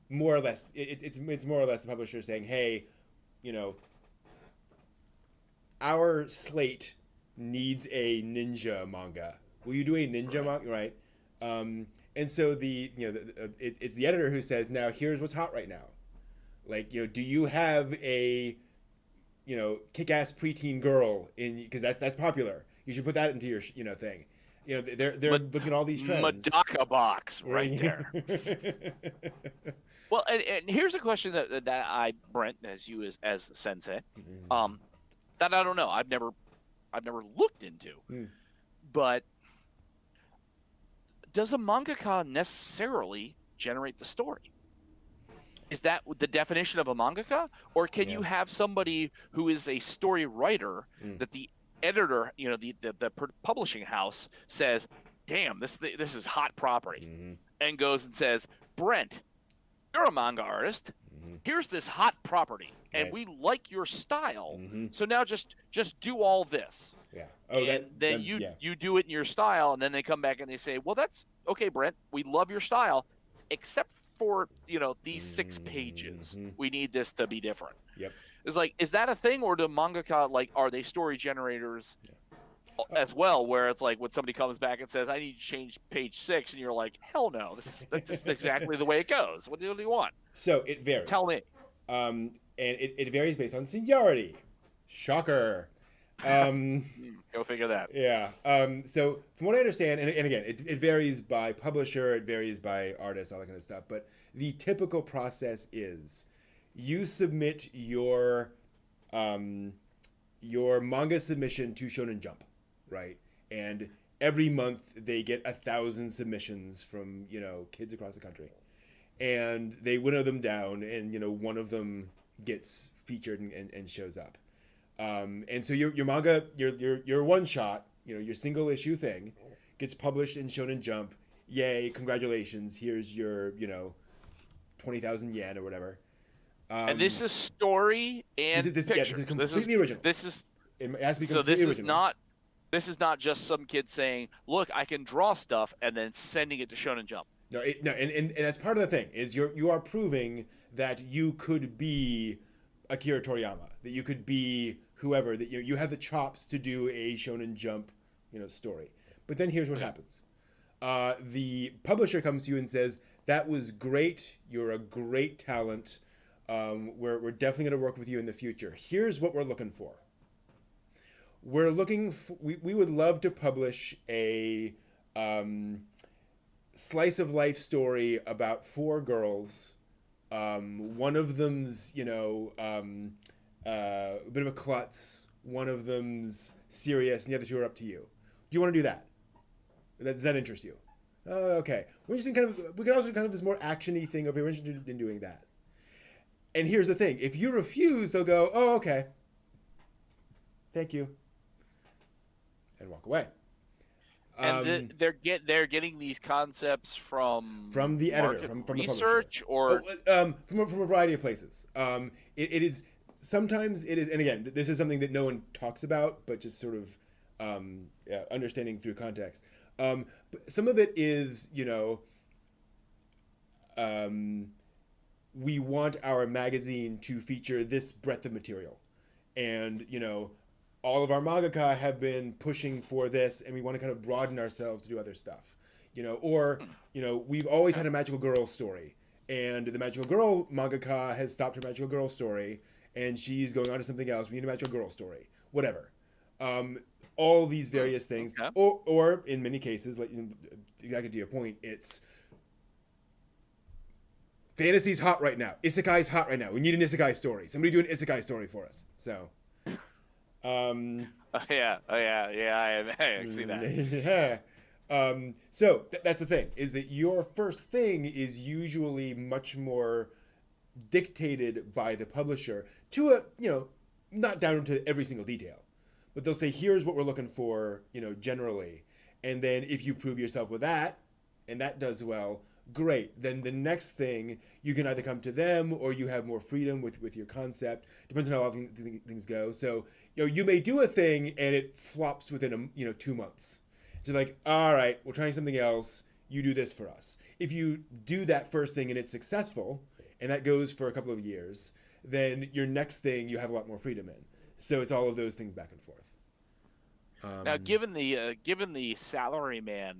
[SPEAKER 1] more or less, it's more or less the publisher saying, hey, you know, our slate needs a ninja manga. Will you do a ninja
[SPEAKER 2] right.
[SPEAKER 1] manga? Right. And so it's the editor who says, now here's what's hot right now. Like, do you have a kick-ass preteen girl in, because that's popular. You should put that into your thing. You know, they're looking at all these trends.
[SPEAKER 2] Madaka box right there.
[SPEAKER 1] Right.
[SPEAKER 2] Well, and here's a question that I, Brent, as you as sensei, that I don't know. I've never looked into. But does a mangaka necessarily generate the story? Is that the definition of a mangaka, or can you have somebody who is a story writer that the editor, you know, the publishing house says, "Damn, this is hot property," and goes and says, "Brent, you're a manga artist. Here's this hot property, and we like your style. So now just do all this."
[SPEAKER 1] Yeah.
[SPEAKER 2] Oh, and then you do it in your style, and then they come back and they say, "Well, that's okay, Brent. We love your style, except for, you know, these 6 pages. We need this to be different."
[SPEAKER 1] Yep.
[SPEAKER 2] It's like, is that a thing, or do mangaka, like, are they story generators as well? Where it's like when somebody comes back and says, "I need to change page 6," and you're like, "Hell no, that's just exactly the way it goes. What do you want?"
[SPEAKER 1] So it varies.
[SPEAKER 2] Tell me.
[SPEAKER 1] And it varies based on seniority. Shocker.
[SPEAKER 2] Go figure that.
[SPEAKER 1] Yeah. So from what I understand, and again, it varies by publisher, it varies by artist, all that kind of stuff. But the typical process is you submit your manga submission to Shonen Jump, right? And every month they get 1,000 submissions from, you know, kids across the country, and they winnow them down, and, you know, one of them gets featured and shows up. And so your manga, your one shot, you know, your single issue thing gets published in Shonen Jump. Yay, congratulations. Here's your, you know, 20,000 yen or whatever.
[SPEAKER 2] And this is story and pictures.
[SPEAKER 1] Yeah, this is completely original. It has to be
[SPEAKER 2] so this
[SPEAKER 1] original.
[SPEAKER 2] This is not just some kid saying, "Look, I can draw stuff," and then sending it to Shonen Jump.
[SPEAKER 1] No, and that's part of the thing is you are proving that you could be Akira Toriyama, that you could be whoever, that you have the chops to do a Shonen Jump, you know, story. But then here's what happens: the publisher comes to you and says, "That was great. You're a great talent. We're definitely going to work with you in the future. Here's what we're looking for. We're looking for, we would love to publish a slice of life story about 4 girls. One of them's, you know, a bit of a klutz. One of them's serious, and the other 2 are up to you. Do you want to do that? Does that interest you? Okay. We're interested we can also do this more action-y thing over here. We're interested in doing that." And here's the thing: if you refuse, they'll go, "Oh, okay. Thank you," and walk away.
[SPEAKER 2] And they're getting these concepts from
[SPEAKER 1] the editor, from the
[SPEAKER 2] research,
[SPEAKER 1] publisher. Or from a variety of places. It is sometimes it is, and again, this is something that no one talks about, but just sort of understanding through context. But some of it is, you know, we want our magazine to feature this breadth of material, and, you know, all of our mangaka have been pushing for this, and we want to kind of broaden ourselves to do other stuff, you know, or, you know, we've always had a magical girl story, and the magical girl mangaka has stopped her magical girl story, and she's going on to something else. We need a magical girl story, whatever. All these various things, or in many cases, like, exactly to your point, it's fantasy's hot right now. Isekai's hot right now. We need an isekai story. Somebody do an isekai story for us. So.
[SPEAKER 2] I see that.
[SPEAKER 1] Yeah. So that's the thing, is that your first thing is usually much more dictated by the publisher to a, you know, not down to every single detail, but they'll say, here's what we're looking for, you know, generally. And then if you prove yourself with that, and that does well, great. Then the next thing, you can either come to them or you have more freedom with your concept. Depends on how things go. So, you know, you may do a thing and it flops within 2 months. So like, all right, we're trying something else. You do this for us. If you do that first thing and it's successful, and that goes for a couple of years, then your next thing you have a lot more freedom in. So it's all of those things back and forth.
[SPEAKER 2] Now, given the salaryman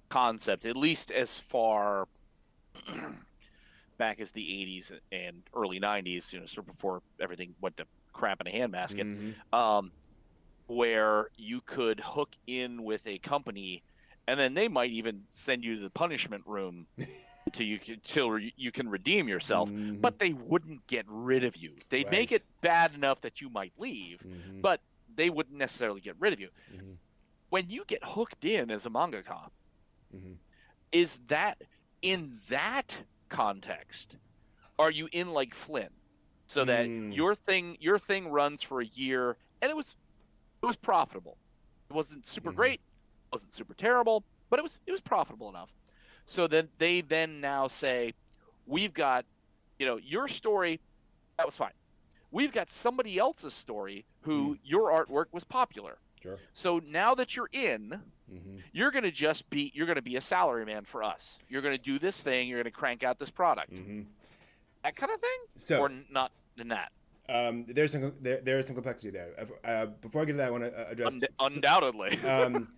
[SPEAKER 2] concept, at least as far back as the 80s and early 90s, you know, sort of before everything went to crap in a handbasket, where you could hook in with a company, and then they might even send you to the punishment room till you can redeem yourself.
[SPEAKER 1] Mhm.
[SPEAKER 2] But they wouldn't get rid of you. They'd make
[SPEAKER 1] Right.
[SPEAKER 2] it bad enough that you might leave,
[SPEAKER 1] Mhm.
[SPEAKER 2] but they wouldn't necessarily get rid of you.
[SPEAKER 1] Mhm.
[SPEAKER 2] When you get hooked in as a mangaka,
[SPEAKER 1] Mhm.
[SPEAKER 2] is that in that context? Are you in like Flynn, so that
[SPEAKER 1] Mm.
[SPEAKER 2] your thing runs for a year and it was profitable? It wasn't super
[SPEAKER 1] Mhm.
[SPEAKER 2] great, it wasn't super terrible, but it was profitable enough. So then they now say, we've got, your story, that was fine. We've got somebody else's story who your artwork was popular.
[SPEAKER 1] Sure.
[SPEAKER 2] So now that you're in,
[SPEAKER 1] Mhm.
[SPEAKER 2] you're going to be a salaryman for us. You're going to do this thing. You're going to crank out this product.
[SPEAKER 1] Mhm.
[SPEAKER 2] That kind of thing?
[SPEAKER 1] So
[SPEAKER 2] Or not in that?
[SPEAKER 1] there is some complexity there. Before I get to that, I want to address
[SPEAKER 2] Undoubtedly.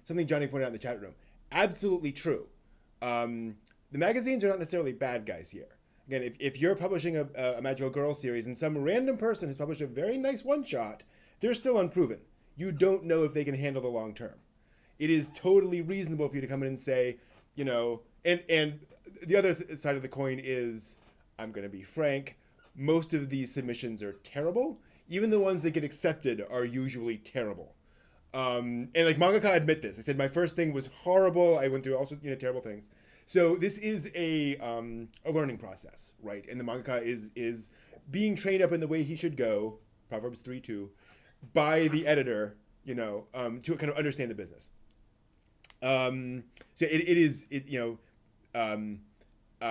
[SPEAKER 1] something Johnny pointed out in the chat room. Absolutely true. The magazines are not necessarily bad guys here. Again, if you're publishing a Magical Girl series and some random person has published a very nice one-shot, they're still unproven. You don't know if they can handle the long term. It is totally reasonable for you to come in and say, and the other side of the coin is, I'm going to be frank, most of these submissions are terrible. Even the ones that get accepted are usually terrible. And like mangaka admit this. They said my first thing was horrible. I went through also terrible things. So this is a learning process, right? And the mangaka is being trained up in the way he should go, Proverbs 3:2, by the editor, to kind of understand the business. So and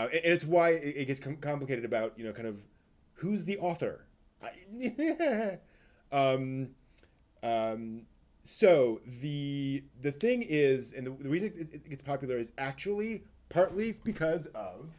[SPEAKER 1] it's why it gets complicated about kind of who's the author. um, so the thing is, and the reason it gets popular is actually partly because of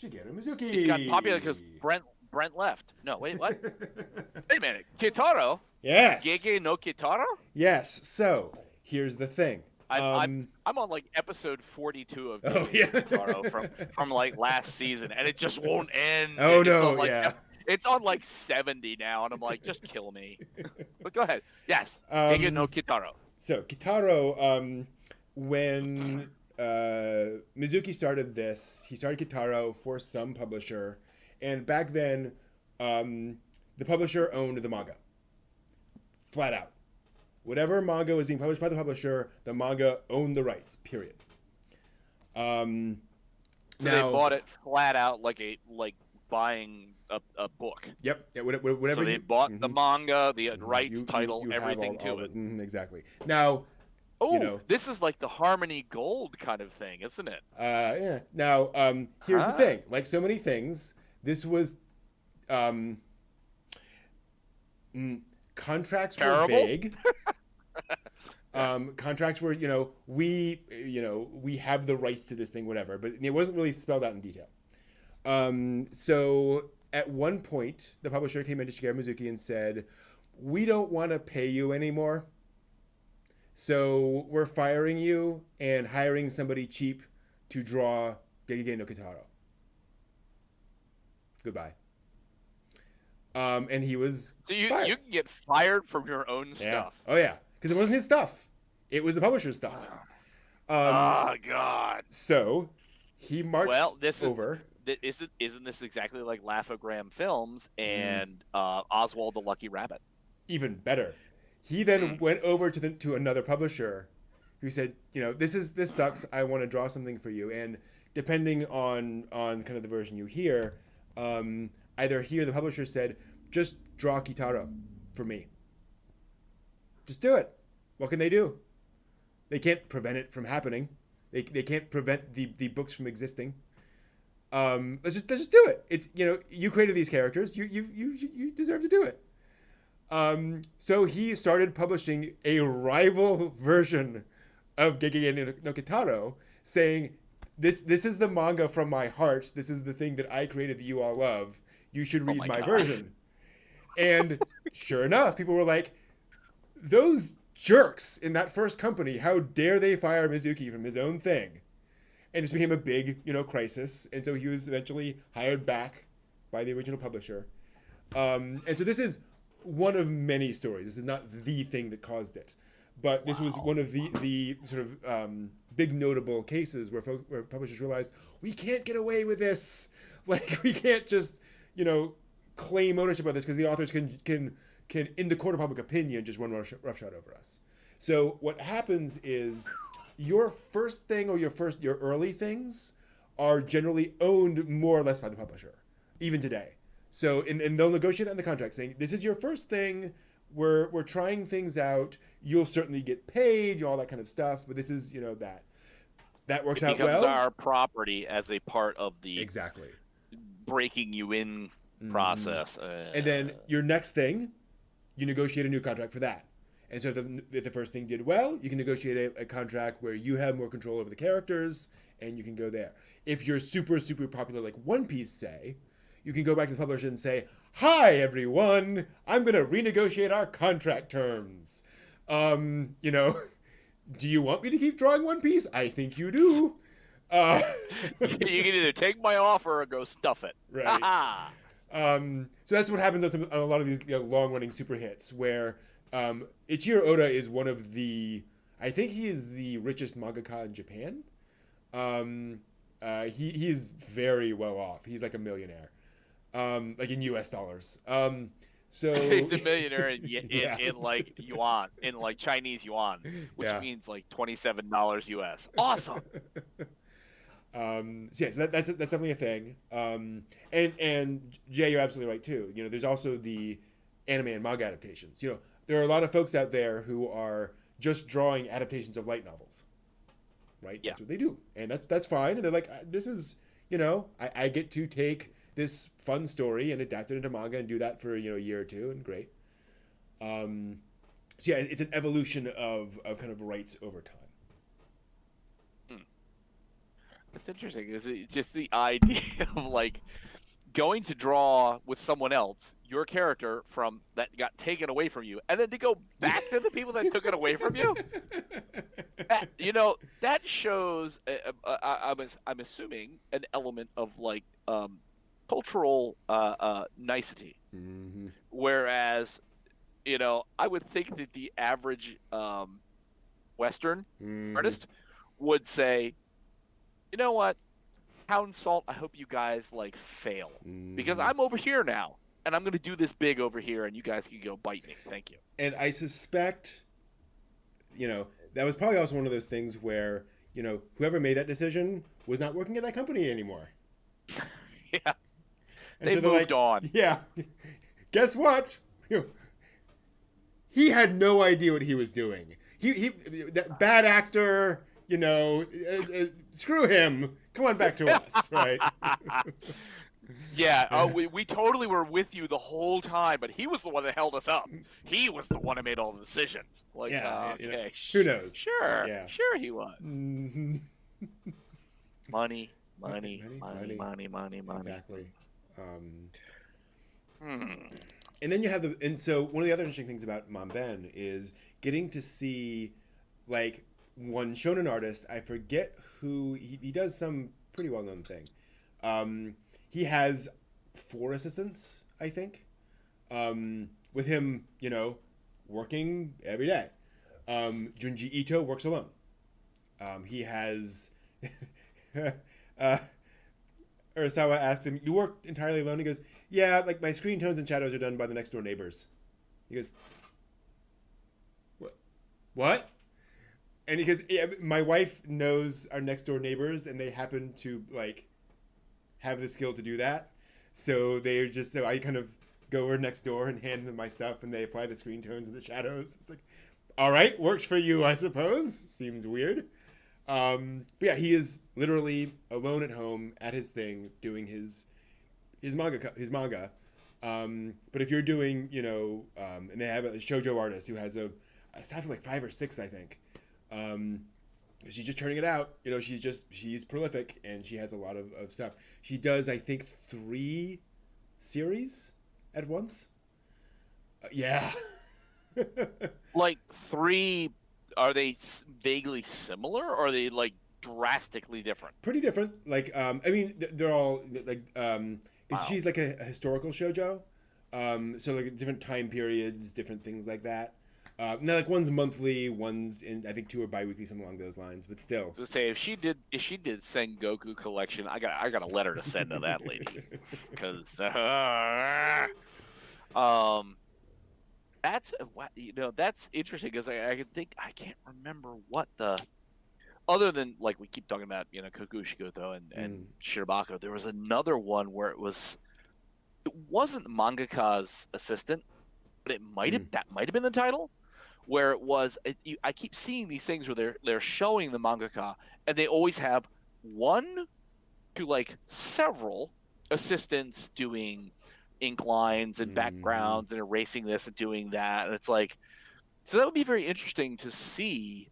[SPEAKER 1] Shigeru Mizuki.
[SPEAKER 2] It got popular because Brent left. No, wait, what? Wait a minute. Kitaro?
[SPEAKER 1] Yes.
[SPEAKER 2] Gege no Kitaro?
[SPEAKER 1] Yes. So here's the thing.
[SPEAKER 2] I'm on like episode 42 of
[SPEAKER 1] Oh, yeah.
[SPEAKER 2] Kitaro from like last season, and it just won't end.
[SPEAKER 1] Oh,
[SPEAKER 2] It's
[SPEAKER 1] no,
[SPEAKER 2] on, like,
[SPEAKER 1] yeah.
[SPEAKER 2] It's on like 70 now, and I'm like, just kill me. But go ahead. Yes, Gege no Kitaro.
[SPEAKER 1] So Kitaro, when Mizuki started this, he started Kitaro for some publisher, and back then, the publisher owned the manga, flat out. Whatever manga was being published by the publisher, the manga owned the rights. Period.
[SPEAKER 2] So
[SPEAKER 1] now,
[SPEAKER 2] they bought it flat out, like buying a book.
[SPEAKER 1] Yep. Yeah, whatever.
[SPEAKER 2] So they bought the manga, the rights, title,
[SPEAKER 1] you
[SPEAKER 2] everything
[SPEAKER 1] all
[SPEAKER 2] to it.
[SPEAKER 1] Exactly. Now,
[SPEAKER 2] Oh, this is like the Harmony Gold kind of thing, isn't it?
[SPEAKER 1] yeah. Now, here's the thing. Like so many things, this was contracts
[SPEAKER 2] Terrible?
[SPEAKER 1] were vague. Contracts were, we have the rights to this thing, whatever, but it wasn't really spelled out in detail. So at one point, the publisher came into Shigeru Mizuki and said, "We don't want to pay you anymore, so we're firing you and hiring somebody cheap to draw Gegege no Kitaro. Goodbye." And he was
[SPEAKER 2] So you
[SPEAKER 1] fired.
[SPEAKER 2] can get fired from your own stuff.
[SPEAKER 1] Oh yeah, because it wasn't his stuff; it was the publisher's stuff.
[SPEAKER 2] Oh God.
[SPEAKER 1] So he marched over.
[SPEAKER 2] Isn't this exactly like Laugh-O-Gram Films and Oswald the Lucky Rabbit?
[SPEAKER 1] Even better. He then went over to another publisher who said, this sucks. I want to draw something for you. And depending on kind of the version you hear, either here the publisher said, just draw Kitaro for me. Just do it. What can they do? They can't prevent it from happening. They can't prevent the books from existing. Let's just do it. It's you created these characters. You deserve to do it. So he started publishing a rival version of Gegege no Kitaro, saying, "This is the manga from my heart. This is the thing that I created that you all love. You should read my version." And sure enough, people were like, "Those jerks in that first company! How dare they fire Mizuki from his own thing?" And this became a big, crisis. And so he was eventually hired back by the original publisher. And so this is one of many stories. This is not the thing that caused it, but this was one of the sort of big notable cases where publishers realized we can't get away with this. Like we can't just claim ownership of this because the authors can in the court of public opinion just run roughshod over us. So what happens is your first thing or your early things are generally owned more or less by the publisher, even today. So and they'll negotiate that in the contract saying, this is your first thing, we're trying things out, you'll certainly get paid, all that kind of stuff, but this is, that works out well. It
[SPEAKER 2] becomes our property as a part of the
[SPEAKER 1] exactly
[SPEAKER 2] breaking you in process.
[SPEAKER 1] And then your next thing, you negotiate a new contract for that. And so if the first thing did well, you can negotiate a contract where you have more control over the characters and you can go there. If you're super, super popular, like One Piece, say, you can go back to the publisher and say, hi, everyone, I'm going to renegotiate our contract terms. Do you want me to keep drawing One Piece? I think you do.
[SPEAKER 2] You can either take my offer or go stuff it.
[SPEAKER 1] Right. So that's what happens on a lot of these long-running super hits, where Ichiro Oda is one of the, I think he is the richest mangaka in Japan. He is very well off. He's like a millionaire, like in U.S. dollars. So
[SPEAKER 2] he's a millionaire in like yuan, in like Chinese yuan, which means like $27 US. Awesome.
[SPEAKER 1] So that's definitely a thing. And Jay, you're absolutely right too. There's also the anime and manga adaptations. There are a lot of folks out there who are just drawing adaptations of light novels. Right? Yeah. That's what they do. And that's fine. And they're like, this is, I get to take this fun story and adapt it into manga and do that for, a year or two, and great. So yeah, it's an evolution of kind of rights over time.
[SPEAKER 2] It's interesting. Is it just the idea of like going to draw with someone else, your character from that got taken away from you, and then to go back to the people that took it away from you? That shows, I'm assuming, an element of like cultural nicety.
[SPEAKER 1] Mm-hmm.
[SPEAKER 2] Whereas, I would think that the average Western artist would say, you know what, Pound Salt, I hope you guys like fail because I'm over here now and I'm going to do this big over here and you guys can go bite me. Thank you.
[SPEAKER 1] And I suspect, that was probably also one of those things where, whoever made that decision was not working at that company anymore.
[SPEAKER 2] Yeah. They moved on.
[SPEAKER 1] Yeah. Guess what? He had no idea what he was doing. He that bad actor, screw him. Come on back to us, right?
[SPEAKER 2] Yeah. Oh, we totally were with you the whole time, but he was the one that held us up. He was the one that made all the decisions. Like, okay.
[SPEAKER 1] Who knows?
[SPEAKER 2] Sure.
[SPEAKER 1] Yeah.
[SPEAKER 2] Sure he was.
[SPEAKER 1] Mm-hmm.
[SPEAKER 2] Money.
[SPEAKER 1] Exactly. And then you have so one of the other interesting things about Mamben is getting to see, like, one shonen artist. I forget who he does some pretty well known thing. He has 4 assistants, I think, with him, working every day. Junji Ito works alone. He has Urasawa asked him, you work entirely alone? He goes, yeah, like my screen tones and shadows are done by the next door neighbors. He goes, what? And he goes, yeah, my wife knows our next door neighbors and they happen to like have the skill to do that. So so I kind of go over next door and hand them my stuff and they apply the screen tones and the shadows. It's like, all right, works for you, I suppose. Seems weird. But yeah, he is literally alone at home at his thing doing his manga. But if you're doing, and they have a shoujo artist who has a staff of like 5 or 6, I think. She's just turning it out. She's prolific and she has a lot of stuff. She does, I think, 3 series at once. Yeah.
[SPEAKER 2] Like 3, are they vaguely similar or are they like drastically different?
[SPEAKER 1] Pretty different. Like, they're all like, 'cause she's like a historical shoujo. So like different time periods, different things like that. Now like one's monthly, one's in I think two are bi-weekly, something along those lines. But still,
[SPEAKER 2] So say if she did Sengoku collection, I got a letter to send to that lady, because um that's that's interesting because I can think I can't remember what the other than like we keep talking about Kokushikoto and Shirobako. There was another one where it wasn't the mangaka's assistant, but that might have been the title, where it was. I keep seeing these things where they're showing the mangaka, and they always have one to like several assistants doing ink lines and backgrounds and erasing this and doing that, and it's like, so that would be very interesting to see,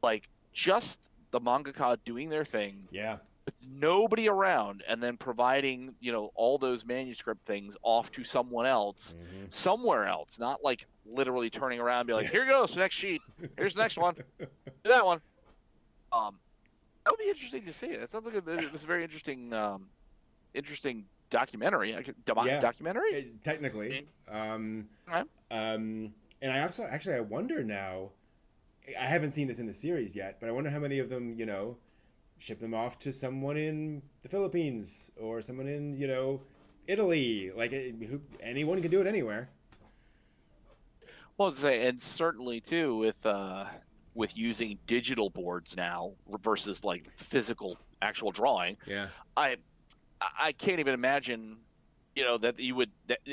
[SPEAKER 2] like just the mangaka doing their thing,
[SPEAKER 1] yeah,
[SPEAKER 2] with nobody around, and then providing all those manuscript things off to someone else somewhere else, not like literally turning around and be like, here goes the next sheet, here's the next one, do that one. That would be interesting to see. It sounds like it was a very interesting documentary. Documentary
[SPEAKER 1] technically.
[SPEAKER 2] Okay.
[SPEAKER 1] And I also actually I wonder now. I haven't seen this in the series yet, but I wonder how many of them ship them off to someone in the Philippines or someone in Italy. Like anyone can do it anywhere.
[SPEAKER 2] Well, to say, and certainly too with using digital boards now versus like physical actual drawing.
[SPEAKER 1] Yeah.
[SPEAKER 2] I can't even imagine, that you would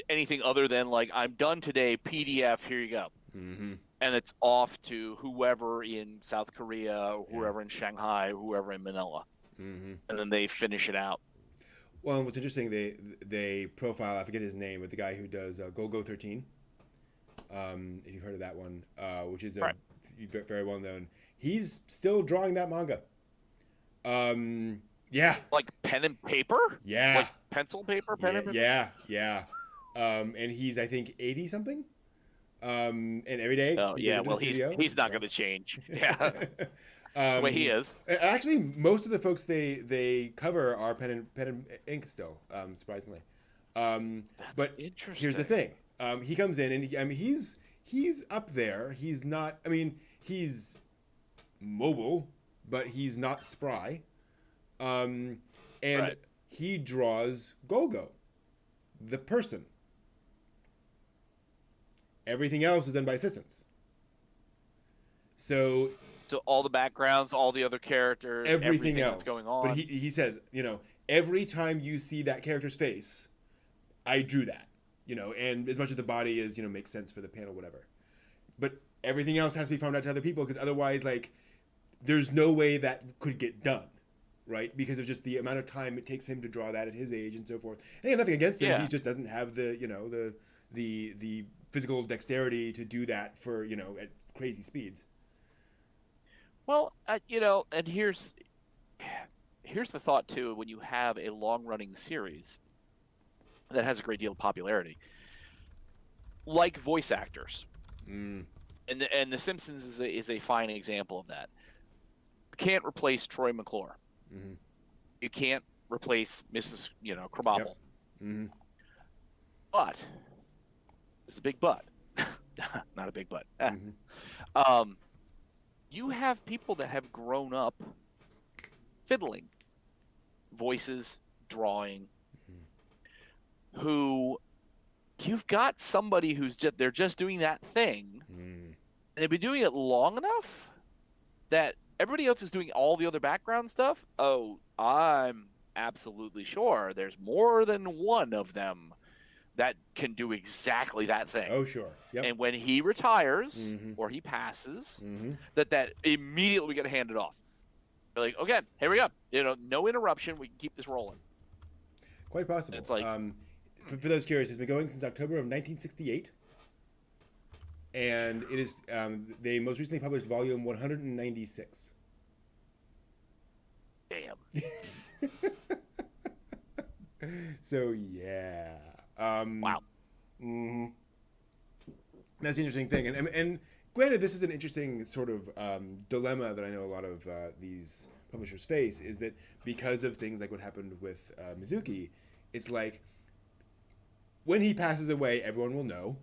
[SPEAKER 2] anything other than like, I'm done today, PDF, here you go. And it's off to whoever in South Korea, or whoever in Shanghai, whoever in Manila, and then they finish it out.
[SPEAKER 1] Well, what's interesting, they profile, I forget his name, but the guy who does Go 13. If you've heard of that one, which is
[SPEAKER 2] Right.
[SPEAKER 1] very well known. He's still drawing that manga. Yeah.
[SPEAKER 2] Like pen and paper?
[SPEAKER 1] Yeah.
[SPEAKER 2] Like pencil paper, pen and paper?
[SPEAKER 1] Yeah. And he's I think 80 something. And every day.
[SPEAKER 2] Oh yeah, well he's not going to change. Yeah, that's the way he is.
[SPEAKER 1] Actually, most of the folks they cover are pen and ink still. Surprisingly.
[SPEAKER 2] That's
[SPEAKER 1] but
[SPEAKER 2] interesting.
[SPEAKER 1] here's the thing. He comes in and he's up there. He's not. I mean, he's mobile, but he's not spry. And
[SPEAKER 2] Right.
[SPEAKER 1] he draws Golgo, the person. Everything else is done by assistants. So
[SPEAKER 2] all the backgrounds, all the other characters, everything
[SPEAKER 1] else
[SPEAKER 2] that's going on.
[SPEAKER 1] But he says, every time you see that character's face, I drew that. And as much as the body is, makes sense for the panel, whatever. But everything else has to be farmed out to other people because otherwise, like, there's no way that could get done, right? Because of just the amount of time it takes him to draw that at his age and so forth. And nothing against him.
[SPEAKER 2] Yeah.
[SPEAKER 1] He just doesn't have the physical dexterity to do that for at crazy speeds.
[SPEAKER 2] Well, and here's the thought too. When you have a long-running series that has a great deal of popularity, like voice actors, and the Simpsons is a fine example of that. You can't replace Troy McClure. You can't replace Mrs. Krabappel.
[SPEAKER 1] Yep.
[SPEAKER 2] But it's a big but, not a big but. You have people that have grown up fiddling, voices, drawing, who you've got somebody who's they're just doing that thing, and they've been doing it long enough that everybody else is doing all the other background stuff. Oh, I'm absolutely sure there's more than one of them that can do exactly that thing.
[SPEAKER 1] Oh, sure. Yep.
[SPEAKER 2] And when he retires or he passes, that immediately we get handed off. We're like, okay, here we go. No interruption. We can keep this rolling.
[SPEAKER 1] Quite possible.
[SPEAKER 2] It's like,
[SPEAKER 1] for those curious, it's been going since October of 1968. And it is, they most recently published volume 196.
[SPEAKER 2] damn.
[SPEAKER 1] So, yeah.
[SPEAKER 2] Wow.
[SPEAKER 1] That's the interesting thing. And granted, this is an interesting sort of dilemma that I know a lot of these publishers face, is that because of things like what happened with Mizuki, it's like, when he passes away, everyone will know.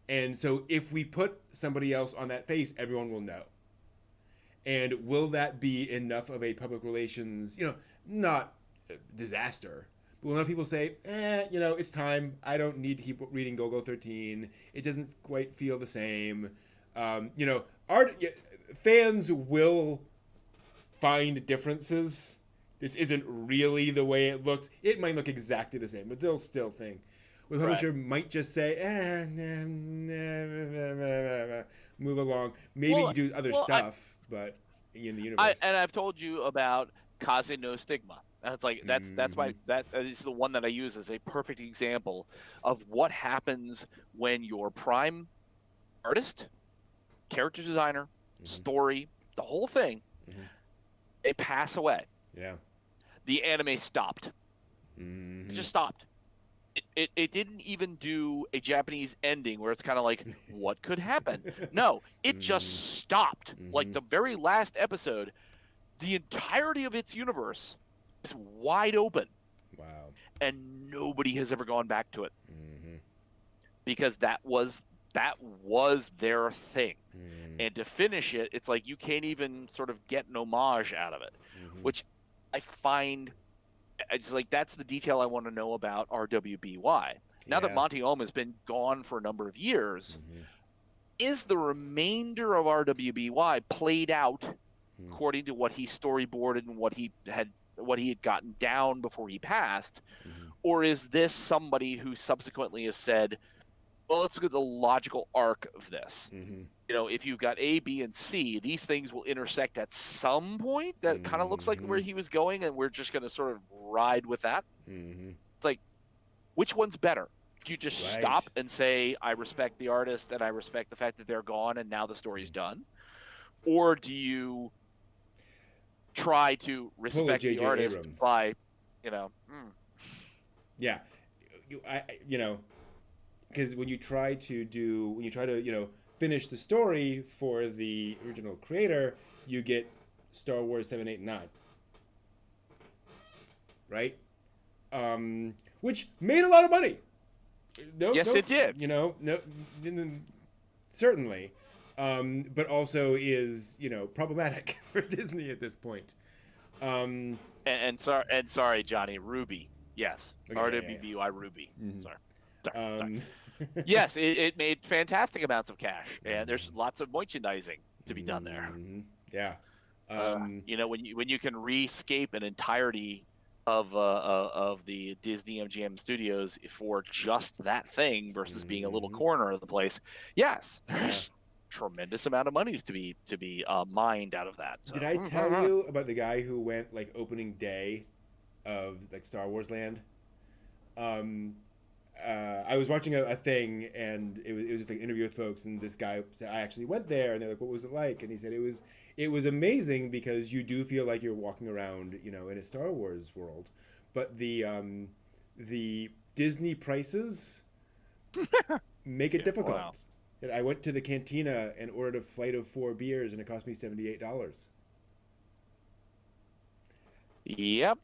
[SPEAKER 1] And so if we put somebody else on that face, everyone will know. And will that be enough of a public relations, not disaster? But will enough people say, it's time. I don't need to keep reading Go-Go 13. It doesn't quite feel the same. Fans will find differences. This isn't really the way it looks. It might look exactly the same, but they'll still think. The publisher might just say, move along. Maybe you do other stuff, but in the universe.
[SPEAKER 2] I've told you about Kaze no Stigma. That's why that is the one that I use as a perfect example of what happens when your prime artist, character designer, story, the whole thing, they pass away.
[SPEAKER 1] Yeah.
[SPEAKER 2] The anime stopped. It just stopped. It didn't even do a Japanese ending where it's kind of like, what could happen? No, it just stopped. Like the very last episode, the entirety of its universe is wide open.
[SPEAKER 1] Wow.
[SPEAKER 2] And nobody has ever gone back to it. Because that was their thing. And to finish it, it's like you can't even sort of get an homage out of it, which I find, it's like that's the detail I want to know about RWBY. Now that Monty Oum has been gone for a number of years, is the remainder of RWBY played out according to what he storyboarded and what he had gotten down before he passed, or is this somebody who subsequently has said, well, let's look at the logical arc of this. If you've got A, B, and C, these things will intersect at some point. That kind of looks like where he was going, and we're just going to sort of ride with that. It's like, which one's better? Do you just stop and say, I respect the artist and I respect the fact that they're gone and now the story's done? Or do you try to respect the artist Abrams by,
[SPEAKER 1] Yeah. Because when you try to finish the story for the original creator, you get Star Wars 7, 8, and 9. Right? Which made a lot of money.
[SPEAKER 2] It did.
[SPEAKER 1] Certainly. But also is, problematic for Disney at this point.
[SPEAKER 2] And sorry, Johnny, Ruby. Yes. Okay, RWBY Ruby. Sorry. Yes, it made fantastic amounts of cash, and there's lots of merchandising to be done there.
[SPEAKER 1] Yeah.
[SPEAKER 2] When you can rescape an entirety of the Disney MGM studios for just that thing versus being a little corner of the place, yes, there's tremendous amount of monies to be mined out of that. So.
[SPEAKER 1] Did I tell you about the guy who went opening day of Star Wars Land? I was watching a thing, and it was just an interview with folks, and this guy said, I actually went there, and they're like, what was it like? And he said it was amazing because you do feel like you're walking around, in a Star Wars world, but the Disney prices make it difficult. Wow. And I went to the cantina and ordered a flight of 4 beers, and it cost me $78.
[SPEAKER 2] Yep.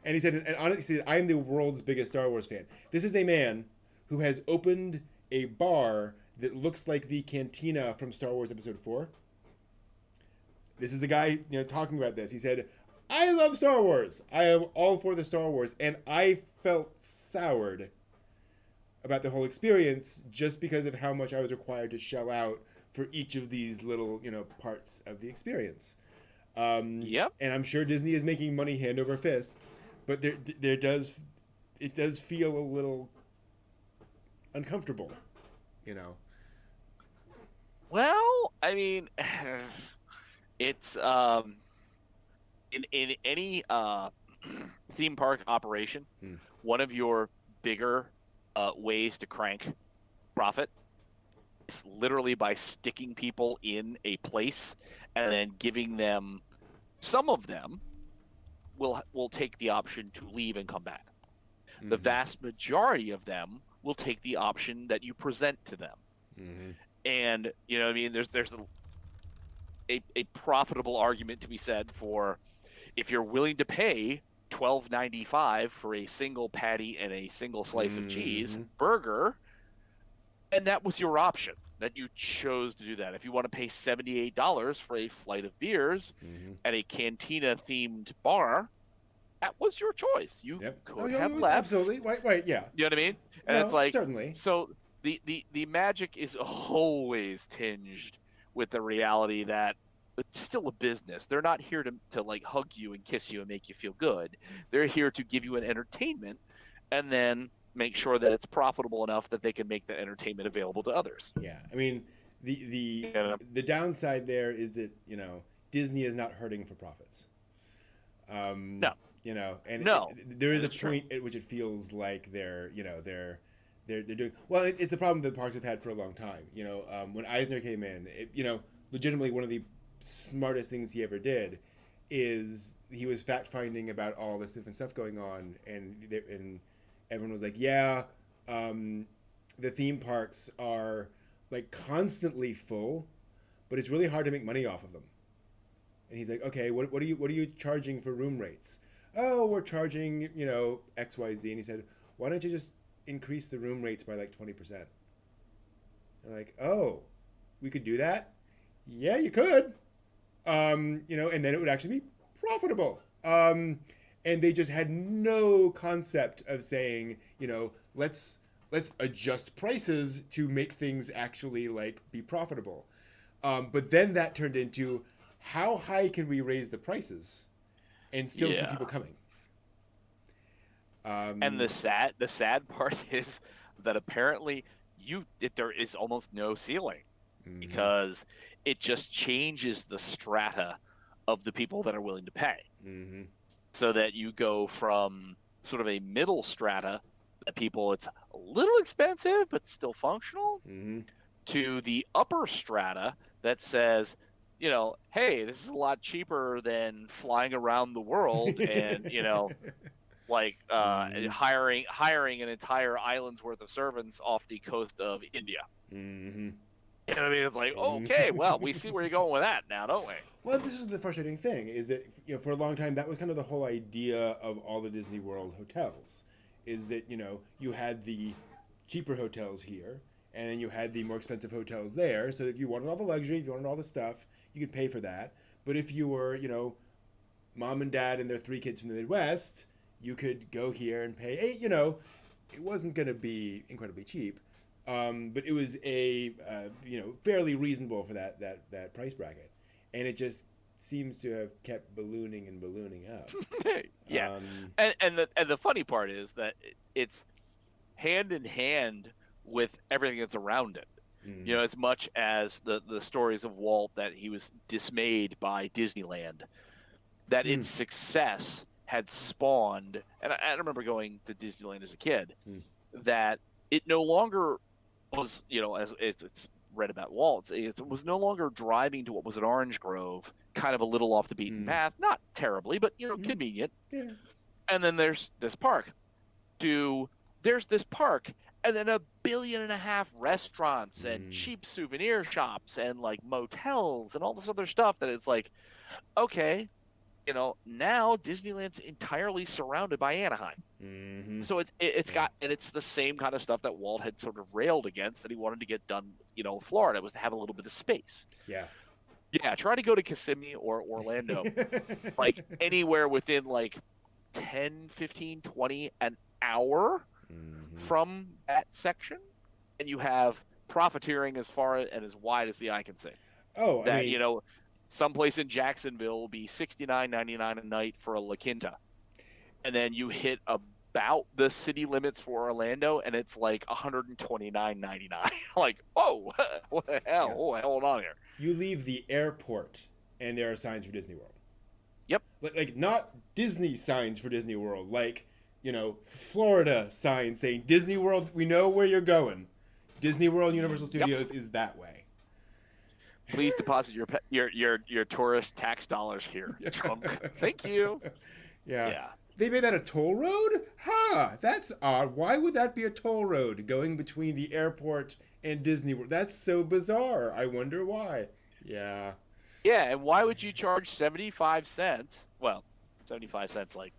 [SPEAKER 1] And he said, and honestly, I'm the world's biggest Star Wars fan. This is a man who has opened a bar that looks like the cantina from Star Wars Episode 4. This is the guy, talking about this. He said, I love Star Wars. I am all for the Star Wars. And I felt soured about the whole experience just because of how much I was required to shell out for each of these little, parts of the experience.
[SPEAKER 2] Yep.
[SPEAKER 1] And I'm sure Disney is making money hand over fist, but it does feel a little uncomfortable,
[SPEAKER 2] Well, I mean, it's in any theme park operation, one of your bigger ways to crank profit is literally by sticking people in a place and then giving them, some of them will take the option to leave and come back. The vast majority of them will take the option that you present to them. And there's a profitable argument to be said for, if you're willing to pay $12.95 for a single patty and a single slice of cheese
[SPEAKER 1] Mm-hmm.
[SPEAKER 2] burger, and that was your option. That you chose to do that. If you want to pay $78 for a flight of beers
[SPEAKER 1] Mm-hmm.
[SPEAKER 2] at a cantina themed bar, that was your choice. You
[SPEAKER 1] Yep. Oh,
[SPEAKER 2] could
[SPEAKER 1] yeah,
[SPEAKER 2] have left.
[SPEAKER 1] absolutely. Right. Yeah.
[SPEAKER 2] You know what I mean? And
[SPEAKER 1] No,
[SPEAKER 2] it's like,
[SPEAKER 1] certainly.
[SPEAKER 2] so the magic is always tinged with the reality that it's still a business. They're not here to like hug you and kiss you and make you feel good. They're here to give you an entertainment and then make sure that it's profitable enough that they can make that entertainment available to others.
[SPEAKER 1] Yeah. I mean, the
[SPEAKER 2] Yeah.
[SPEAKER 1] the downside there is that, Disney is not hurting for profits.
[SPEAKER 2] No.
[SPEAKER 1] And
[SPEAKER 2] No.
[SPEAKER 1] there is a
[SPEAKER 2] That's true.
[SPEAKER 1] point at which it feels like they're doing well. It's the problem that the parks have had for a long time. When Eisner came in, legitimately one of the smartest things he ever did is he was fact finding about all this different stuff going on, and everyone was like, yeah, the theme parks are like constantly full, but it's really hard to make money off of them. And he's like, okay, what are you charging for room rates? Oh, we're charging, XYZ. And he said, why don't you just increase the room rates by like 20%? They're like, oh, we could do that? Yeah, you could. And then it would actually be profitable. And they just had no concept of saying, let's adjust prices to make things actually like be profitable. But then that turned into, how high can we raise the prices and still keep people coming?
[SPEAKER 2] And the sad part is that apparently there is almost no ceiling, because it just changes the strata of the people that are willing to pay.
[SPEAKER 1] Mm-hmm.
[SPEAKER 2] So that you go from sort of a middle strata, that people, it's a little expensive but still functional, to the upper strata that says, hey, this is a lot cheaper than flying around the world and, like hiring an entire island's worth of servants off the coast of India.
[SPEAKER 1] Mm-hmm.
[SPEAKER 2] You know what I mean? It's like, okay, well, we see where you're going with that now, don't we?
[SPEAKER 1] Well, this is the frustrating thing, is that for a long time that was kind of the whole idea of all the Disney World hotels, is that you had the cheaper hotels here, and then you had the more expensive hotels there. So if you wanted all the luxury, if you wanted all the stuff, you could pay for that. But if you were, mom and dad and their 3 kids from the Midwest, you could go here and pay. It wasn't going to be incredibly cheap, but it was a fairly reasonable for that price bracket, and it just seems to have kept ballooning and ballooning up.
[SPEAKER 2] Yeah, and the funny part is that it's hand in hand with everything that's around it. As much as the stories of Walt, that he was dismayed by Disneyland, that its success had spawned, and I remember going to Disneyland as a kid, that it no longer was, as it's read about Walt, it was no longer driving to what was an orange grove, kind of a little off the beaten path, not terribly, but convenient.
[SPEAKER 1] Yeah.
[SPEAKER 2] And then there's this park. There's this park, and then 1.5 billion restaurants and cheap souvenir shops and like motels and all this other stuff that is like, okay, now Disneyland's entirely surrounded by Anaheim. So it's the same kind of stuff that Walt had sort of railed against, that he wanted to get done, Florida, was to have a little bit of space. Yeah, try to go to Kissimmee or Orlando, like anywhere within like 10, 15, 20 an hour from that section, and you have profiteering as far and as wide as the eye can see.
[SPEAKER 1] Oh,
[SPEAKER 2] that, someplace in Jacksonville will be $69.99 a night for a La Quinta, and then you hit about the city limits for Orlando, and it's like $129.99. Like, oh, what the hell? Yeah. Oh, hold on here.
[SPEAKER 1] You leave the airport, and there are signs for Disney World.
[SPEAKER 2] Yep.
[SPEAKER 1] Like not Disney signs for Disney World, like Florida signs saying Disney World. We know where you're going. Disney World, Universal Studios is that way.
[SPEAKER 2] Please deposit your tourist tax dollars here, trunk. Thank you.
[SPEAKER 1] Yeah. They made that a toll road? That's odd. Why would that be a toll road going between the airport and Disney World? That's so bizarre. I wonder why. Yeah.
[SPEAKER 2] Yeah, and why would you charge 75 cents? Well, 75 cents like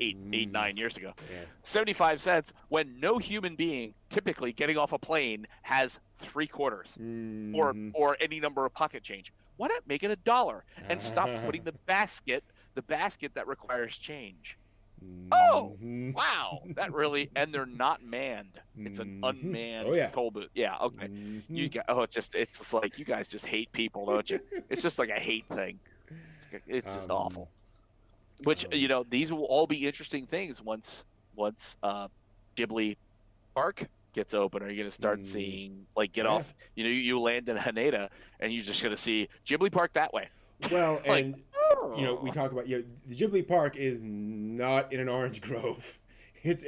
[SPEAKER 2] eight, 9 years ago.
[SPEAKER 1] Yeah.
[SPEAKER 2] 75 cents when no human being typically getting off a plane has 3/4 or any number of pocket change. Why not make it $1 and stop putting the basket that requires change? Oh, wow. That really, and they're not manned. It's an unmanned toll booth. Yeah. Okay. It's just like, you guys just hate people, don't you? It's just like a hate thing. It's just awful. Which, these will all be interesting things once Ghibli Park gets open. Are you going to start seeing, off, you land in Haneda and you're just going to see Ghibli Park that way.
[SPEAKER 1] Well, and, we talk about, the Ghibli Park is not in an orange grove. It's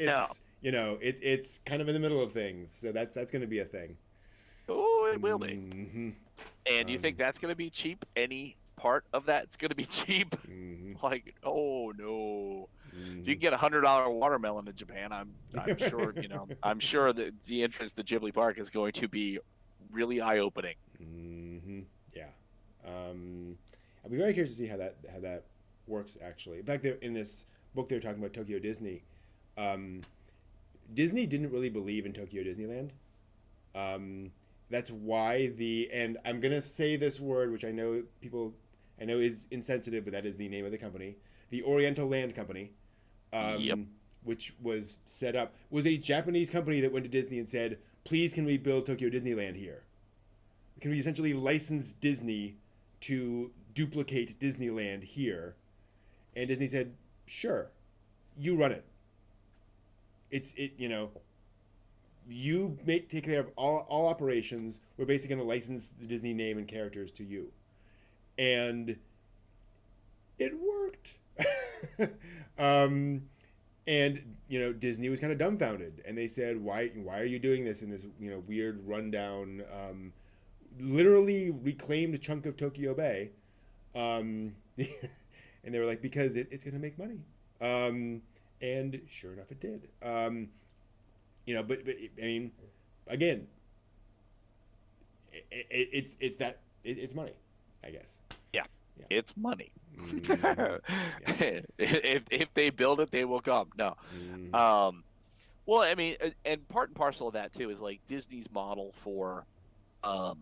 [SPEAKER 1] kind of in the middle of things. So that's going to be a thing.
[SPEAKER 2] Oh, it will be. Mm-hmm. And you think that's going to be cheap? Any part of that's going to be cheap? Like, oh no. If you can get $100 watermelon in Japan, I'm sure, I'm sure that the entrance to Ghibli Park is going to be really eye-opening.
[SPEAKER 1] Yeah. I'll be very curious to see how that works, actually. In fact, in this book they were talking about Tokyo Disney. Disney didn't really believe in Tokyo Disneyland. That's why and I'm going to say this word, which I know is insensitive, but that is the name of the company. The Oriental Land Company, which was set up, was a Japanese company that went to Disney and said, please, can we build Tokyo Disneyland here? Can we essentially license Disney to duplicate Disneyland here? And Disney said, sure, you run it. You take care of all operations. We're basically going to license the Disney name and characters to you. And it worked. And Disney was kind of dumbfounded, and they said, why are you doing this in this weird rundown, literally reclaimed chunk of Tokyo Bay? And they were like, because it's going to make money. And sure enough, it did. But I mean, again, it's money, I guess.
[SPEAKER 2] Yeah. It's money. If they build it, they will come. No. Well, I mean, and part and parcel of that too is like Disney's model for out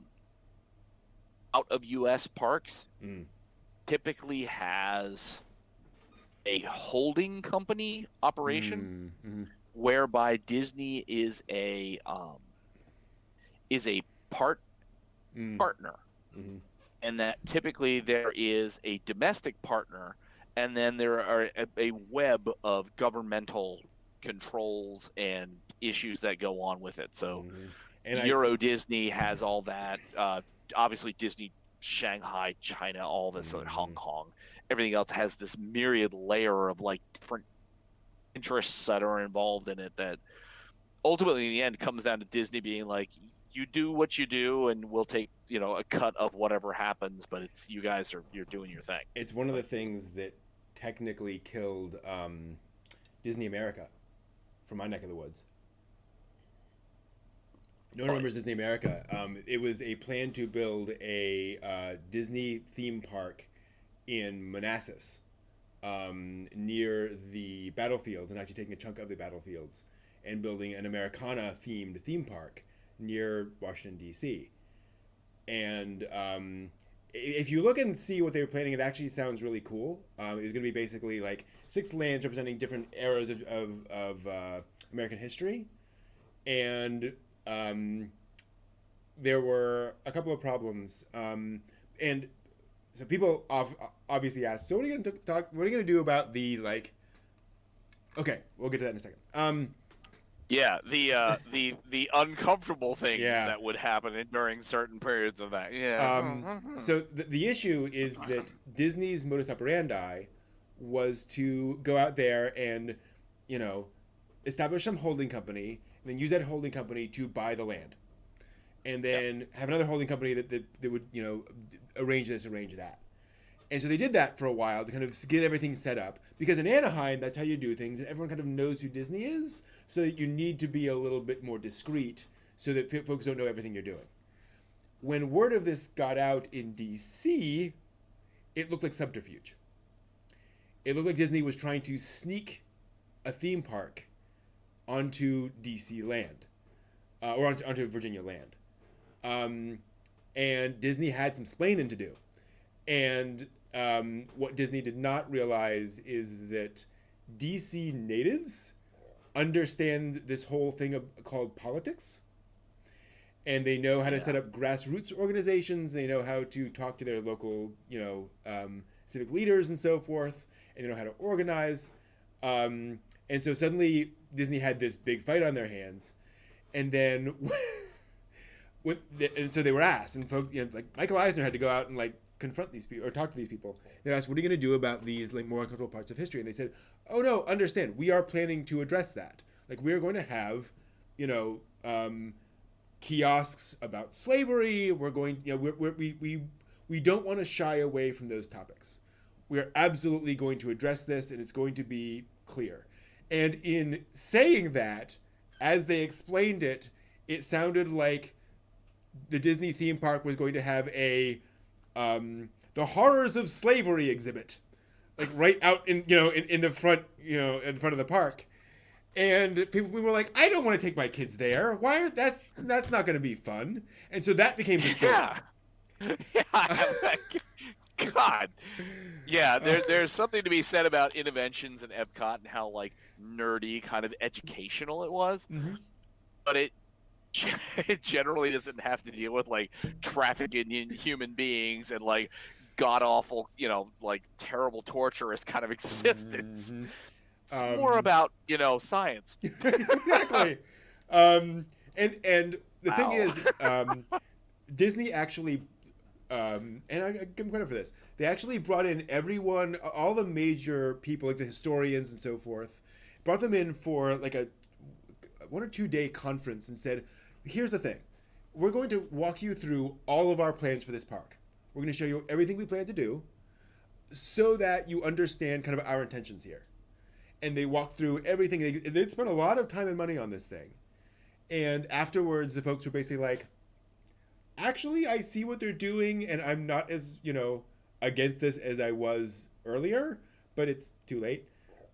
[SPEAKER 2] of U.S. parks typically has a holding company operation whereby Disney is a partner. And that typically there is a domestic partner, and then there are a web of governmental controls and issues that go on with it. So Euro Disney has all that. Obviously Disney Shanghai, China, all this, Hong Kong, everything else has this myriad layer of like different interests that are involved in it that ultimately in the end comes down to Disney being like, you do what you do and we'll take, a cut of whatever happens, but it's you guys you're doing your thing.
[SPEAKER 1] It's one of the things that technically killed Disney America from my neck of the woods. No one remembers Disney America. It was a plan to build a Disney theme park in Manassas, near the battlefields, and actually taking a chunk of the battlefields and building an Americana-themed theme park near Washington, D.C. And if you look and see what they were planning, it actually sounds really cool. It was going to be basically like 6 lands representing different eras of American history. And there were a couple of problems. And so people obviously asked, so what are you going to do about the, like... Okay, we'll get to that in a second.
[SPEAKER 2] Yeah, the uncomfortable things that would happen during certain periods of that. Yeah.
[SPEAKER 1] So the issue is that Disney's modus operandi was to go out there and, establish some holding company, and then use that holding company to buy the land, and then have another holding company that would arrange this, arrange that. And so they did that for a while to kind of get everything set up, because in Anaheim, that's how you do things, and everyone kind of knows who Disney is, so that you need to be a little bit more discreet so that folks don't know everything you're doing. When word of this got out in DC, it looked like subterfuge. it looked like Disney was trying to sneak a theme park onto DC land, or onto Virginia land. And Disney had some splaining to do. And what Disney did not realize is that DC natives understand this whole thing called politics. And they know how to set up grassroots organizations. They know how to talk to their local, civic leaders and so forth. And they know how to organize. And so suddenly Disney had this big fight on their hands. And then, and so they were asked, and folks, like Michael Eisner had to go out and like confront these people or talk to these people. They asked, "What are you going to do about these like more uncomfortable parts of history?" And they said, "Oh no, understand. We are planning to address that. Like we are going to have, kiosks about slavery. We're going, we don't want to shy away from those topics. We are absolutely going to address this, and it's going to be clear." And in saying that, as they explained it, it sounded like the Disney theme park was going to have a the horrors of slavery exhibit, like right out in the front, in front of the park. And we were like, I don't want to take my kids there. Why? That's not going to be fun. And so that became the story.
[SPEAKER 2] God. Yeah, there's something to be said about interventions in Epcot and how like nerdy, kind of educational it was.
[SPEAKER 1] Mm-hmm.
[SPEAKER 2] But it generally doesn't have to deal with like trafficking in human beings and like god awful, like terrible torturous kind of existence.
[SPEAKER 1] Mm-hmm.
[SPEAKER 2] It's more about, science.
[SPEAKER 1] Exactly. And the thing is, Disney actually, and I give them credit for this, they actually brought in everyone, all the major people, like the historians and so forth, brought them in for like a 1 or 2 day conference and said, here's the thing. We're going to walk you through all of our plans for this park. We're going to show you everything we plan to do so that you understand kind of our intentions here. And they walked through everything. They'd spent a lot of time and money on this thing. And afterwards, the folks were basically like, actually, I see what they're doing, and I'm not as, against this as I was earlier, but it's too late.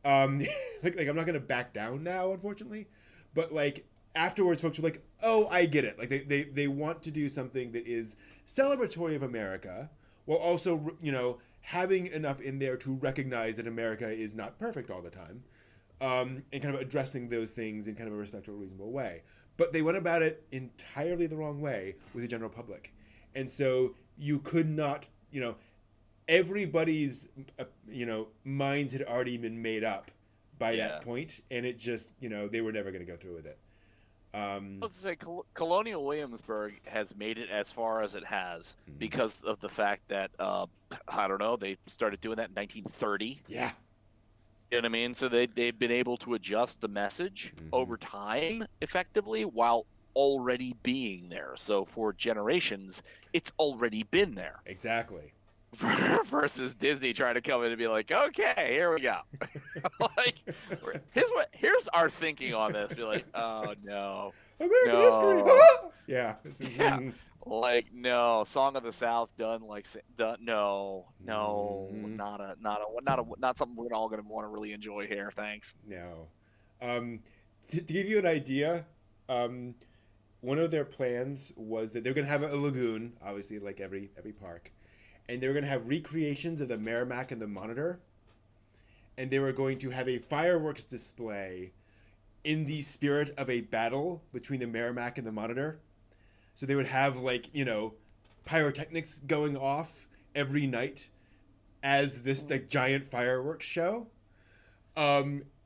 [SPEAKER 1] Like I'm not going to back down now, unfortunately. But, like, afterwards, folks were like, oh, I get it. Like, they want to do something that is celebratory of America, while also, having enough in there to recognize that America is not perfect all the time, and kind of addressing those things in kind of a respectful, reasonable way. But they went about it entirely the wrong way with the general public. And so you could not, everybody's, minds had already been made up by that point, and it just, they were never going to go through with it.
[SPEAKER 2] Let's say Colonial Williamsburg has made it as far as it has because of the fact that I don't know, they started doing that in 1930.
[SPEAKER 1] Yeah.
[SPEAKER 2] You know what I mean? So they've been able to adjust the message over time effectively while already being there. So for generations, it's already been there.
[SPEAKER 1] Exactly.
[SPEAKER 2] Versus Disney trying to come in and be like, okay, here we go. Like, here's our thinking on this. Be like, oh no,
[SPEAKER 1] American history. Yeah.
[SPEAKER 2] Yeah. Like, no, Song of the South done. No, not something we're all gonna want to really enjoy here. Thanks.
[SPEAKER 1] No. To give you an idea, one of their plans was that they're gonna have a lagoon, obviously, like every park. And they were going to have recreations of the Merrimack and the Monitor. And they were going to have a fireworks display in the spirit of a battle between the Merrimack and the Monitor. So they would have, like, pyrotechnics going off every night as this, like, giant fireworks show.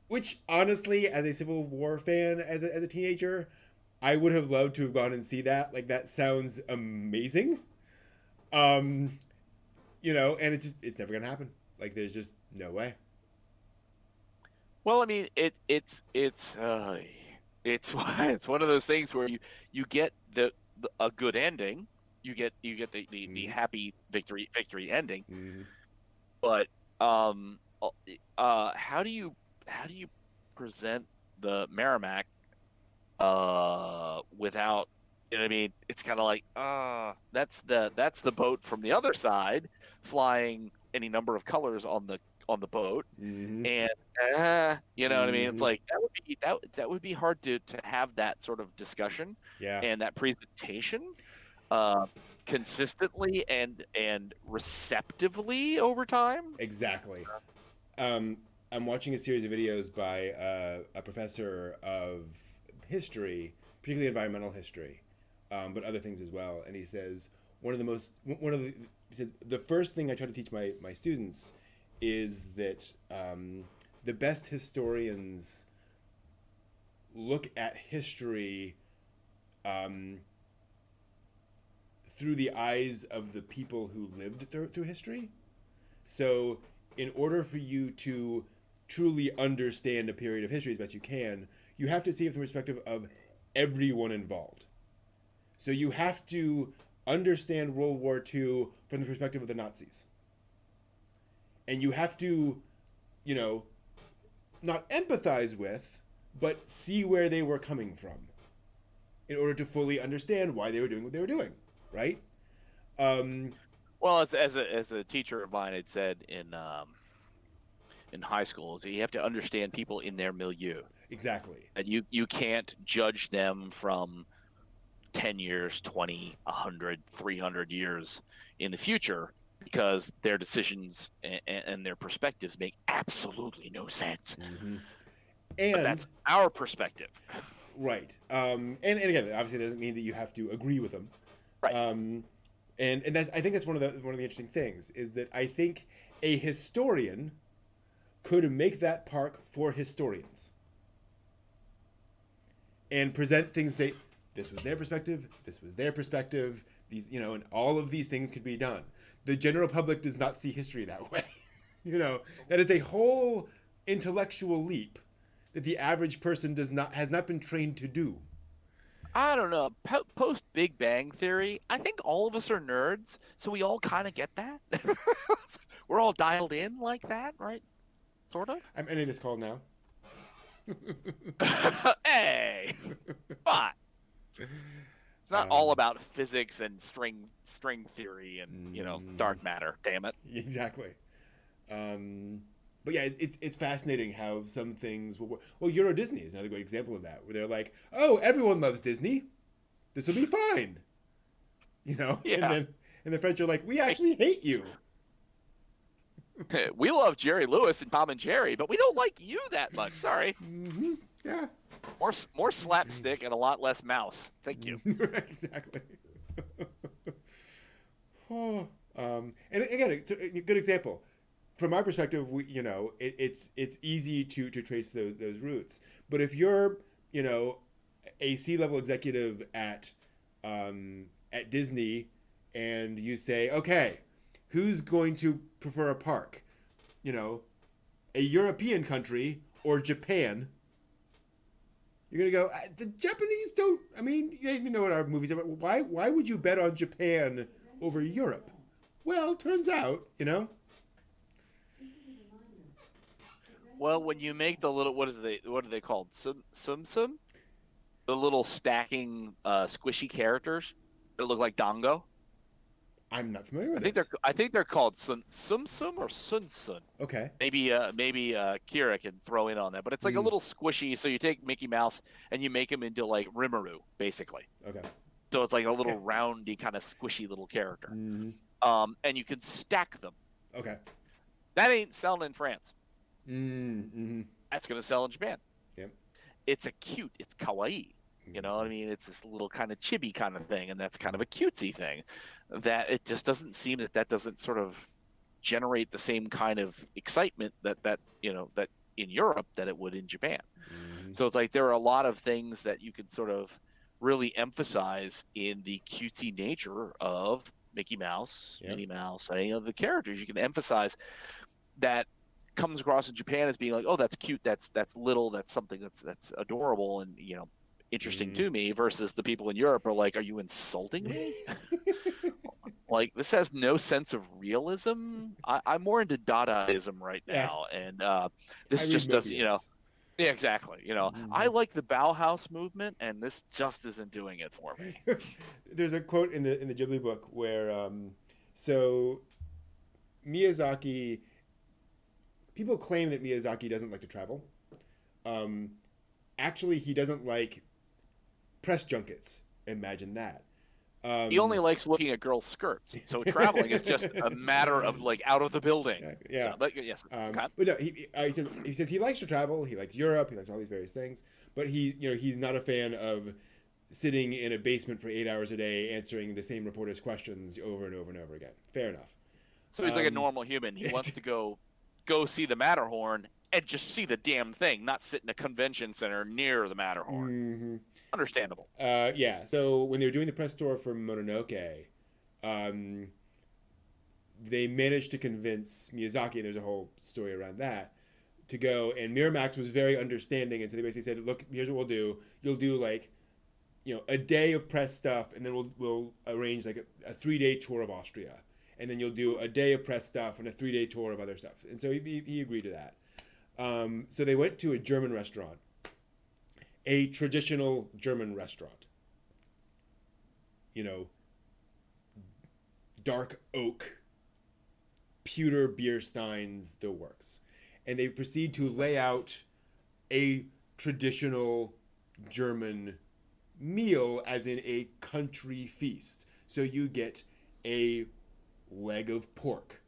[SPEAKER 1] Which, honestly, as a Civil War fan, as a teenager, I would have loved to have gone and see that. Like, that sounds amazing. And it's never gonna happen. Like, there's just no way.
[SPEAKER 2] Well, I mean, it's one of those things where you get a good ending, you get the happy victory ending, but how do you present the Merrimack without, you know what I mean? It's kind of like, that's the boat from the other side flying any number of colors on on the boat,
[SPEAKER 1] Mm-hmm.
[SPEAKER 2] and you know what I mean. It's
[SPEAKER 1] Mm-hmm.
[SPEAKER 2] like that would be hard to have that sort of discussion
[SPEAKER 1] Yeah.
[SPEAKER 2] and that presentation uh, consistently and receptively over time.
[SPEAKER 1] Exactly. Um, I'm watching a series of videos by a professor of history, particularly environmental history, but other things as well. And he says he says the first thing I try to teach my students is that the best historians look at history um, through the eyes of the people who lived through history. So, in order for you to truly understand a period of history as best you can, you have to see it from the perspective of everyone involved. So, you have to understand World War II from the perspective of the Nazis. And you have to, you know, not empathize with, but see where they were coming from in order to fully understand why they were doing what they were doing, right? Um,
[SPEAKER 2] Well, as a teacher of mine had said in high school, is you have to understand people in their milieu,
[SPEAKER 1] exactly.
[SPEAKER 2] and you can't judge them from 10 years, 20, 100, 300 years in the future because their decisions and their perspectives make absolutely no sense.
[SPEAKER 1] Mm-hmm.
[SPEAKER 2] But
[SPEAKER 1] And
[SPEAKER 2] that's our perspective.
[SPEAKER 1] right. And again, obviously, it doesn't mean that you have to agree with them.
[SPEAKER 2] Right.
[SPEAKER 1] And that's, I think that's one of the interesting things is that I think a historian could make that park for historians and present things that this was their perspective, this was their perspective, these, you know, and all of these things could be done. The general public does not see history that way. You know, that is a whole intellectual leap that the average person has not been trained to do.
[SPEAKER 2] I don't know. Post Big Bang Theory, I think all of us are nerds, so we all kind of get that. We're all dialed in like that, right? Sort of.
[SPEAKER 1] I'm ending this call now.
[SPEAKER 2] Hey, but it's not all about physics and string theory and dark matter. Damn it.
[SPEAKER 1] Exactly. But yeah, it's fascinating how some things will work. Well, Euro Disney is another great example of that, where they're like, "Oh, everyone loves Disney. This will be fine," you know.
[SPEAKER 2] Yeah.
[SPEAKER 1] And the French are like, "We actually hate you."
[SPEAKER 2] We love Jerry Lewis and Tom and Jerry, but we don't like you that much. Sorry.
[SPEAKER 1] Mm-hmm. Yeah.
[SPEAKER 2] More slapstick and a lot less mouse. Thank you.
[SPEAKER 1] Exactly. Oh, and again, it's a good example. From my perspective, it's easy to trace those roots. But if you're, a C-level executive at Disney, and you say, okay, who's going to prefer a park? A European country or Japan? You're gonna go. The Japanese don't. I mean, you know what our movies are. Why would you bet on Japan over Europe? Well, turns out,
[SPEAKER 2] Well, when you make the little what are they called? Sum? The little stacking squishy characters that look like Dango.
[SPEAKER 1] I'm not familiar with
[SPEAKER 2] I think they're called Sum or Sun.
[SPEAKER 1] Okay.
[SPEAKER 2] Maybe Kira can throw in on that, but it's like a little squishy. So you take Mickey Mouse and you make him into like Rimuru, basically.
[SPEAKER 1] Okay.
[SPEAKER 2] So it's like a little roundy kind of squishy little character.
[SPEAKER 1] Mm-hmm.
[SPEAKER 2] And you can stack them.
[SPEAKER 1] Okay.
[SPEAKER 2] That ain't selling in France.
[SPEAKER 1] Mm-hmm.
[SPEAKER 2] That's gonna sell in Japan.
[SPEAKER 1] Yep.
[SPEAKER 2] It's it's kawaii. You know what I mean? It's this little kind of chibi kind of thing, and that's kind of a cutesy thing. That it just doesn't seem that doesn't sort of generate the same kind of excitement that in Europe that it would in Japan.
[SPEAKER 1] Mm-hmm.
[SPEAKER 2] So it's like there are a lot of things that you can sort of really emphasize in the cutesy nature of Mickey Mouse,
[SPEAKER 1] Yep.
[SPEAKER 2] Minnie Mouse, any of the characters. You can emphasize that comes across in Japan as being like, oh, that's cute, that's little, that's something that's adorable and interesting to me, versus the people in Europe are like, are you insulting me? Like, this has no sense of realism. I'm more into Dadaism right now, and this just doesn't, yeah, exactly. I like the Bauhaus movement, and this just isn't doing it for me.
[SPEAKER 1] There's a quote in the Ghibli book where so Miyazaki people claim that Miyazaki doesn't like to travel. Um, Actually, he doesn't like press junkets. Imagine that.
[SPEAKER 2] He only likes looking at girls' skirts. So traveling is just a matter of like out of the building.
[SPEAKER 1] Yeah.
[SPEAKER 2] So, but yes. Okay.
[SPEAKER 1] But no, he says he likes to travel. He likes Europe. He likes all these various things. But he's not a fan of sitting in a basement for 8 hours a day answering the same reporters' questions over and over and over again. Fair enough.
[SPEAKER 2] So he's like a normal human. He wants to go see the Matterhorn and just see the damn thing, not sit in a convention center near the Matterhorn.
[SPEAKER 1] Mm-hmm.
[SPEAKER 2] Understandable.
[SPEAKER 1] Yeah. So when they were doing the press tour for Mononoke, they managed to convince Miyazaki, and there's a whole story around that, to go. And Miramax was very understanding, and so they basically said, "Look, here's what we'll do. You'll do like, a day of press stuff, and then we'll arrange like a 3-day tour of Austria, and then you'll do a day of press stuff and a 3-day tour of other stuff." And so he agreed to that. So they went to a German restaurant, a traditional German restaurant. Dark oak, pewter beer steins, the works. And they proceed to lay out a traditional German meal as in a country feast. So you get a leg of pork,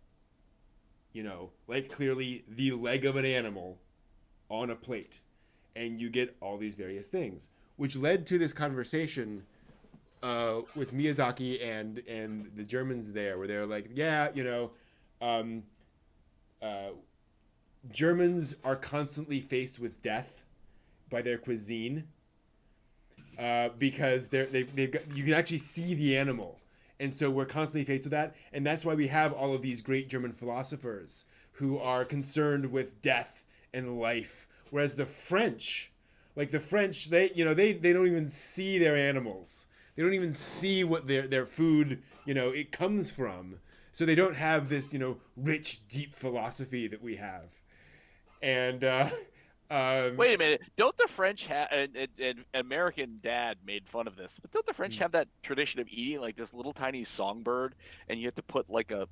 [SPEAKER 1] like clearly the leg of an animal on a plate. And you get all these various things, which led to this conversation with Miyazaki and the Germans there, where they're like, yeah, Germans are constantly faced with death by their cuisine because they've got, you can actually see the animal. And so we're constantly faced with that. And that's why we have all of these great German philosophers who are concerned with death and life. Whereas the French, they don't even see their animals. They don't even see what their food, it comes from. So they don't have this, rich, deep philosophy that we have. And
[SPEAKER 2] wait a minute, don't the French have an American dad made fun of this, but don't the French have that tradition of eating like this little tiny songbird, and you have to put like a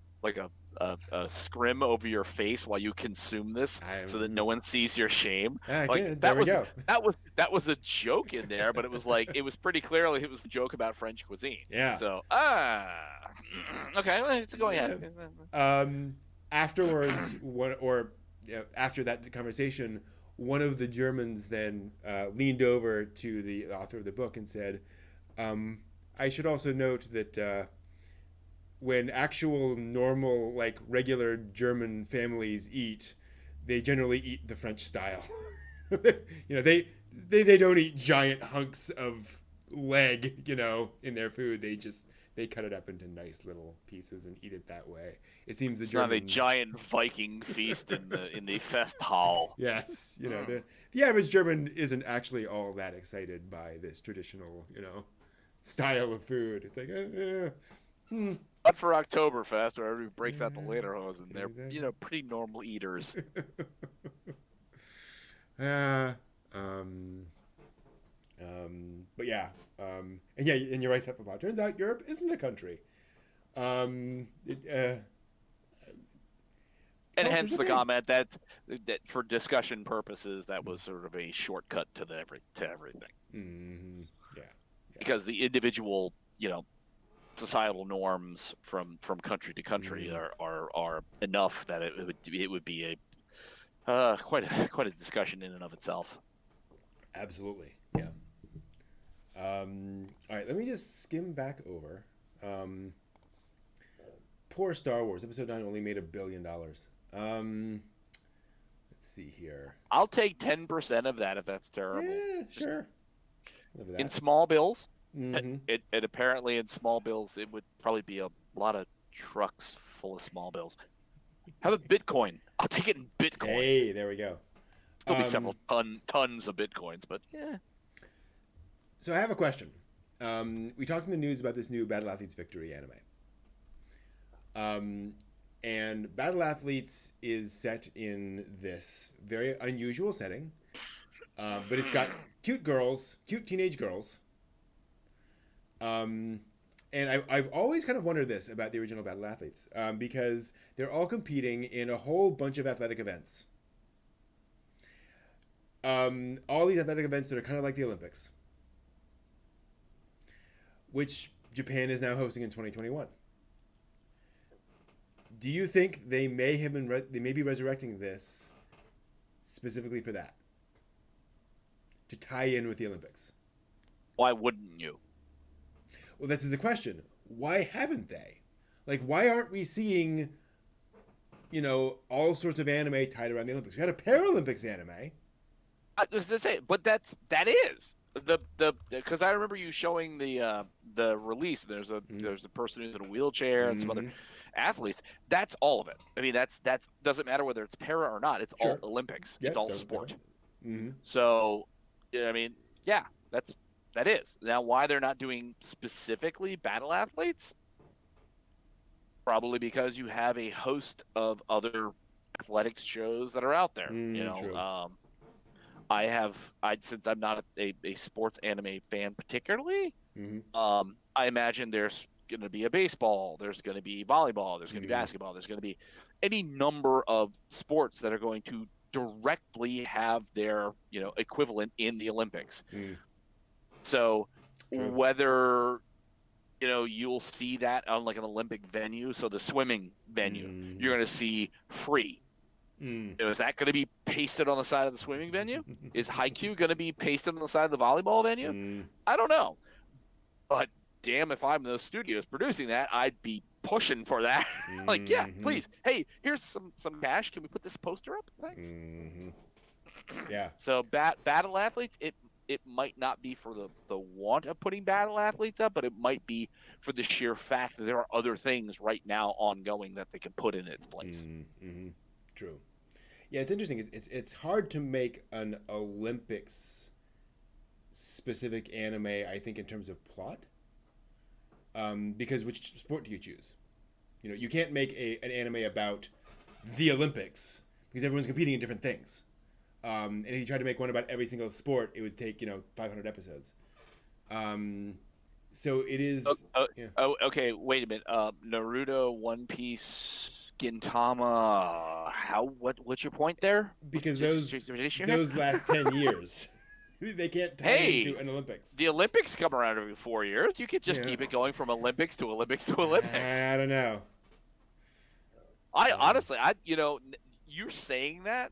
[SPEAKER 2] scrim over your face while you consume this so that no one sees your shame? That was a joke in there, but it was pretty clearly it was a joke about French cuisine.
[SPEAKER 1] Yeah.
[SPEAKER 2] So okay, so go ahead.
[SPEAKER 1] Afterwards, after that conversation, one of the Germans then leaned over to the author of the book and said, I should also note that when actual normal, like regular German families eat, they generally eat the French style. They don't eat giant hunks of leg, in their food. They cut it up into nice little pieces and eat it that way. It seems
[SPEAKER 2] it's
[SPEAKER 1] Germans...
[SPEAKER 2] not a giant Viking feast in the fest hall.
[SPEAKER 1] Yes, the average German isn't actually all that excited by this traditional, style of food. It's like,
[SPEAKER 2] But for Oktoberfest, where everybody breaks out the lederhosen, they're pretty normal eaters.
[SPEAKER 1] But yeah, and you're right, Sephiroth. Turns out Europe isn't a country.
[SPEAKER 2] And hence the comment that for discussion purposes, that was sort of a shortcut to everything.
[SPEAKER 1] Mm-hmm. Yeah.
[SPEAKER 2] Because the individual, societal norms from country to country are enough that it would be a quite a discussion in and of itself.
[SPEAKER 1] Absolutely. Yeah. All right, let me just skim back over. Poor Star Wars. Episode 9 only made $1 billion. Let's see here.
[SPEAKER 2] I'll take 10% of that if that's terrible.
[SPEAKER 1] Yeah, sure.
[SPEAKER 2] In small bills,
[SPEAKER 1] mm-hmm.
[SPEAKER 2] it apparently in small bills it would probably be a lot of trucks full of small bills. How about Bitcoin? I'll take it in Bitcoin.
[SPEAKER 1] Hey, there we go.
[SPEAKER 2] Still be several tons of Bitcoins, but yeah.
[SPEAKER 1] So I have a question. We talked in the news about this new Battle Athletes Victory anime. And Battle Athletes is set in this very unusual setting. But it's got cute teenage girls. And And I've always kind of wondered this about the original battle athletes, because they're all competing in a whole bunch of athletic events. All these athletic events that are kind of like the Olympics, which Japan is now hosting in 2021. Do you think they may have been they may be resurrecting this specifically for that, to tie in with the Olympics?
[SPEAKER 2] Why wouldn't you?
[SPEAKER 1] Well, that's the question. Why haven't they? Like, why aren't we seeing, all sorts of anime tied around the Olympics? We had a Paralympics anime.
[SPEAKER 2] I was to say, but that is the because I remember you showing the release. There's a person who's in a wheelchair and some other athletes. That's all of it. I mean, that's doesn't matter whether it's para or not. It's all Olympics.
[SPEAKER 1] Yeah,
[SPEAKER 2] it's all sport.
[SPEAKER 1] Mm-hmm.
[SPEAKER 2] So, I mean, yeah, that is. Now, why they're not doing specifically battle athletes? Probably because you have a host of other athletics shows that are out there.
[SPEAKER 1] True.
[SPEAKER 2] Since I'm not a sports anime fan particularly,
[SPEAKER 1] mm-hmm.
[SPEAKER 2] I imagine there's going to be a baseball, there's going to be volleyball, there's going to be basketball, there's going to be any number of sports that are going to directly have their equivalent in the Olympics. So whether you'll see that on like an Olympic venue, so the swimming venue, you're going to see free. Is that going to be pasted on the side of the swimming venue? Is Haikyuu going to be pasted on the side of the volleyball venue? I don't know. But damn, if I'm those studios producing that, I'd be pushing for that. Like, yeah, please. Hey, here's some cash. Can we put this poster up? Thanks.
[SPEAKER 1] Yeah.
[SPEAKER 2] So battle athletes, it might not be for the want of putting battle athletes up, but it might be for the sheer fact that there are other things right now ongoing that they can put in its place.
[SPEAKER 1] True. Yeah, it's interesting. It's hard to make an Olympics specific anime, I think, in terms of plot. Because which sport do you choose? You can't make an anime about the Olympics because everyone's competing in different things. And if you tried to make one about every single sport, it would take 500 episodes. So it is.
[SPEAKER 2] Okay. Wait a minute. Naruto, One Piece, Gintama. What's your point there?
[SPEAKER 1] Because those last 10 years, they can't tie into an Olympics.
[SPEAKER 2] The Olympics come around every 4 years. You could just keep it going from Olympics to Olympics to Olympics.
[SPEAKER 1] I don't know.
[SPEAKER 2] Honestly, you're saying that.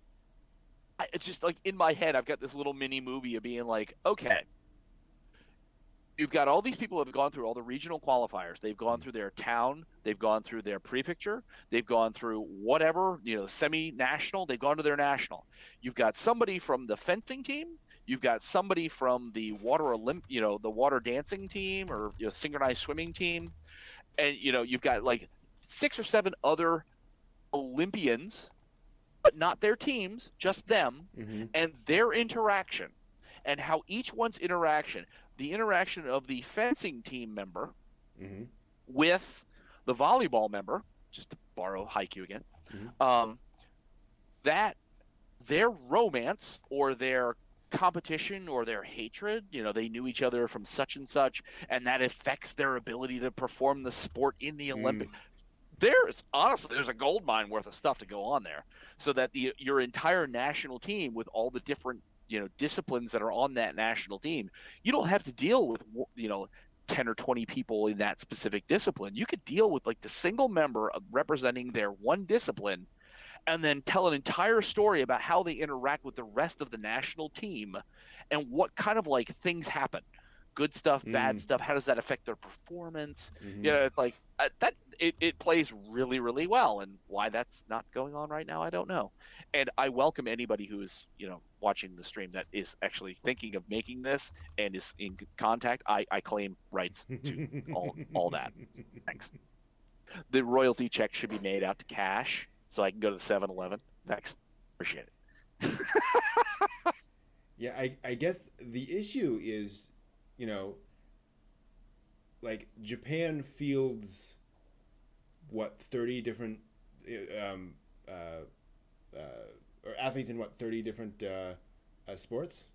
[SPEAKER 2] It's just like in my head, I've got this little mini movie of being like, okay, you've got all these people who have gone through all the regional qualifiers. They've gone through their town. They've gone through their prefecture. They've gone through whatever, semi-national. They've gone to their national. You've got somebody from the fencing team. You've got somebody from the the water dancing team or synchronized swimming team, and you've got like 6 or 7 other Olympians, but not their teams, just them, and their interaction, and how each one's interaction, the interaction of the fencing team member with the volleyball member, just to borrow Haikyuu again, that their romance or their competition or their hatred, they knew each other from such and such, and that affects their ability to perform the sport in the Olympics. There's a gold mine worth of stuff to go on there, so that your entire national team with all the different disciplines that are on that national team, you don't have to deal with 10 or 20 people in that specific discipline. You could deal with like the single member of representing their one discipline, and then tell an entire story about how they interact with the rest of the national team, and what kind of like things happen. Good stuff, bad stuff. How does that affect their performance? It's like that. It plays really, really well, and why that's not going on right now, I don't know. And I welcome anybody who is watching the stream that is actually thinking of making this and is in contact. I claim rights to all that. Thanks. The royalty check should be made out to cash, so I can go to the 7-Eleven. Thanks, appreciate it.
[SPEAKER 1] Yeah, I guess the issue is, like Japan fields 30 different or athletes in 30 different sports,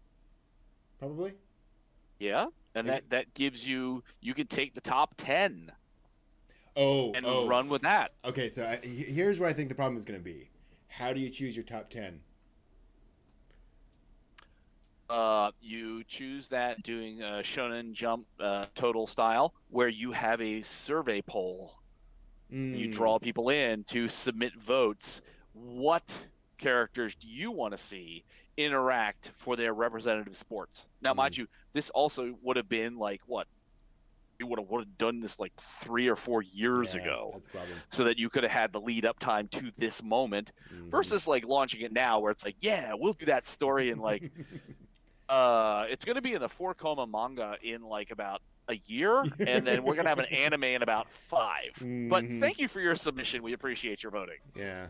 [SPEAKER 1] probably.
[SPEAKER 2] Yeah. and
[SPEAKER 1] Maybe.
[SPEAKER 2] that gives you can take the top 10
[SPEAKER 1] Oh,
[SPEAKER 2] and
[SPEAKER 1] oh.
[SPEAKER 2] run with that.
[SPEAKER 1] Okay, so here's where I think the problem is going to be. How do you choose your top 10?
[SPEAKER 2] You choose that doing a Shonen Jump total style, where you have a survey poll. You
[SPEAKER 1] Mm.
[SPEAKER 2] draw people in to submit votes. What characters do you want to see interact for their representative sports? Now, mind you, this also would have been like what? You would have done this like 3 or 4 years
[SPEAKER 1] Yeah,
[SPEAKER 2] ago,
[SPEAKER 1] that's the problem.
[SPEAKER 2] so that you could have had the lead up time to this moment,
[SPEAKER 1] Mm-hmm.
[SPEAKER 2] versus like launching it now, where it's like, yeah, we'll do that story in like it's going to be in the 4 Koma manga in like about a year, and then we're going to have an anime in about 5. But
[SPEAKER 1] Mm-hmm.
[SPEAKER 2] thank you for your submission. We appreciate your voting.
[SPEAKER 1] Yeah.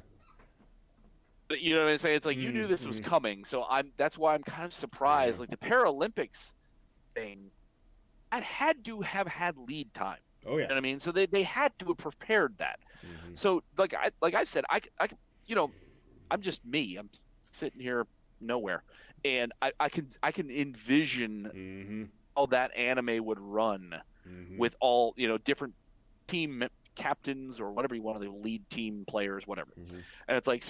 [SPEAKER 2] But you know what I'm saying? It's like you knew this was coming, so that's why I'm kind of surprised.
[SPEAKER 1] Yeah.
[SPEAKER 2] Like the Paralympics thing, that had to have had lead time.
[SPEAKER 1] Oh yeah.
[SPEAKER 2] You know what I mean? So they had to have prepared that.
[SPEAKER 1] Mm-hmm.
[SPEAKER 2] So like I've said, I I'm just me. I'm sitting here nowhere, and I can envision
[SPEAKER 1] Mm-hmm.
[SPEAKER 2] how that anime would run with all different team captains or whatever you want to do, lead team players, whatever. And it's like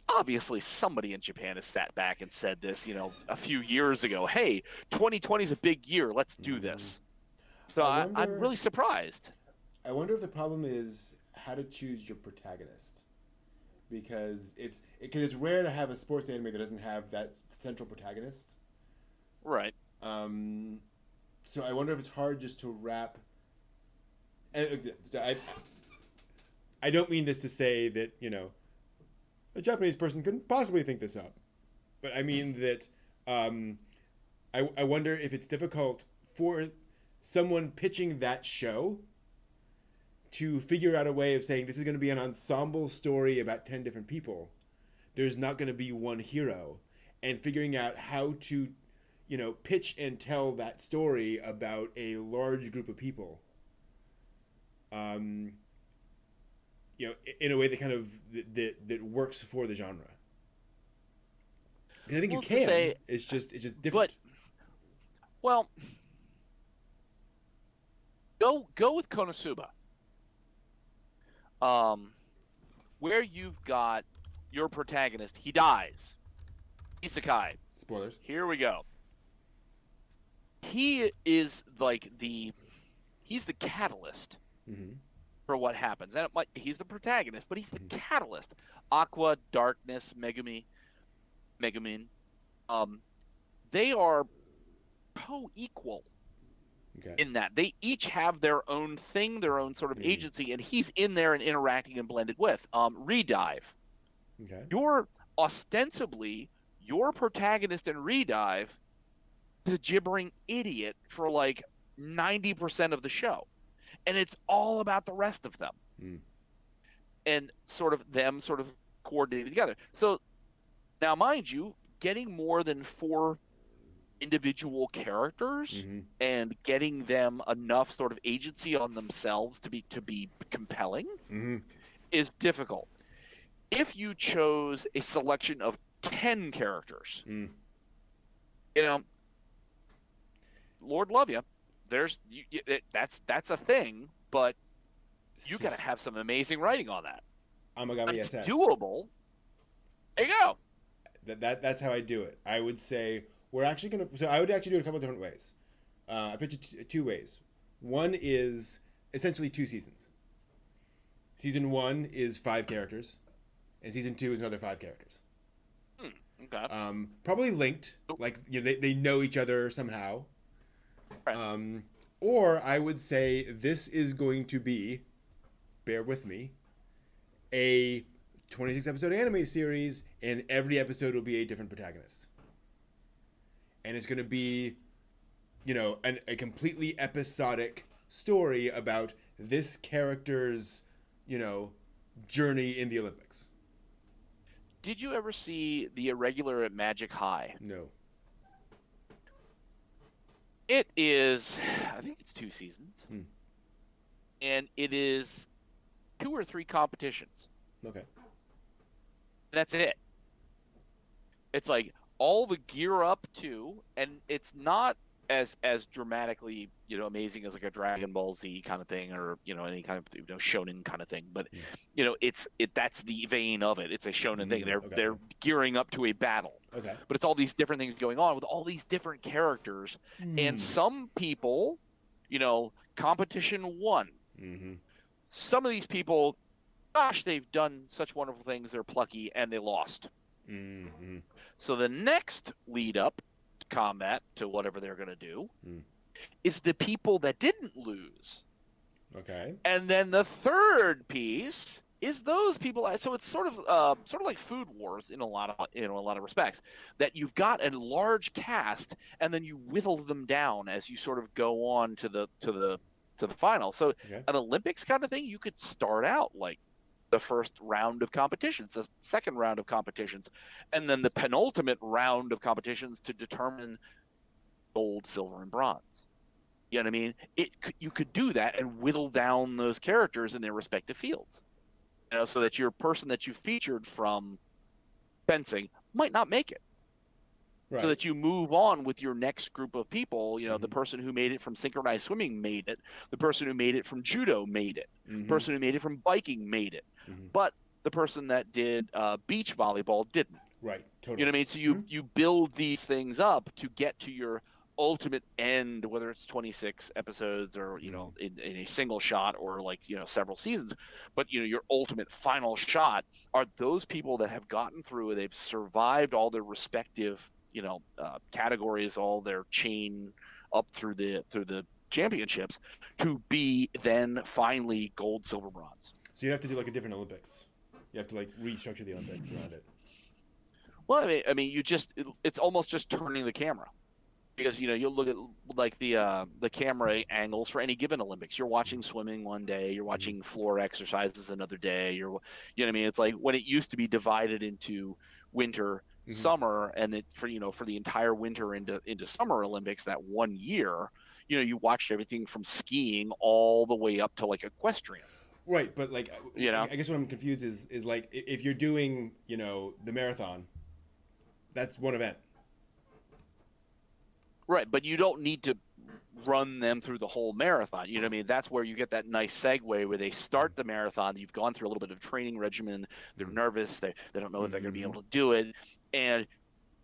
[SPEAKER 2] obviously somebody in Japan has sat back and said this, a few years ago. Hey, 2020 is a big year. Let's do this. So I'm really surprised.
[SPEAKER 1] I wonder if the problem is how to choose your protagonist, because it's rare to have a sports anime that doesn't have that central protagonist.
[SPEAKER 2] Right.
[SPEAKER 1] So I wonder if it's hard just to wrap. I don't mean this to say that a Japanese person couldn't possibly think this up, but I mean that I wonder if it's difficult for someone pitching that show to figure out a way of saying this is going to be an ensemble story about 10 different people. There's not going to be one hero, and figuring out how to pitch and tell that story about a large group of people. In a way that kind of that works for the genre. Because I think you can. It's just different.
[SPEAKER 2] But go with Konosuba. Where you've got your protagonist, he dies. Isekai.
[SPEAKER 1] Spoilers.
[SPEAKER 2] Here we go. He is like he's the catalyst for what happens. And he's the protagonist, but he's the catalyst. Aqua, Darkness, Megumin, they are co-equal in that. They each have their own thing, their own sort of agency, and he's in there and interacting and blended with. Redive.
[SPEAKER 1] Okay.
[SPEAKER 2] Ostensibly, your protagonist in Redive is a gibbering idiot for like 90% of the show. And it's all about the rest of them. And sort of them sort of coordinated together. So now, mind you, getting more than 4 individual characters and getting them enough sort of agency on themselves to be compelling is difficult. If you chose a selection of 10 characters, Lord love you, that's a thing, but you got to have some amazing writing on that.
[SPEAKER 1] It's
[SPEAKER 2] doable. There you go.
[SPEAKER 1] That's how I do it. I would say we're actually gonna. So I would actually do it a couple of different ways. I pitch it 2 ways. One is essentially 2 seasons. Season 1 is 5 characters, and season 2 is another 5 characters.
[SPEAKER 2] Okay.
[SPEAKER 1] Probably linked, like they know each other somehow.
[SPEAKER 2] Right.
[SPEAKER 1] Or I would say this is going to be, bear with me, a 26 episode anime series, and every episode will be a different protagonist. And it's going to be, a completely episodic story about this character's, journey in the Olympics.
[SPEAKER 2] Did you ever see The Irregular at Magic High?
[SPEAKER 1] No.
[SPEAKER 2] It is, I think it's 2 seasons. And it is 2 or 3 competitions.
[SPEAKER 1] Okay.
[SPEAKER 2] That's it. It's like all the gear up to, and it's not as dramatically, amazing as like a Dragon Ball Z kind of thing, or any kind of shonen kind of thing. But that's the vein of it. It's a shonen thing. They're gearing up to a battle.
[SPEAKER 1] Okay.
[SPEAKER 2] But it's all these different things going on with all these different characters, and some people, competition one.
[SPEAKER 1] Mm-hmm.
[SPEAKER 2] Some of these people, gosh, they've done such wonderful things. They're plucky and they lost.
[SPEAKER 1] Mm-hmm.
[SPEAKER 2] So the next lead up to combat, to whatever they're going to do, is the people that didn't lose.
[SPEAKER 1] Okay.
[SPEAKER 2] And then the third piece is those people. So it's sort of like Food Wars in a lot of respects, that you've got a large cast and then you whittle them down as you sort of go on to the final. So an Olympics kind of thing, you could start out like the first round of competitions, the second round of competitions, and then the penultimate round of competitions to determine gold, silver, and bronze. You know what I mean? You could do that and whittle down those characters in their respective fields. So that your person that you featured from fencing might not make it. Right. So that you move on with your next group of people. The person who made it from synchronized swimming made it. The person who made it from judo made it. The person who made it from biking made it. But the person that did beach volleyball didn't.
[SPEAKER 1] Right. Totally.
[SPEAKER 2] You know what I mean? So you build these things up to get to your ultimate end, whether it's 26 episodes or in a single shot or like several seasons, but your ultimate final shot are those people that have gotten through. They've survived all their respective categories, all their chain up through the championships, to be then finally gold, silver, bronze.
[SPEAKER 1] So you have to do like a different Olympics. You have to like restructure the Olympics around it.
[SPEAKER 2] Well, I mean, it's almost just turning the camera. Because you'll look at like the camera angles for any given Olympics. You're watching swimming one day, you're watching floor exercises another day. You know what I mean? It's like when it used to be divided into winter, summer, and then for the entire winter into summer Olympics that one year. You watched everything from skiing all the way up to like equestrian.
[SPEAKER 1] Right, but like I guess what I'm confused is like if you're doing the marathon, that's one event.
[SPEAKER 2] Right, but you don't need to run them through the whole marathon. You know what I mean? That's where you get that nice segue where they start the marathon. You've gone through a little bit of training regimen. They're nervous. They don't know if they're going to be able to do it. And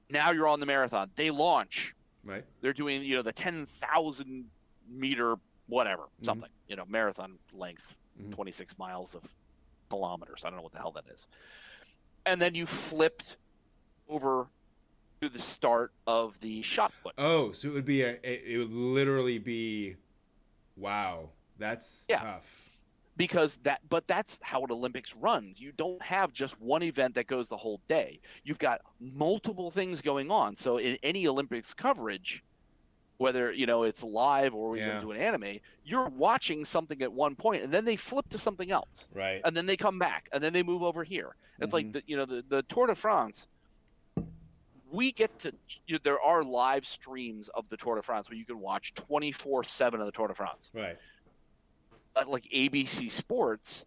[SPEAKER 2] now you're on the marathon. They launch.
[SPEAKER 1] Right.
[SPEAKER 2] They're doing, the 10,000 meter whatever, something, marathon length, 26 miles of kilometers. I don't know what the hell that is. And then you flipped over to the start of the shot put.
[SPEAKER 1] Oh, so it would literally be, wow, that's tough.
[SPEAKER 2] Because that's how an Olympics runs. You don't have just one event that goes the whole day. You've got multiple things going on. So in any Olympics coverage, whether it's live or we're going to do an anime, you're watching something at one point, and then they flip to something else,
[SPEAKER 1] right?
[SPEAKER 2] And then they come back, and then they move over here. It's like the Tour de France. We get to there are live streams of the Tour de France where you can watch 24/7 of the Tour de France.
[SPEAKER 1] Right.
[SPEAKER 2] Like ABC Sports,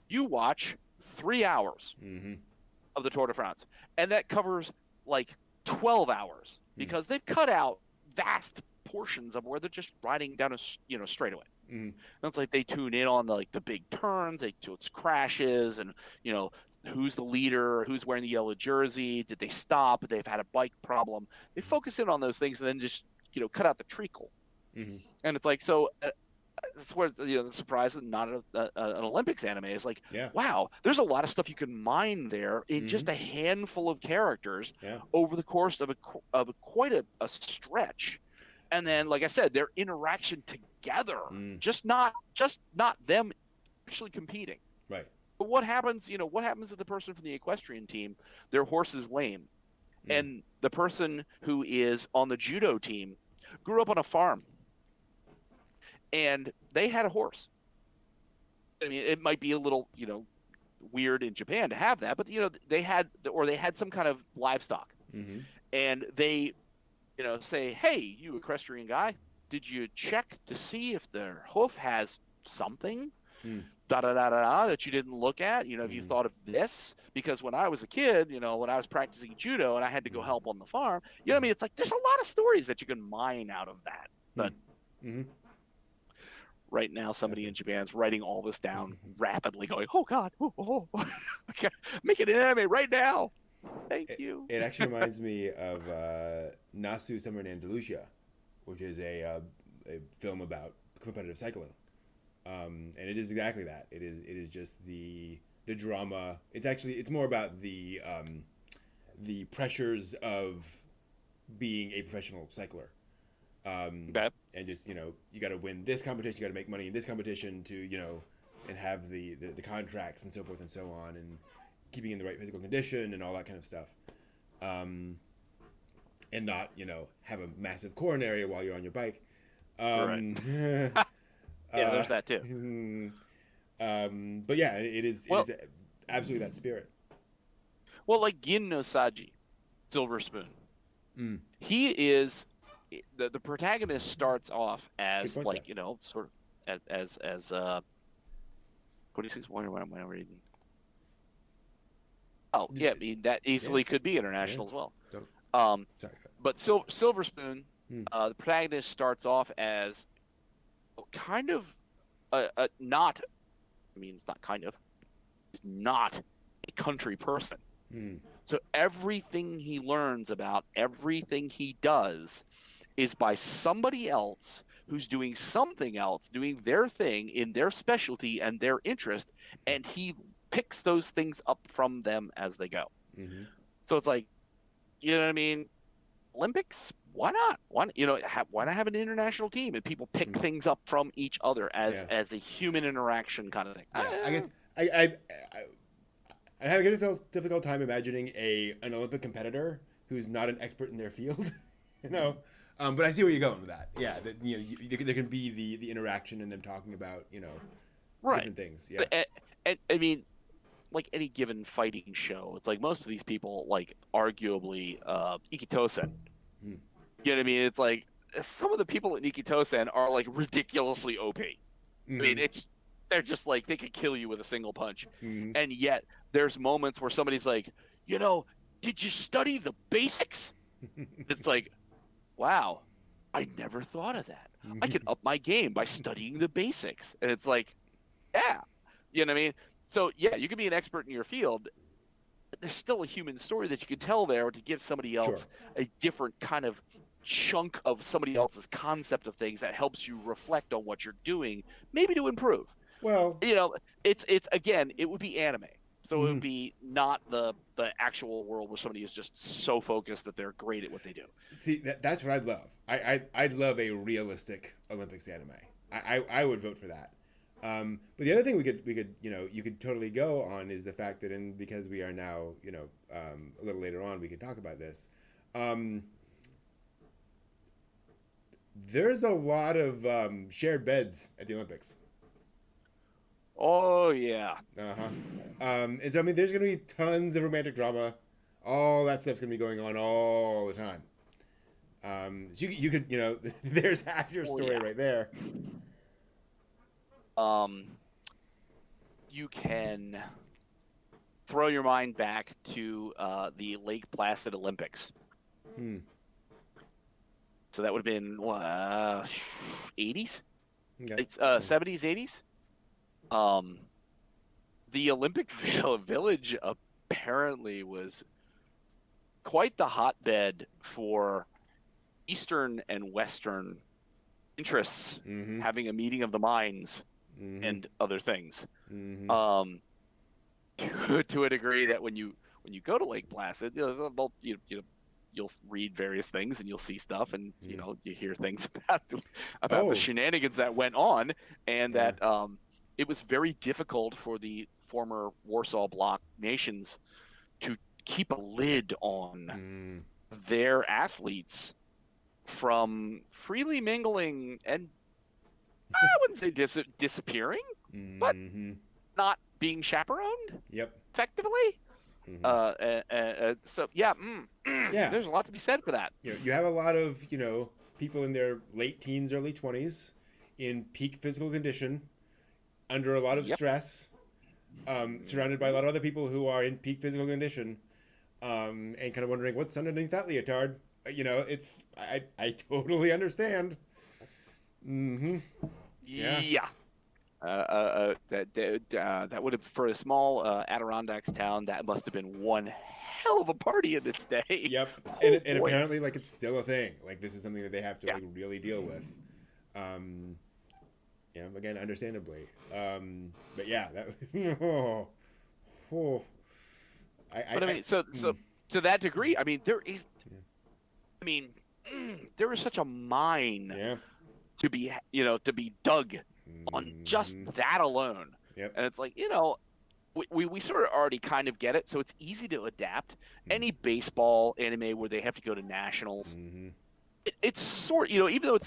[SPEAKER 2] you watch 3 hours of the Tour de France, and that covers like 12 hours because they've cut out vast portions of where they're just riding down a straightaway. And it's like they tune in on the big turns, they do its crashes, and who's the leader, who's wearing the yellow jersey, did they stop, they've had a bike problem. They focus in on those things and then just cut out the treacle. And it's like, so that's where the surprise of not an Olympics anime is like, wow, there's a lot of stuff you can mine there in just a handful of characters over the course of quite a stretch. And then, like I said, their interaction together, just not them actually competing.
[SPEAKER 1] Right.
[SPEAKER 2] But what happens, what happens if the person from the equestrian team, their horse is lame, and the person who is on the judo team grew up on a farm, and they had a horse. I mean, it might be a little, weird in Japan to have that, but they had some kind of livestock, and they say, hey, you equestrian guy, did you check to see if their hoof has something? da da da da da that you didn't look at? Have you thought of this? Because when I was a kid, when I was practicing judo and I had to go help on the farm, what I mean? It's like there's a lot of stories that you can mine out of that. But right now, somebody in Japan's writing all this down rapidly, going, "Oh God, okay, make it an anime right now." Thank you.
[SPEAKER 1] It actually reminds me of Nasu Summer in Andalusia, which is a film about competitive cycling. And it is exactly that. It is just the drama. It's more about the pressures of being a professional cycler.
[SPEAKER 2] Okay.
[SPEAKER 1] And just you got to win this competition, you got to make money in this competition to and have the contracts and so forth and so on, and keeping in the right physical condition and all that kind of stuff. And not have a massive coronary while you're on your bike.
[SPEAKER 2] Right. Yeah, there's that too.
[SPEAKER 1] But yeah, it is absolutely that spirit.
[SPEAKER 2] Well, like Gin no Saji, Silver Spoon. He is the protagonist starts off as like sort of as what do you think? What am I reading? Oh yeah, I mean that easily could be international as well.
[SPEAKER 1] Sorry.
[SPEAKER 2] But Silver Spoon, the protagonist starts off as kind of not. I mean, it's not kind of. He's not a country person. So everything he learns about everything he does is by somebody else who's doing something else, doing their thing in their specialty and their interest, and he picks those things up from them as they go. So it's like, you know what I mean? Olympics, why not? Why not have an international team and people pick things up from each other as a human interaction kind of thing?
[SPEAKER 1] I have a difficult time imagining an Olympic competitor who's not an expert in their field, but I see where you're going with that. Yeah, that there can be the interaction and them talking about different things. Yeah,
[SPEAKER 2] and I mean, like any given fighting show, it's like most of these people, like arguably Ikitosen. You know what I mean? It's like some of the people in Ikitosen are like ridiculously OP. I mean, they're just like they could kill you with a single punch, and yet there's moments where somebody's like, did you study the basics? It's like, wow, I never thought of that. I can up my game by studying the basics, and it's like, yeah, you know what I mean? So yeah, you can be an expert in your field, but there's still a human story that you can tell there to give somebody else a different kind of chunk of somebody else's concept of things that helps you reflect on what you're doing, maybe to improve.
[SPEAKER 1] Well,
[SPEAKER 2] it's again, it would be anime. So it would be not the actual world where somebody is just so focused that they're great at what they do.
[SPEAKER 1] See, that's what I'd love. I'd love a realistic Olympics anime. I would vote for that. But the other thing we could you could totally go on is the fact that because we are now a little later on we could talk about this. There's a lot of shared beds at the Olympics.
[SPEAKER 2] Oh yeah.
[SPEAKER 1] And so I mean, there's gonna be tons of romantic drama. All that stuff's gonna be going on all the time. So you could there's half your story right there.
[SPEAKER 2] You can throw your mind back to the Lake Placid Olympics. So that would have been 80s, it's 70s, 80s. The Olympic Village apparently was quite the hotbed for Eastern and Western interests, having a meeting of the minds and other things. To a degree that when you go to Lake Placid, you'll read various things and you'll see stuff and you hear things about the shenanigans that went on, and that it was very difficult for the former Warsaw Bloc nations to keep a lid on their athletes from freely mingling and I wouldn't say disappearing, but not being chaperoned. Effectively. So yeah, there's a lot to be said for that.
[SPEAKER 1] You have a lot of people in their late teens, early 20s, in peak physical condition, under a lot of
[SPEAKER 2] Yep.
[SPEAKER 1] stress, surrounded by a lot of other people who are in peak physical condition, and kind of wondering what's underneath that leotard. It's I totally understand. Mm-hmm. Yeah.
[SPEAKER 2] Yeah. That would have, for a small Adirondacks town, that must have been one hell of a party in its day.
[SPEAKER 1] Yep.
[SPEAKER 2] Oh,
[SPEAKER 1] And
[SPEAKER 2] boy.
[SPEAKER 1] apparently, like, it's still a thing. Like, this is something that they have to
[SPEAKER 2] Yeah.
[SPEAKER 1] like really deal with. Again, understandably. But yeah, that. Oh, oh.
[SPEAKER 2] But I mean, so to that degree, I mean, there is. I mean, there is such a mine
[SPEAKER 1] Yeah.
[SPEAKER 2] to be, to be dug on just that alone.
[SPEAKER 1] Yep.
[SPEAKER 2] And it's like, we sort of already kind of get it, so it's easy to adapt. Any baseball anime where they have to go to nationals, it's sort, even though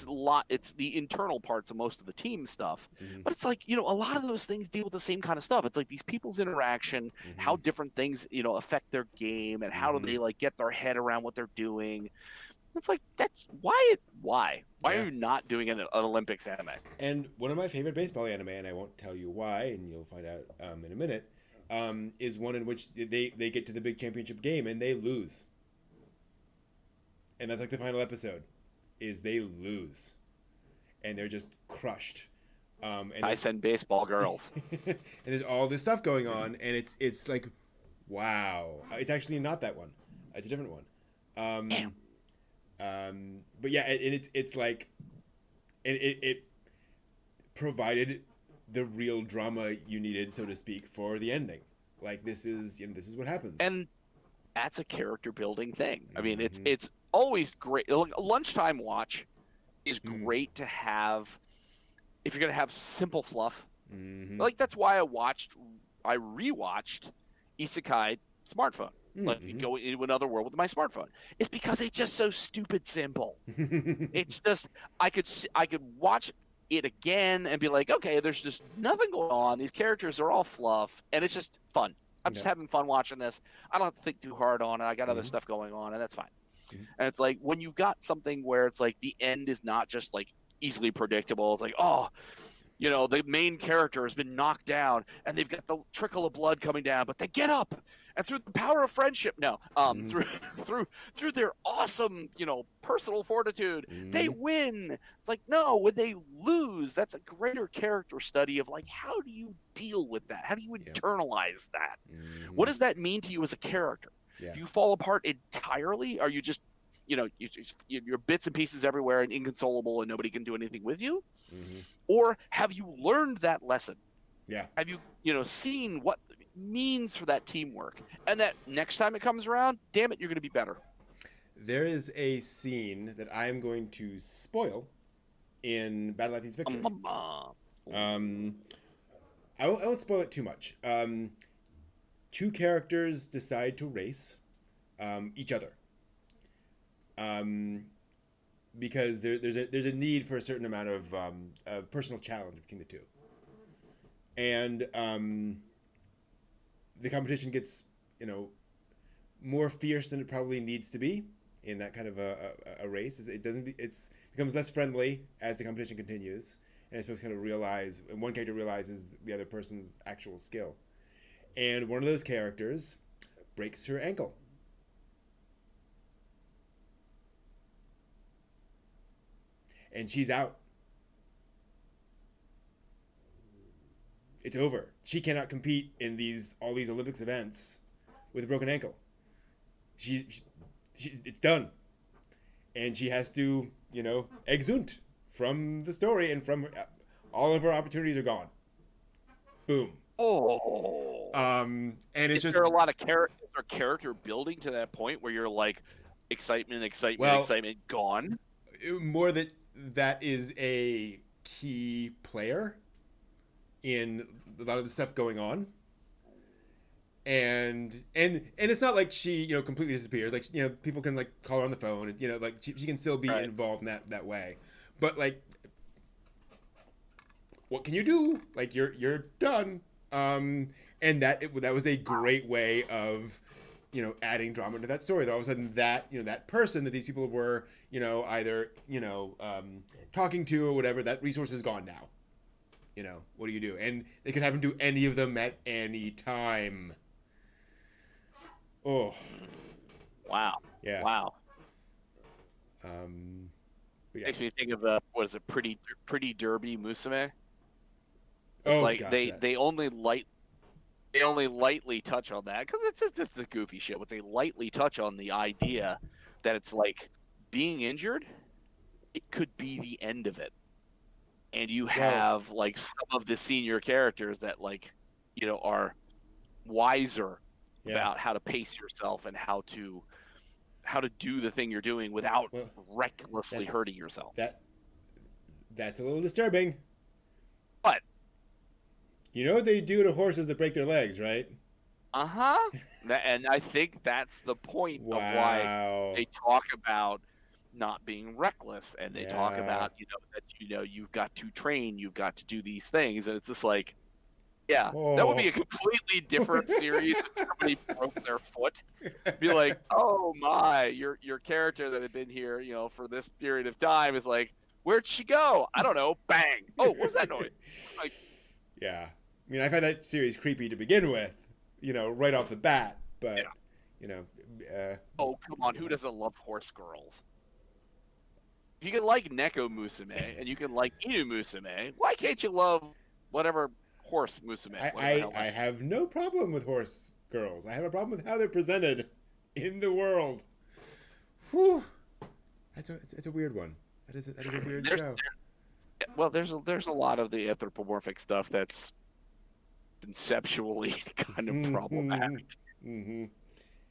[SPEAKER 2] it's the internal parts of most of the team stuff, but it's like, a lot of those things deal with the same kind of stuff. It's like these people's interaction, how different things, affect their game, and how do they like get their head around what they're doing. It's like, that's why are you not doing an Olympics anime?
[SPEAKER 1] And one of my favorite baseball anime, and I won't tell you why, and you'll find out in a minute, is one in which they get to the big championship game and they lose. And that's like the final episode, is they lose. And they're just crushed. And
[SPEAKER 2] I send baseball girls.
[SPEAKER 1] and there's all this stuff going on, and it's like, wow. It's actually not that one. It's a different one.
[SPEAKER 2] Damn.
[SPEAKER 1] But yeah, and it's like, it provided the real drama you needed, so to speak, for the ending. Like, this is what happens.
[SPEAKER 2] And that's a character building thing. I mean, it's always great. A lunchtime watch is great to have if you're gonna have simple fluff. Like, that's why I rewatched Isekai Smartphone. Like, go into another world with my smartphone. It's because it's just so stupid simple. It's just, I could watch it again and be like, okay, there's just nothing going on. These characters are all fluff, and it's just fun. I'm just having fun watching this. I don't have to think too hard on it. I got other stuff going on, and that's fine. And it's like, when you got something where it's like the end is not just like easily predictable. It's like, oh, the main character has been knocked down, and they've got the trickle of blood coming down, but they get up, and through the power of friendship, through their awesome, personal fortitude, they win. It's like, no, when they lose, that's a greater character study of like, how do you deal with that? How do you internalize that? What does that mean to you as a character?
[SPEAKER 1] Yeah.
[SPEAKER 2] Do you fall apart entirely? Are you just, you're bits and pieces everywhere and inconsolable, and nobody can do anything with you? Or have you learned that lesson?
[SPEAKER 1] Yeah.
[SPEAKER 2] Have you, seen what it means for that teamwork? And that next time it comes around, damn it, you're going to be better.
[SPEAKER 1] There is a scene that I am going to spoil in Battle Athens Victory. I won't spoil it too much. Two characters decide to race each other. Because there's a need for a certain amount of personal challenge between the two, and the competition gets more fierce than it probably needs to be in that kind of a race. It becomes less friendly as the competition continues, and it's supposed to kind of realize, and one character realizes the other person's actual skill, and one of those characters breaks her ankle. And she's out. It's over. She cannot compete in all these Olympics events with a broken ankle. It's done. And she has to, exunt from the story, and from all of her opportunities are gone. Boom.
[SPEAKER 2] Oh.
[SPEAKER 1] And it's
[SPEAKER 2] Is
[SPEAKER 1] just
[SPEAKER 2] there a lot of character building to that point where you're like, excitement, gone?
[SPEAKER 1] More that is a key player in a lot of the stuff going on, and it's not like she completely disappears. Like, people can like call her on the phone, and like she can still be involved in that way, but like, what can you do? Like, you're done. And that was a great way of adding drama to that story. That all of a sudden that person that these people were, either talking to or whatever, that resource is gone now. what do you do? And it can happen to any of them at any time. Oh,
[SPEAKER 2] Wow.
[SPEAKER 1] yeah.
[SPEAKER 2] Wow.
[SPEAKER 1] But yeah.
[SPEAKER 2] Makes me think of what is it, Pretty Derby Musume? It's
[SPEAKER 1] Oh
[SPEAKER 2] like
[SPEAKER 1] gosh,
[SPEAKER 2] they only lightly touch on that because it's a goofy shit. But they lightly touch on the idea that it's like being injured, it could be the end of it, and you have like some of the senior characters that are wiser about how to pace yourself and how to do the thing you're doing without recklessly hurting yourself.
[SPEAKER 1] That's a little disturbing.
[SPEAKER 2] But
[SPEAKER 1] you know what they do to horses that break their legs, right?
[SPEAKER 2] And I think that's the point of why they talk about not being reckless, and they talk about that you've got to train, you've got to do these things, and it's just like, that would be a completely different series if somebody broke their foot. Be like, oh my, your character that had been here, for this period of time is like, where'd she go? I don't know. Bang. Oh, what's that noise? Like,
[SPEAKER 1] yeah. I mean, I find that series creepy to begin with, right off the bat. But,
[SPEAKER 2] oh, come on. Who doesn't love horse girls? If you can like Neko Musume and you can like Inu Musume, why can't you love whatever horse Musume?
[SPEAKER 1] I have no problem with horse girls. I have a problem with how they're presented in the world. Whew. It's a weird one. That is a weird show.
[SPEAKER 2] Well, there's a lot of the anthropomorphic stuff that's conceptually kind of problematic.
[SPEAKER 1] Mm-hmm.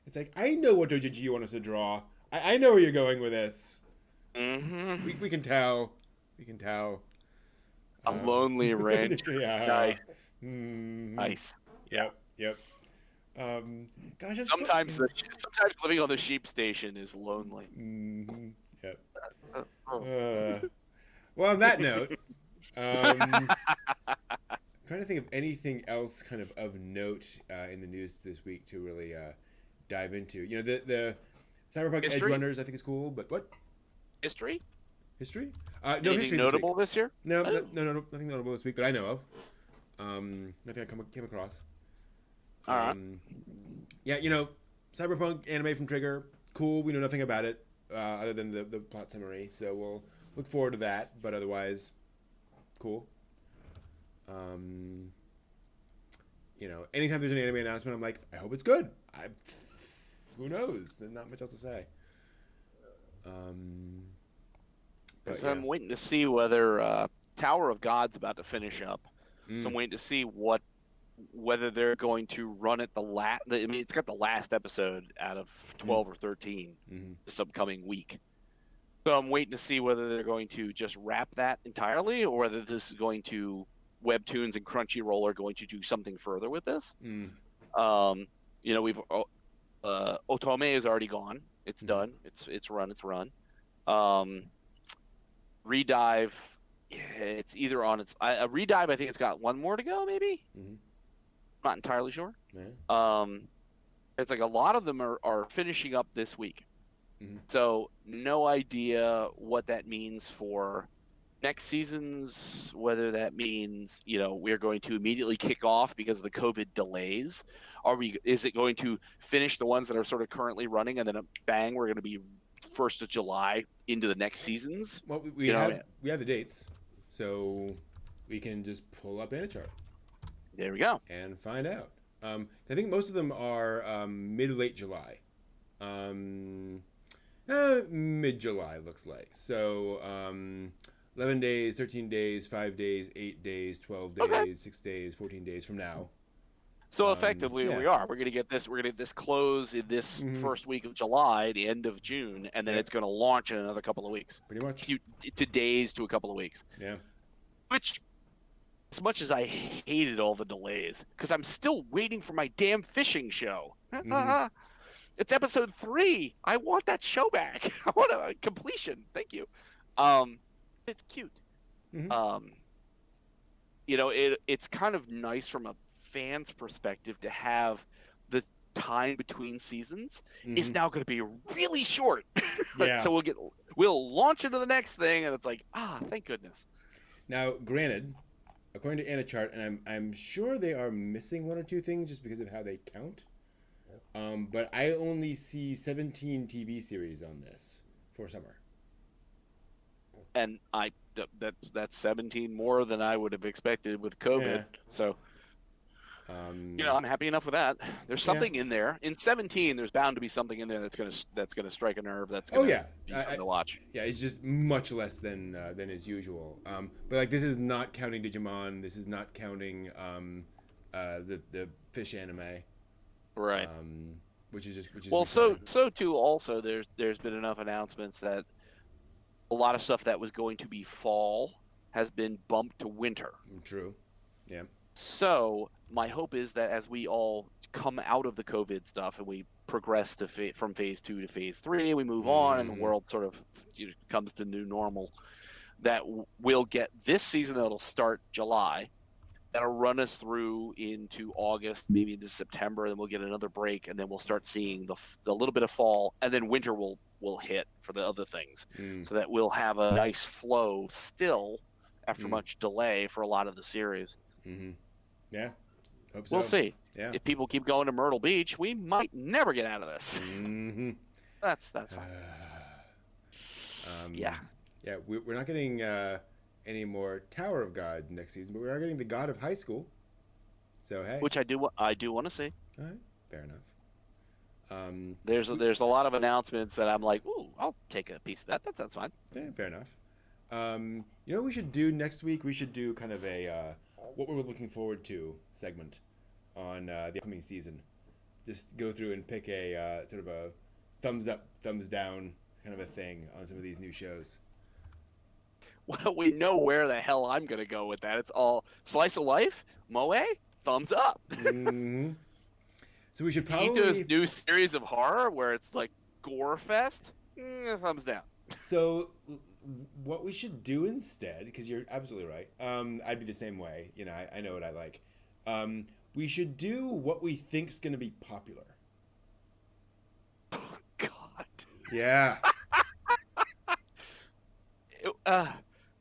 [SPEAKER 1] It's like, I know what doujinshi you want us to draw. I know where you're going with this.
[SPEAKER 2] Mm-hmm.
[SPEAKER 1] We can tell. We can tell.
[SPEAKER 2] A lonely ranch.
[SPEAKER 1] Yeah.
[SPEAKER 2] Nice.
[SPEAKER 1] Mm-hmm.
[SPEAKER 2] Nice.
[SPEAKER 1] Yep. Gosh,
[SPEAKER 2] sometimes living on the sheep station is lonely.
[SPEAKER 1] Mm-hmm. Yep. Well, on that note, I'm trying to think of anything else kind of note in the news this week to really dive into. The Cyberpunk
[SPEAKER 2] History?
[SPEAKER 1] Edge Runners I think is cool, but what?
[SPEAKER 2] History?
[SPEAKER 1] History?
[SPEAKER 2] No history notable this year?
[SPEAKER 1] No, nothing notable this week that I know of. Nothing I came across.
[SPEAKER 2] All right.
[SPEAKER 1] Yeah, Cyberpunk anime from Trigger, cool. We know nothing about it other than the plot summary, so we'll look forward to that. But otherwise, cool. Anytime there's an anime announcement, I'm like, I hope it's good. Who knows? There's not much else to say.
[SPEAKER 2] So I'm waiting to see whether Tower of God's about to finish up. So I'm waiting to see whether they're going to run it it's got the last episode out of 12 or 13 this upcoming week. So I'm waiting to see whether they're going to just wrap that entirely, or whether this is going to Webtoons and Crunchyroll are going to do something further with this. We've Otome is already gone. It's done. It's run. Redive, it's either on its Redive. I think it's got one more to go, maybe. Not entirely sure.
[SPEAKER 1] Yeah.
[SPEAKER 2] It's like a lot of them are finishing up this week. So no idea what that means for next seasons, whether that means we're going to immediately kick off because of the COVID delays. Is it going to finish the ones that are sort of currently running, and then bang, we're going to be 1st of July into the next seasons?
[SPEAKER 1] Well, we have the dates, so we can just pull up Anichart.
[SPEAKER 2] There we go.
[SPEAKER 1] And find out. I think most of them are mid-late July. Mid-July looks like. So 11 days, 13 days, 5 days, 8 days, 12 days, 6 days, 14 days from now.
[SPEAKER 2] So effectively, we are. We're going to get this. We're going to get this close in this first week of July, the end of June, and then it's going to launch in another couple of weeks.
[SPEAKER 1] Pretty much.
[SPEAKER 2] To days to a couple of weeks.
[SPEAKER 1] Yeah.
[SPEAKER 2] Which, as much as I hated all the delays, because I'm still waiting for my damn fishing show. It's episode 3. I want that show back. I want a completion. Thank you. It's cute. It's kind of nice from a fan's perspective to have the time between seasons is now going to be really short.
[SPEAKER 1] Yeah.
[SPEAKER 2] So we'll launch into the next thing, and it's like, thank goodness.
[SPEAKER 1] Now, granted, according to Anna chart, and I'm sure they are missing one or two things just because of how they count. But I only see 17 TV series on this for summer.
[SPEAKER 2] And that's 17 more than I would have expected with COVID.
[SPEAKER 1] Yeah.
[SPEAKER 2] So,
[SPEAKER 1] Um,
[SPEAKER 2] I'm happy enough with that. There's
[SPEAKER 1] yeah.
[SPEAKER 2] something in there. In 17, there's bound to be something in there that's gonna strike a nerve. That's
[SPEAKER 1] Oh
[SPEAKER 2] gonna
[SPEAKER 1] yeah.
[SPEAKER 2] be something to watch.
[SPEAKER 1] Yeah, it's just much less than is usual. But like this is not counting Digimon. This is not counting the fish anime.
[SPEAKER 2] Right.
[SPEAKER 1] Which is
[SPEAKER 2] Well,
[SPEAKER 1] exciting.
[SPEAKER 2] so too. Also, there's been enough announcements that a lot of stuff that was going to be fall has been bumped to winter.
[SPEAKER 1] True. Yeah.
[SPEAKER 2] So my hope is that as we all come out of the COVID stuff and we progress to from phase 2 to phase 3, we move on, and the world sort of comes to new normal, that we'll get this season that'll start July, that'll run us through into August, maybe into September, then we'll get another break, and then we'll start seeing the little bit of fall, and then winter will hit for the other things, so that we'll have a nice flow still after much delay for a lot of the series.
[SPEAKER 1] Yeah, hope so.
[SPEAKER 2] We'll see.
[SPEAKER 1] Yeah.
[SPEAKER 2] If people keep going to Myrtle Beach, we might never get out of this. That's fine. Yeah.
[SPEAKER 1] Yeah, we're not getting any more Tower of God next season, but we are getting the God of High School. So hey,
[SPEAKER 2] Which I do want to see.
[SPEAKER 1] All right, fair enough.
[SPEAKER 2] There's a lot of announcements that I'm like, ooh, I'll take a piece of that. That sounds fine.
[SPEAKER 1] Yeah, fair enough. You know what we should do next week? We should do kind of a what we're looking forward to segment on the upcoming season. Just go through and pick a sort of a thumbs up, thumbs down kind of a thing on some of these new shows.
[SPEAKER 2] Well, we know where the hell I'm going to go with that. It's all slice of life, moe, thumbs up.
[SPEAKER 1] So we should probably
[SPEAKER 2] do this new series of horror where it's like gore fest, thumbs down.
[SPEAKER 1] So what we should do instead, because you're absolutely right, I'd be the same way. I know what I like. We should do what we think's going to be popular.
[SPEAKER 2] Oh, God.
[SPEAKER 1] Yeah.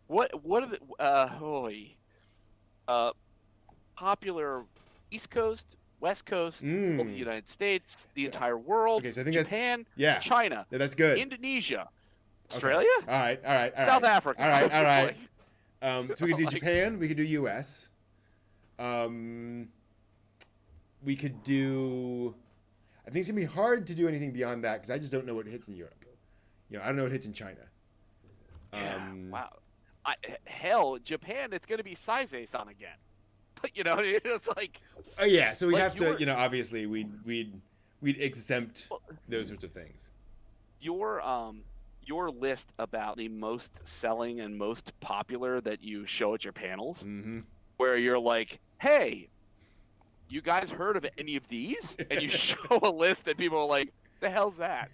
[SPEAKER 2] What are the popular East Coast, West Coast, of the United States, the entire world,
[SPEAKER 1] okay, so I think
[SPEAKER 2] Japan,
[SPEAKER 1] yeah,
[SPEAKER 2] China,
[SPEAKER 1] that's good.
[SPEAKER 2] Indonesia, Australia,
[SPEAKER 1] okay. All right,
[SPEAKER 2] South Africa.
[SPEAKER 1] All right. So we could do Japan. We could do U.S. We could do. I think it's gonna be hard to do anything beyond that because I just don't know what hits in Europe. I don't know what hits in China.
[SPEAKER 2] Wow. Hell, Japan, it's going to be Saizei-san again. It's like.
[SPEAKER 1] Oh yeah, so we
[SPEAKER 2] like
[SPEAKER 1] have to. Obviously, we'd exempt those sorts of things.
[SPEAKER 2] Your list about the most selling and most popular that you show at your panels, where you're like, hey, you guys heard of any of these? And you show a list and people are like, the hell's that?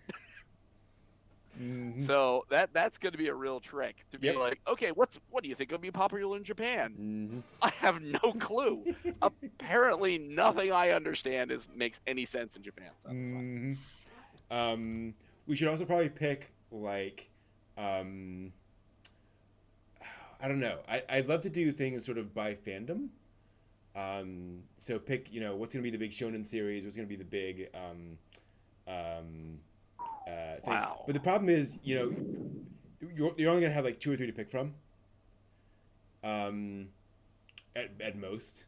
[SPEAKER 2] So that's going to be a real trick to be like, okay, what do you think will be popular in Japan? I have no clue. Apparently, nothing I understand makes any sense in Japan. So that's fine.
[SPEAKER 1] We should also probably pick like, I don't know. I'd love to do things sort of by fandom. So pick what's going to be the big shonen series, what's going to be the big thing.
[SPEAKER 2] Wow.
[SPEAKER 1] But the problem is, you're only gonna have like 2 or 3 to pick from. At most.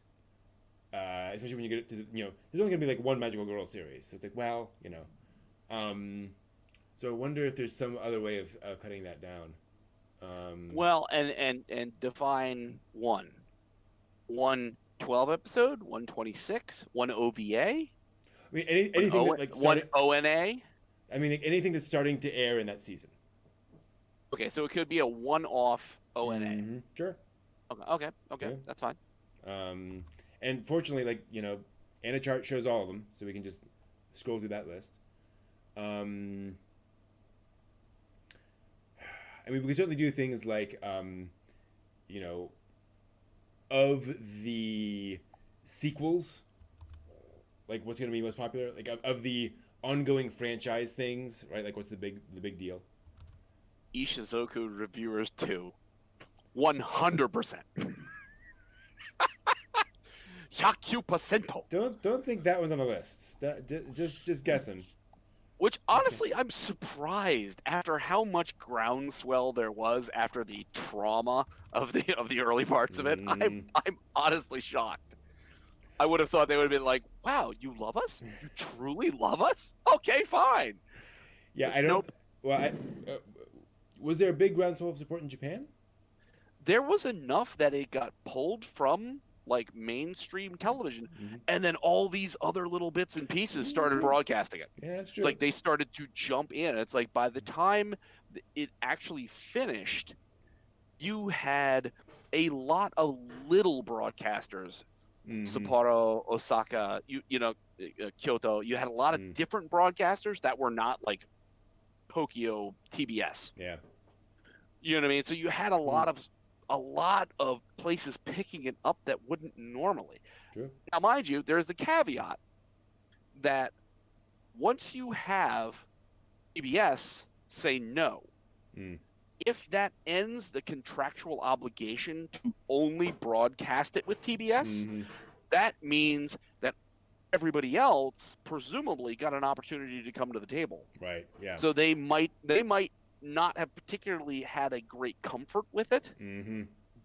[SPEAKER 1] Especially when you get to there's only gonna be like one Magical Girl series, so it's like, well, So I wonder if there's some other way of cutting that down.
[SPEAKER 2] Well, and define one 12 episode, 126, one OVA.
[SPEAKER 1] I mean, anything that, like
[SPEAKER 2] one ONA.
[SPEAKER 1] I mean, like anything that's starting to air in that season.
[SPEAKER 2] Okay, so it could be a one-off ONA.
[SPEAKER 1] Sure.
[SPEAKER 2] Okay,
[SPEAKER 1] Yeah.
[SPEAKER 2] That's fine.
[SPEAKER 1] And fortunately, like Anna chart shows all of them, so we can just scroll through that list. I mean, we can certainly do things like, of the sequels, like what's going to be most popular, like of the ongoing franchise things, right? Like what's the big deal?
[SPEAKER 2] Ishizoku Reviewers 2. 100%. Taku%.
[SPEAKER 1] Don't think that was on the list. Just guessing.
[SPEAKER 2] Which honestly, I'm surprised after how much groundswell there was after the trauma of the early parts of it. I'm honestly shocked. I would have thought they would have been like, "Wow, you love us? You truly love us? Okay, fine."
[SPEAKER 1] Yeah,
[SPEAKER 2] But
[SPEAKER 1] I don't.
[SPEAKER 2] nope.
[SPEAKER 1] Well, was there a big groundswell of support in Japan?
[SPEAKER 2] There was enough that it got pulled from like mainstream television, and then all these other little bits and pieces started broadcasting it.
[SPEAKER 1] Yeah, that's true.
[SPEAKER 2] It's like they started to jump in. It's like by the time it actually finished, you had a lot of little broadcasters. Sapporo, Osaka, Kyoto. You had a lot of different broadcasters that were not like Tokyo TBS.
[SPEAKER 1] Yeah.
[SPEAKER 2] You know what I mean? So you had a lot of places picking it up that wouldn't normally.
[SPEAKER 1] True.
[SPEAKER 2] Now, mind you, there's the caveat that once you have TBS say no, if that ends the contractual obligation to only broadcast it with TBS, that means that everybody else presumably got an opportunity to come to the table.
[SPEAKER 1] Right. Yeah.
[SPEAKER 2] So they might not have particularly had a great comfort with it,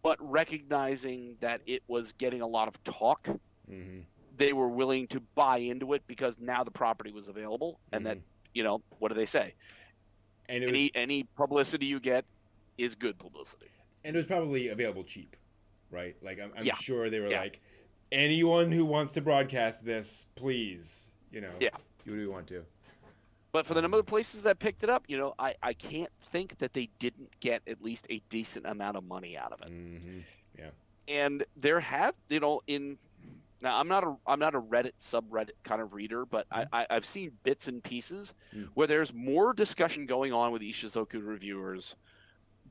[SPEAKER 2] but recognizing that it was getting a lot of talk, they were willing to buy into it because now the property was available, and that what do they say? And any publicity you get is good publicity.
[SPEAKER 1] And it was probably available cheap, right? Like I'm sure they were like, anyone who wants to broadcast this, please, you do want to.
[SPEAKER 2] But for the number of places that picked it up, I can't think that they didn't get at least a decent amount of money out of it.
[SPEAKER 1] Yeah.
[SPEAKER 2] And there have, now I'm not a Reddit subreddit kind of reader, but I've seen bits and pieces where there's more discussion going on with Ishizoku reviewers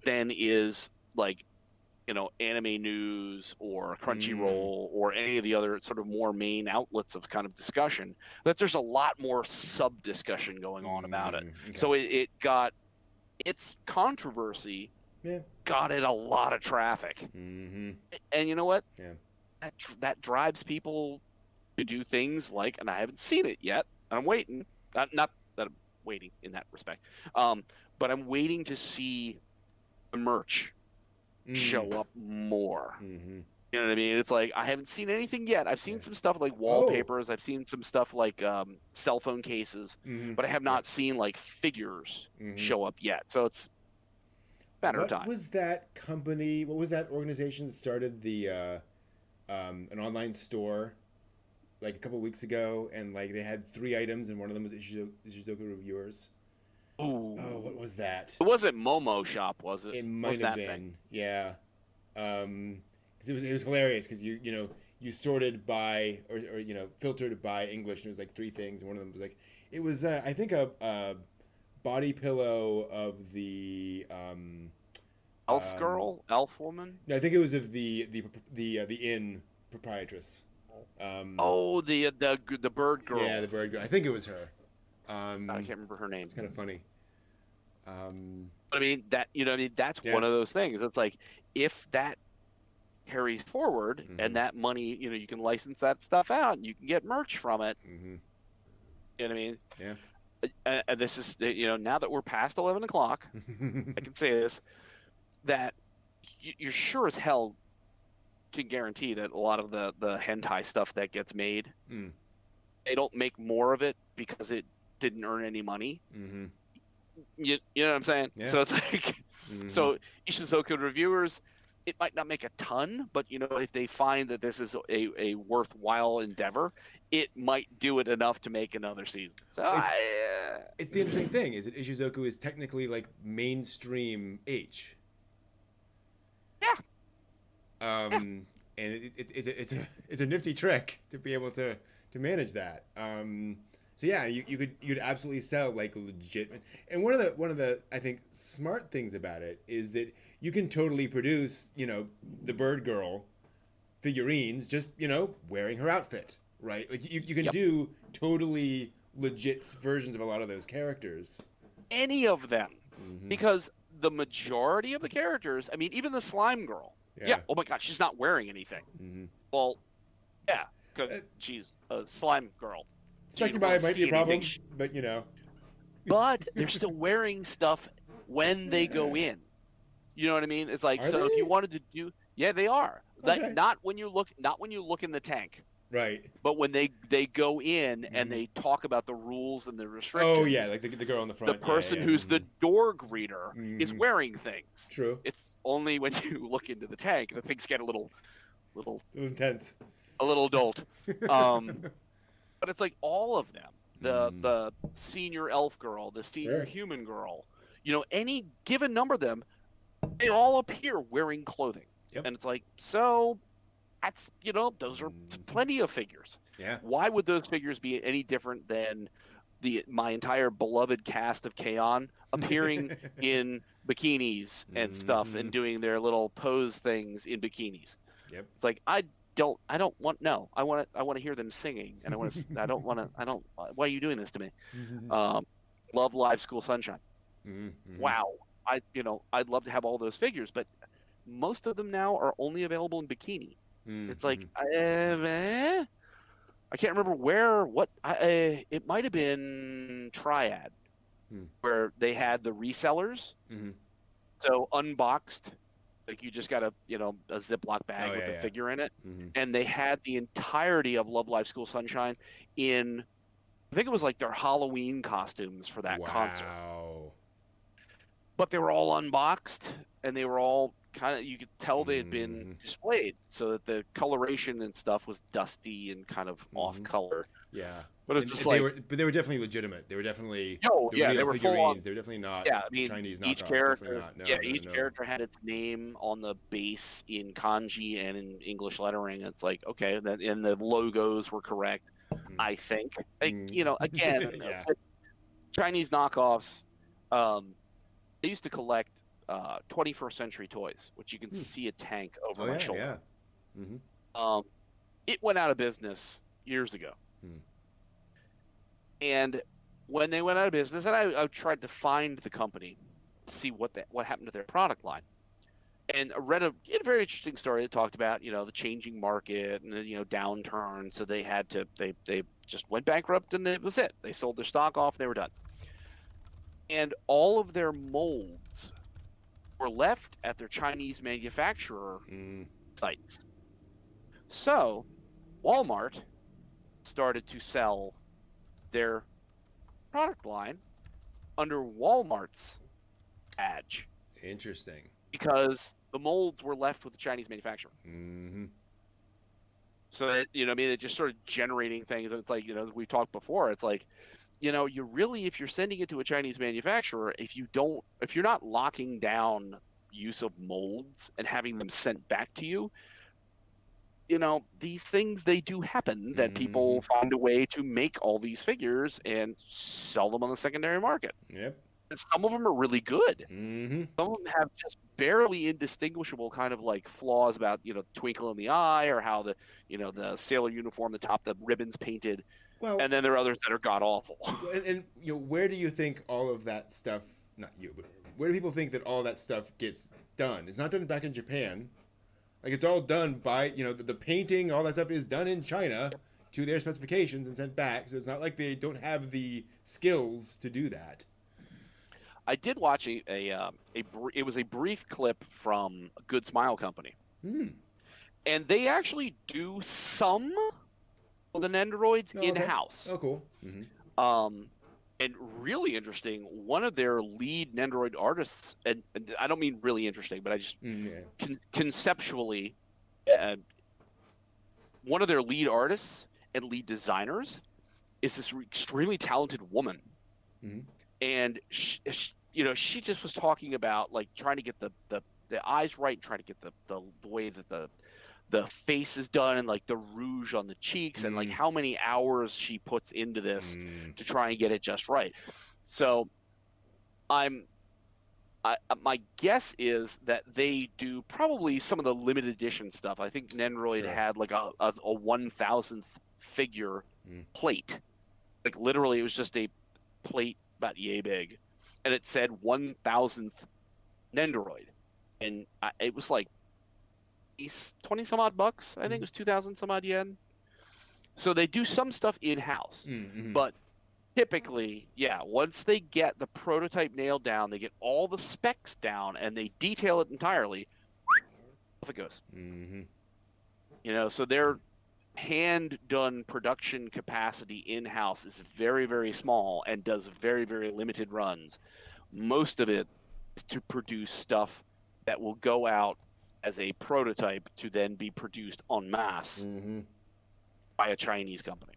[SPEAKER 2] than is like, Anime News or Crunchyroll or any of the other sort of more main outlets of kind of discussion, that there's a lot more sub discussion going on about it. Okay. So it got its controversy got it a lot of traffic. And you know what? Yeah. That drives people to do things like, and I haven't seen it yet. I'm waiting. Not that I'm waiting in that respect. But I'm waiting to see the merch show up more. You know what I mean? It's like I haven't seen anything yet. I've seen some stuff like wallpapers. I've seen some stuff like cell phone cases, but I have not seen like figures show up yet. So it's matter of time.
[SPEAKER 1] What was that company? What was that organization that started the an online store like a couple weeks ago, and like they had 3 items, and one of them was Ishizoku reviewers.
[SPEAKER 2] Ooh.
[SPEAKER 1] Oh, what was that?
[SPEAKER 2] It wasn't Momo Shop, was it?
[SPEAKER 1] It might have been. Thing? Yeah. Because it was hilarious because you sorted by or filtered by English, and it was like 3 things, and one of them was like it was I think a body pillow of the
[SPEAKER 2] elf girl, elf woman.
[SPEAKER 1] No, I think it was of the inn proprietress.
[SPEAKER 2] The bird girl.
[SPEAKER 1] Yeah, the bird girl. I think it was her.
[SPEAKER 2] I can't remember her name.
[SPEAKER 1] It's kind of funny.
[SPEAKER 2] But I mean that's one of those things. It's like if that carries forward and that money, you can license that stuff out and you can get merch from it. You know what I mean? Yeah. And this is now that we're past 11 o'clock, I can say this, that you're sure as hell can guarantee that a lot of the hentai stuff that gets made, they don't make more of it because it didn't earn any money. You know what I'm saying? Yeah. So it's like, so Ishizoku reviewers, it might not make a ton, but if they find that this is a worthwhile endeavor, it might do it enough to make another season. So
[SPEAKER 1] it's the interesting thing is that Ishizoku is technically like mainstream H.
[SPEAKER 2] Yeah.
[SPEAKER 1] And it's a nifty trick to be able to manage that. So yeah, you'd absolutely sell like legit. And one of the I think smart things about it is that you can totally produce the bird girl figurines just wearing her outfit, right? Like you can do totally legit versions of a lot of those characters.
[SPEAKER 2] Any of them, because the majority of the characters, I mean, even the slime girl. Yeah. Oh my God, she's not wearing anything. Well, yeah. because she's a slime girl.
[SPEAKER 1] Succubi might be a problem, but you know.
[SPEAKER 2] But they're still wearing stuff when they go in. You know what I mean? It's like, so if you wanted to do, yeah, they are.
[SPEAKER 1] Okay.
[SPEAKER 2] Not when you look in the tank.
[SPEAKER 1] Right.
[SPEAKER 2] But when they go in and they talk about the rules and the restrictions.
[SPEAKER 1] Oh yeah, like the girl on the front.
[SPEAKER 2] The person who's the door greeter is wearing things.
[SPEAKER 1] True.
[SPEAKER 2] It's only when you look into the tank that things get a little
[SPEAKER 1] intense,
[SPEAKER 2] a little adult. But it's like all of them. The senior elf girl, the senior human girl. You know, any given number of them, they all appear wearing clothing.
[SPEAKER 1] Yep.
[SPEAKER 2] And it's like, so that's, you know, those are plenty of figures.
[SPEAKER 1] Yeah.
[SPEAKER 2] Why would those figures be any different than my entire beloved cast of K-On! Appearing in bikinis and stuff and doing their little pose things in bikinis?
[SPEAKER 1] Yep.
[SPEAKER 2] It's like, I want to hear them singing, and why are you doing this to me? Love Live School Sunshine. Wow. I'd love to have all those figures, but most of them now are only available in bikini. It's like, I can't remember it might have been Triad, where they had the resellers. So unboxed, like you just got a Ziploc bag with the figure in it. And they had the entirety of Love Live School Sunshine in, I think it was like their Halloween costumes for that concert. But they were all unboxed, and they were all kind of, you could tell they had been displayed, so that the coloration and stuff was dusty and kind of off color.
[SPEAKER 1] Yeah.
[SPEAKER 2] But it's just
[SPEAKER 1] they were definitely legitimate. They were definitely
[SPEAKER 2] they were full on.
[SPEAKER 1] They were definitely not Chinese knockoffs.
[SPEAKER 2] Each character character had its name on the base in kanji and in English lettering. It's like, okay, and the logos were correct. I think, again, Chinese knockoffs. I used to collect 21st century toys, which you can see a tank over my shoulder. Yeah. It went out of business years ago. And when they went out of business, and I tried to find the company to see what happened to their product line. And I read a very interesting story that talked about, the changing market and the, downturn. So they had to, they just went bankrupt, and that was it. They sold their stock off, and they were done. And all of their molds were left at their Chinese manufacturer sites. So Walmart started to sell their product line under Walmart's badge.
[SPEAKER 1] Interesting.
[SPEAKER 2] Because the molds were left with the Chinese manufacturer. So that, it just started generating things. And it's like, we talked before, it's like, you really, if you're sending it to a Chinese manufacturer, if you're not locking down use of molds and having them sent back to you, these things, they do happen, that people find a way to make all these figures and sell them on the secondary market.
[SPEAKER 1] Yep.
[SPEAKER 2] And some of them are really good. Some of them have just barely indistinguishable kind of like flaws about, twinkle in the eye, or how the sailor uniform, the top, the ribbons painted. Well, and then there are others that are god awful.
[SPEAKER 1] And where do you think all of that stuff? Not you, but where do people think that all that stuff gets done? It's not done back in Japan. Like, it's all done by the painting. All that stuff is done in China to their specifications and sent back. So it's not like they don't have the skills to do that.
[SPEAKER 2] I did watch it was a brief clip from a Good Smile Company, and they actually do some of the Nendoroids in-house.
[SPEAKER 1] Oh, cool.
[SPEAKER 2] And really interesting, one of their lead Nendoroid artists, and I don't mean really interesting, but I just conceptually, one of their lead artists and lead designers is this extremely talented woman. And she just was talking about, like, trying to get the eyes right, and trying to get the way that the face is done, and like the rouge on the cheeks, and like how many hours she puts into this to try and get it just right. So my guess is that they do probably some of the limited edition stuff. I think Nendoroid had like a 1,000th figure plate. Like, literally, it was just a plate about yay big, and it said 1,000th Nendoroid, and it was like 20 some odd bucks. I think it was 2,000 some odd yen. So they do some stuff in-house,
[SPEAKER 1] Mm-hmm.
[SPEAKER 2] but typically, yeah, once they get the prototype nailed down, they get all the specs down, and they detail it entirely, off it goes.
[SPEAKER 1] Mm-hmm.
[SPEAKER 2] So their hand-done production capacity in-house is very, very small and does very, very limited runs. Most of it is to produce stuff that will go out as a prototype to then be produced en masse
[SPEAKER 1] Mm-hmm.
[SPEAKER 2] by a Chinese company.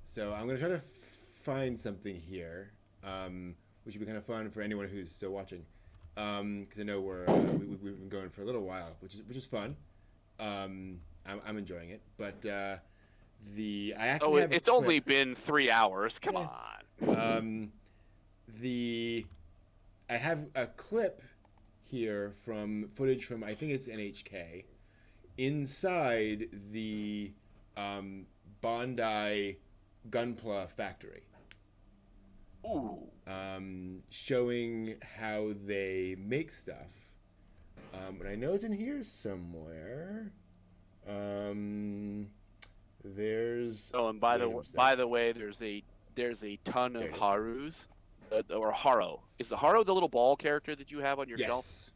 [SPEAKER 1] So I'm gonna try to find something here, which would be kind of fun for anyone who's still watching, because I know we've been going for a little while, which is fun. I'm enjoying it, but I
[SPEAKER 2] Oh,
[SPEAKER 1] actually have a
[SPEAKER 2] it's
[SPEAKER 1] clip.
[SPEAKER 2] only been 3 hours. Come
[SPEAKER 1] Yeah.
[SPEAKER 2] on.
[SPEAKER 1] The I have a clip here from footage from, I think it's NHK, inside the Bondi Gunpla factory,
[SPEAKER 2] Ooh.
[SPEAKER 1] showing how they make stuff. And I know it's in here somewhere. There's
[SPEAKER 2] Oh, and by
[SPEAKER 1] random
[SPEAKER 2] the
[SPEAKER 1] stuff.
[SPEAKER 2] way, there's a ton
[SPEAKER 1] There
[SPEAKER 2] of
[SPEAKER 1] it is.
[SPEAKER 2] Harus, or Haro. Is the Haro the little ball character that you have on your shelf?
[SPEAKER 1] Yes,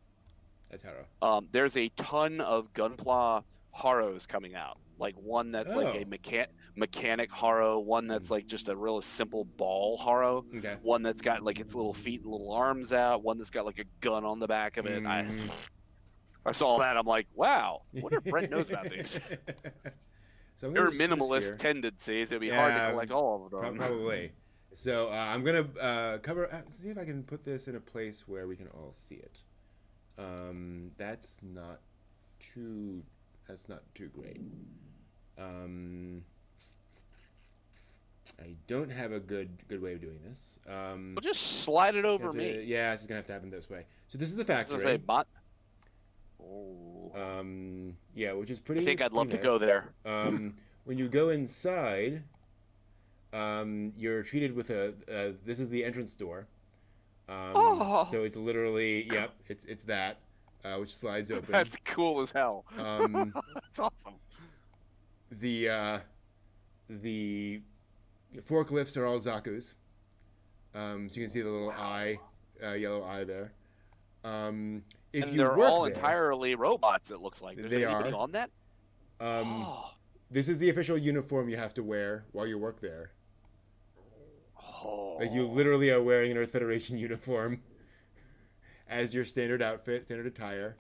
[SPEAKER 1] that's Haro.
[SPEAKER 2] There's a ton of Gunpla Haros coming out. Like one that's like
[SPEAKER 1] Oh,
[SPEAKER 2] a mechanic Haro, one that's like just a real simple ball Haro,
[SPEAKER 1] okay.
[SPEAKER 2] one that's got like its little feet and little arms out, one that's got like a gun on the back of it.
[SPEAKER 1] Mm-hmm.
[SPEAKER 2] I saw that. I'm like, wow, I wonder if Brent knows about these.
[SPEAKER 1] So I'm gonna
[SPEAKER 2] They're
[SPEAKER 1] just put this
[SPEAKER 2] minimalist
[SPEAKER 1] here.
[SPEAKER 2] tendencies. It'd be hard to
[SPEAKER 1] Yeah,
[SPEAKER 2] collect all of them.
[SPEAKER 1] probably. So I'm gonna cover. See if I can put this in a place where we can all see it. That's not too. That's not too great. I don't have a good way of doing this.
[SPEAKER 2] We'll just slide it over me.
[SPEAKER 1] Yeah, it's gonna have to happen this way. So this is the
[SPEAKER 2] I was gonna say,
[SPEAKER 1] factory.
[SPEAKER 2] oh.
[SPEAKER 1] Yeah, which is
[SPEAKER 2] I
[SPEAKER 1] pretty.
[SPEAKER 2] think I'd love
[SPEAKER 1] pretty
[SPEAKER 2] to go
[SPEAKER 1] nice.
[SPEAKER 2] there.
[SPEAKER 1] When you go inside, you're treated with this is the entrance door.
[SPEAKER 2] Oh,
[SPEAKER 1] So it's literally, yep, it's that, which slides open.
[SPEAKER 2] that's cool as hell.
[SPEAKER 1] Um,
[SPEAKER 2] That's awesome.
[SPEAKER 1] the forklifts are all Zaku's. So you can see the little eye, yellow eye there. If
[SPEAKER 2] And
[SPEAKER 1] you
[SPEAKER 2] they're
[SPEAKER 1] work
[SPEAKER 2] all
[SPEAKER 1] there,
[SPEAKER 2] entirely robots, it looks like. There's
[SPEAKER 1] they
[SPEAKER 2] anybody
[SPEAKER 1] are.
[SPEAKER 2] on that?
[SPEAKER 1] Um,
[SPEAKER 2] Oh.
[SPEAKER 1] this is the official uniform you have to wear while you work there. Like you
[SPEAKER 2] Oh.
[SPEAKER 1] literally are wearing an Earth Federation uniform as your standard outfit, standard attire,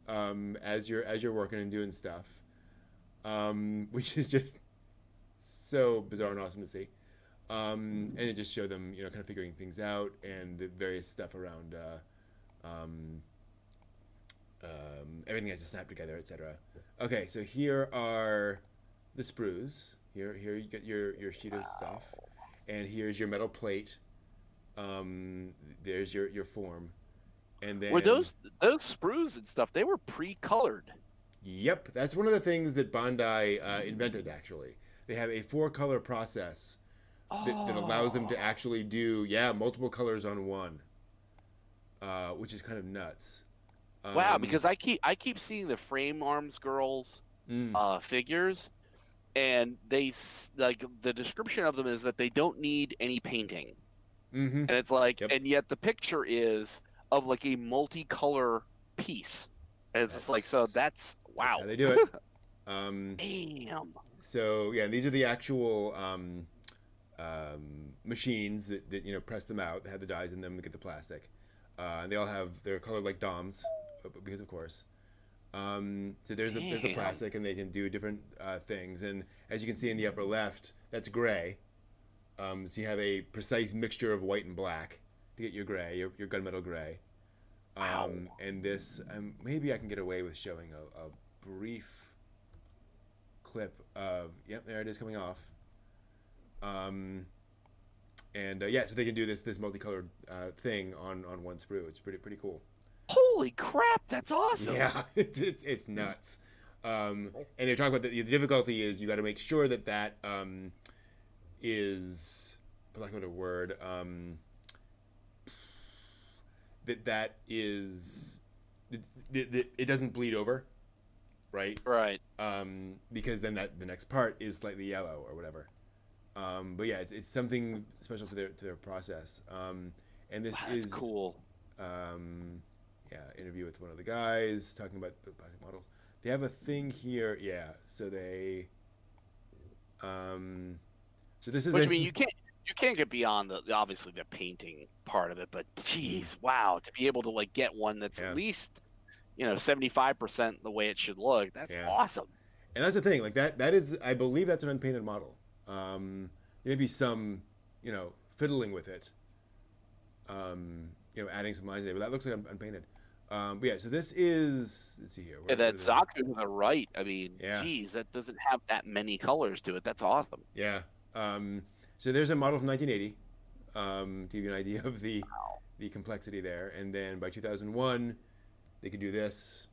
[SPEAKER 1] as you're working and doing stuff, which is just so bizarre and awesome to see. And it just showed them, kind of figuring things out and the various stuff around everything has to snap together, etc. Okay, so here are the sprues. Here you get your sheet of stuff, and here's your metal plate. There's your form, and then
[SPEAKER 2] Were those sprues and stuff? They were pre-colored.
[SPEAKER 1] Yep, that's one of the things that Bandai invented. Actually, they have a 4-color process that allows them to
[SPEAKER 2] Oh.
[SPEAKER 1] actually do multiple colors on one, which is kind of nuts.
[SPEAKER 2] Wow, because I keep seeing the Frame Arms Girls
[SPEAKER 1] Mm,
[SPEAKER 2] figures, and like the description of them is that they don't need any painting,
[SPEAKER 1] mm-hmm.
[SPEAKER 2] and it's like,
[SPEAKER 1] Yep,
[SPEAKER 2] and yet the picture is of like a multicolor piece. And it's just like, so that's
[SPEAKER 1] that's
[SPEAKER 2] wow.
[SPEAKER 1] how they do it. Um,
[SPEAKER 2] Damn.
[SPEAKER 1] so yeah, these are the actual machines that press them out. They have the dies in them to get the plastic, and they're colored like DOMs, because of course. So there's the
[SPEAKER 2] Damn.
[SPEAKER 1] plastic, and they can do different things. And as you can see in the upper left, that's gray. So you have a precise mixture of white and black to get your gray, your gunmetal gray.
[SPEAKER 2] Wow.
[SPEAKER 1] And this, maybe I can get away with showing a brief clip of, yep, there it is coming off. So they can do this multicolored thing on one sprue. It's pretty cool.
[SPEAKER 2] Holy crap, that's awesome.
[SPEAKER 1] Yeah, it's nuts. And they're talking about the difficulty is you got to make sure that is, for lack of a better word, that is that it doesn't bleed over, right?
[SPEAKER 2] Right.
[SPEAKER 1] Because then the next part is slightly yellow or whatever. But yeah, it's something special to their process. And this
[SPEAKER 2] Wow, that's
[SPEAKER 1] is
[SPEAKER 2] cool.
[SPEAKER 1] yeah, interview with one of the guys talking about the plastic models. They have a thing here, yeah. So they, so this is
[SPEAKER 2] Which
[SPEAKER 1] a
[SPEAKER 2] I mean, you can't get beyond the obviously the painting part of it, but geez, wow, to be able to like get one that's
[SPEAKER 1] yeah,
[SPEAKER 2] at least 75% the way it should look, that's
[SPEAKER 1] yeah.
[SPEAKER 2] awesome.
[SPEAKER 1] And that's the thing, like that is, I believe that's an unpainted model. Maybe some, fiddling with it, adding some lines there, but that looks like unpainted. But yeah, so this is, let's see here.
[SPEAKER 2] Yeah,
[SPEAKER 1] What
[SPEAKER 2] that
[SPEAKER 1] is it?
[SPEAKER 2] Zaku to the right, I mean,
[SPEAKER 1] Yeah,
[SPEAKER 2] geez, that doesn't have that many colors to it. That's awesome.
[SPEAKER 1] yeah. So there's a model from 1980, to give you an idea of the complexity there. And then by 2001, they could do this,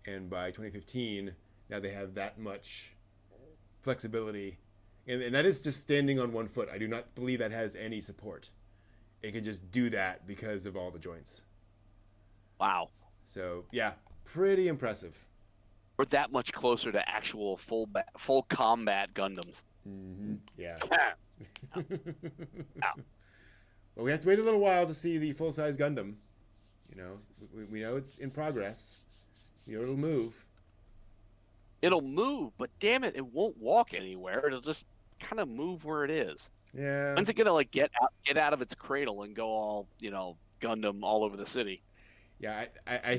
[SPEAKER 1] and by 2015, now they have that much flexibility, and that is just standing on one foot. I do not believe that has any support. It can just do that because of all the joints.
[SPEAKER 2] Wow.
[SPEAKER 1] So yeah, pretty impressive.
[SPEAKER 2] We're that much closer to actual full combat Gundams.
[SPEAKER 1] Yeah.
[SPEAKER 2] Ow.
[SPEAKER 1] Well, we have to wait a little while to see the full size Gundam. We know it's in progress. It'll move.
[SPEAKER 2] It'll move, but damn it, it won't walk anywhere. It'll just kind of move where it is.
[SPEAKER 1] Yeah.
[SPEAKER 2] When's it gonna like get out of its cradle and go all Gundam all over the city?
[SPEAKER 1] Yeah, I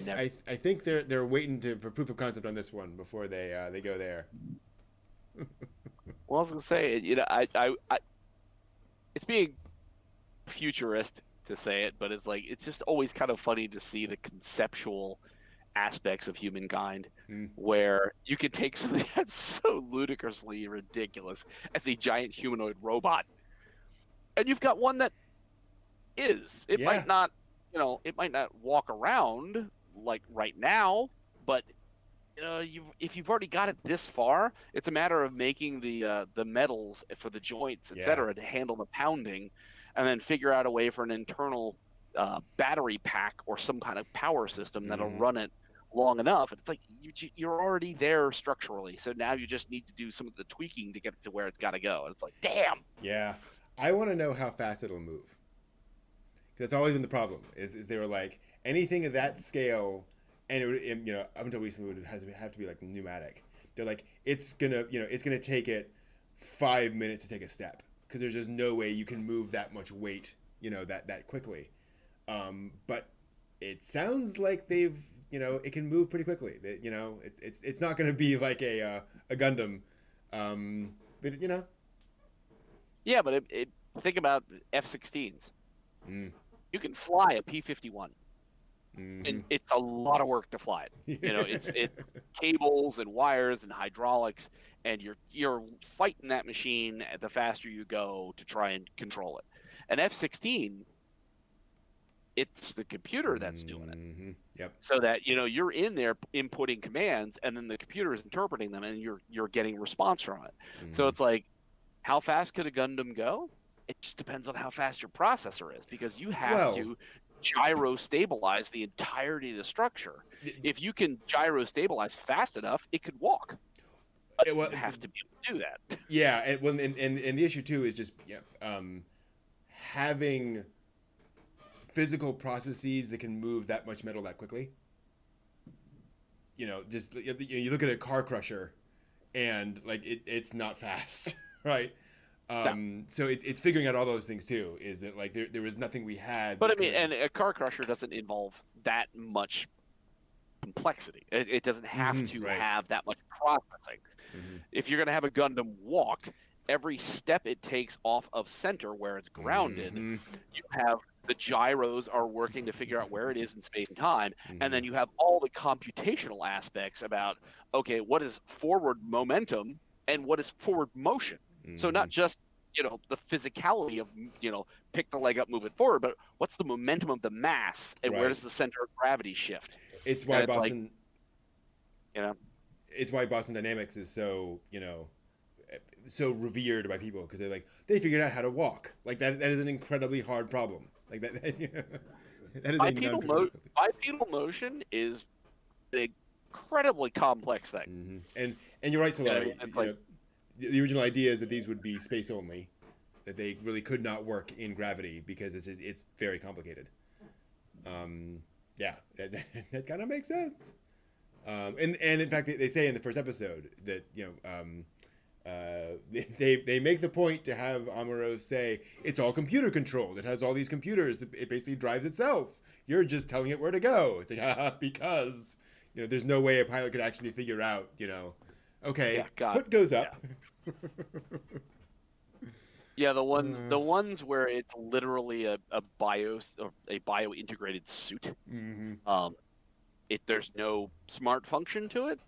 [SPEAKER 1] think they're waiting for proof of concept on this one before they go there.
[SPEAKER 2] Well, I was gonna say, I it's being futurist to say it, but it's just always kind of funny to see the conceptual aspects of humankind where you could take something that's so ludicrously ridiculous as a giant humanoid robot, and you've got one that
[SPEAKER 1] Yeah.
[SPEAKER 2] might not walk around like right now, but if you've already got it this far, it's a matter of making the metals for the joints, etc., to handle the pounding, and then figure out a way for an internal battery pack or some kind of power system that'll run it long enough. And it's like you're already there structurally, so now you just need to do some of the tweaking to get it to where it's got to go. And it's like, damn.
[SPEAKER 1] Yeah, I want to know how fast it'll move. That's always been the problem. Is they were like anything of that scale, and it would, up until recently, it would have to be like pneumatic. They're like it's gonna take it 5 minutes to take a step because there's just no way you can move that much weight, that quickly. But it sounds like they've, it can move pretty quickly. It's not going to be like a Gundam, but
[SPEAKER 2] Yeah, but think about F-16s. You can fly a P-51. And it's a lot of work to fly it. It's cables and wires and hydraulics, and you're fighting that machine the faster you go to try and control it. An F-16, it's the computer that's doing it.
[SPEAKER 1] Yep.
[SPEAKER 2] So that you're in there inputting commands, and then the computer is interpreting them, and you're getting response from it. So it's like, how fast could a Gundam go? It just depends on how fast your processor is, because you have to gyro stabilize the entirety of the structure. If you can gyro stabilize fast enough, it could walk. You have to be able to do that.
[SPEAKER 1] Yeah, and the issue too is just having physical processes that can move that much metal that quickly. Just you look at a car crusher, and like it's not fast, right? So it's figuring out all those things too. Is that like there was nothing we had.
[SPEAKER 2] But I mean, and a car crusher doesn't involve that much complexity. It doesn't have to have that much processing. If you're going to have a Gundam walk, every step it takes off of center where it's grounded, you have the gyros are working to figure out where it is in space and time, and then you have all the computational aspects about, okay, what is forward momentum and what is forward motion? So not just, the physicality of, pick the leg up, move it forward, but what's the momentum of the mass and where does the center of gravity shift?
[SPEAKER 1] It's why Boston, it's why Boston Dynamics is so, so revered by people, because they figured out how to walk. Like that is an incredibly hard problem. Like that is
[SPEAKER 2] bipedal motion is an incredibly complex thing.
[SPEAKER 1] And you're right, Solari.
[SPEAKER 2] It's
[SPEAKER 1] You know, the original idea is that these would be space only, that they really could not work in gravity because it's very complicated. Yeah, that kind of makes sense. And in fact, they say in the first episode that they make the point to have Amuro say it's all computer controlled. It has all these computers. It basically drives itself. You're just telling it where to go. It's like because there's no way a pilot could actually figure out. Okay, foot goes up.
[SPEAKER 2] Yeah, the ones where it's literally a bio integrated suit. There's no smart function to it.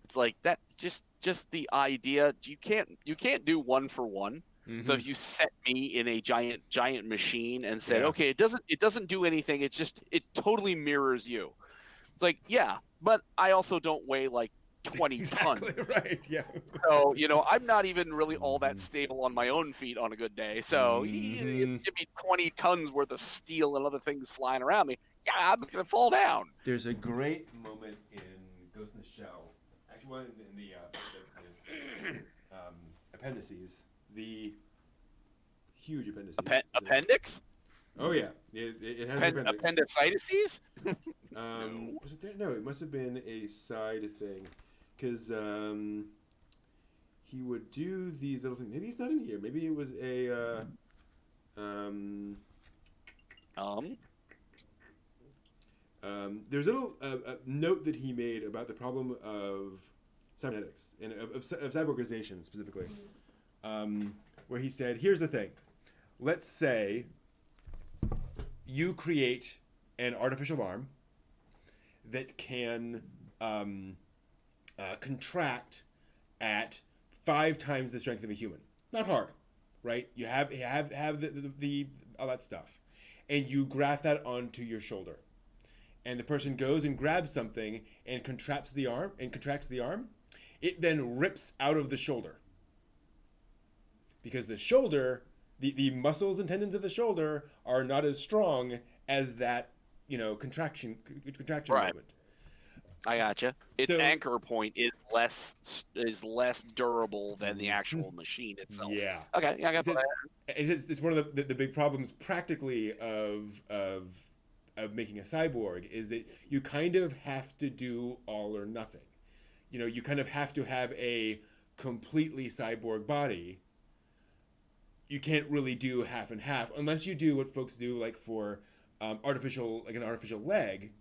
[SPEAKER 2] It's like that. Just the idea. You can't do one for one. So if you set me in a giant machine and said, okay, it doesn't do anything. It totally mirrors you. It's like, yeah, but I also don't weigh like 20
[SPEAKER 1] exactly,
[SPEAKER 2] tons.
[SPEAKER 1] Right. Yeah.
[SPEAKER 2] So I'm not even really all that stable on my own feet on a good day. So you give me 20 tons worth of steel and other things flying around me. Yeah, I'm gonna fall down.
[SPEAKER 1] There's a great moment in Ghost in the Shell. Actually, one in the appendices. The huge appendices.
[SPEAKER 2] Appendix?
[SPEAKER 1] Oh yeah, it has
[SPEAKER 2] appendicitis.
[SPEAKER 1] Was it there? No, it must have been a side thing, because he would do these little things. Maybe it's not in here. Maybe it was a there's a little note that he made about the problem of cybernetics and of cyborgization specifically, where he said, "Here's the thing. Let's say you create an artificial arm that can contract at 5 times the strength of a human. Not hard, right? You have the all that stuff, and you graft that onto your shoulder, and the person goes and grabs something and contracts the arm. It then rips out of the shoulder because the shoulder, the muscles and tendons of the shoulder are not as strong as that contraction
[SPEAKER 2] right.
[SPEAKER 1] movement.
[SPEAKER 2] I gotcha. Its anchor point is less durable than the actual machine itself.
[SPEAKER 1] Yeah.
[SPEAKER 2] Okay. Yeah, I got that.
[SPEAKER 1] It's one of the big problems practically of making a cyborg is that you kind of have to do all or nothing. You kind of have to have a completely cyborg body. You can't really do half and half unless you do what folks do, like for an artificial leg,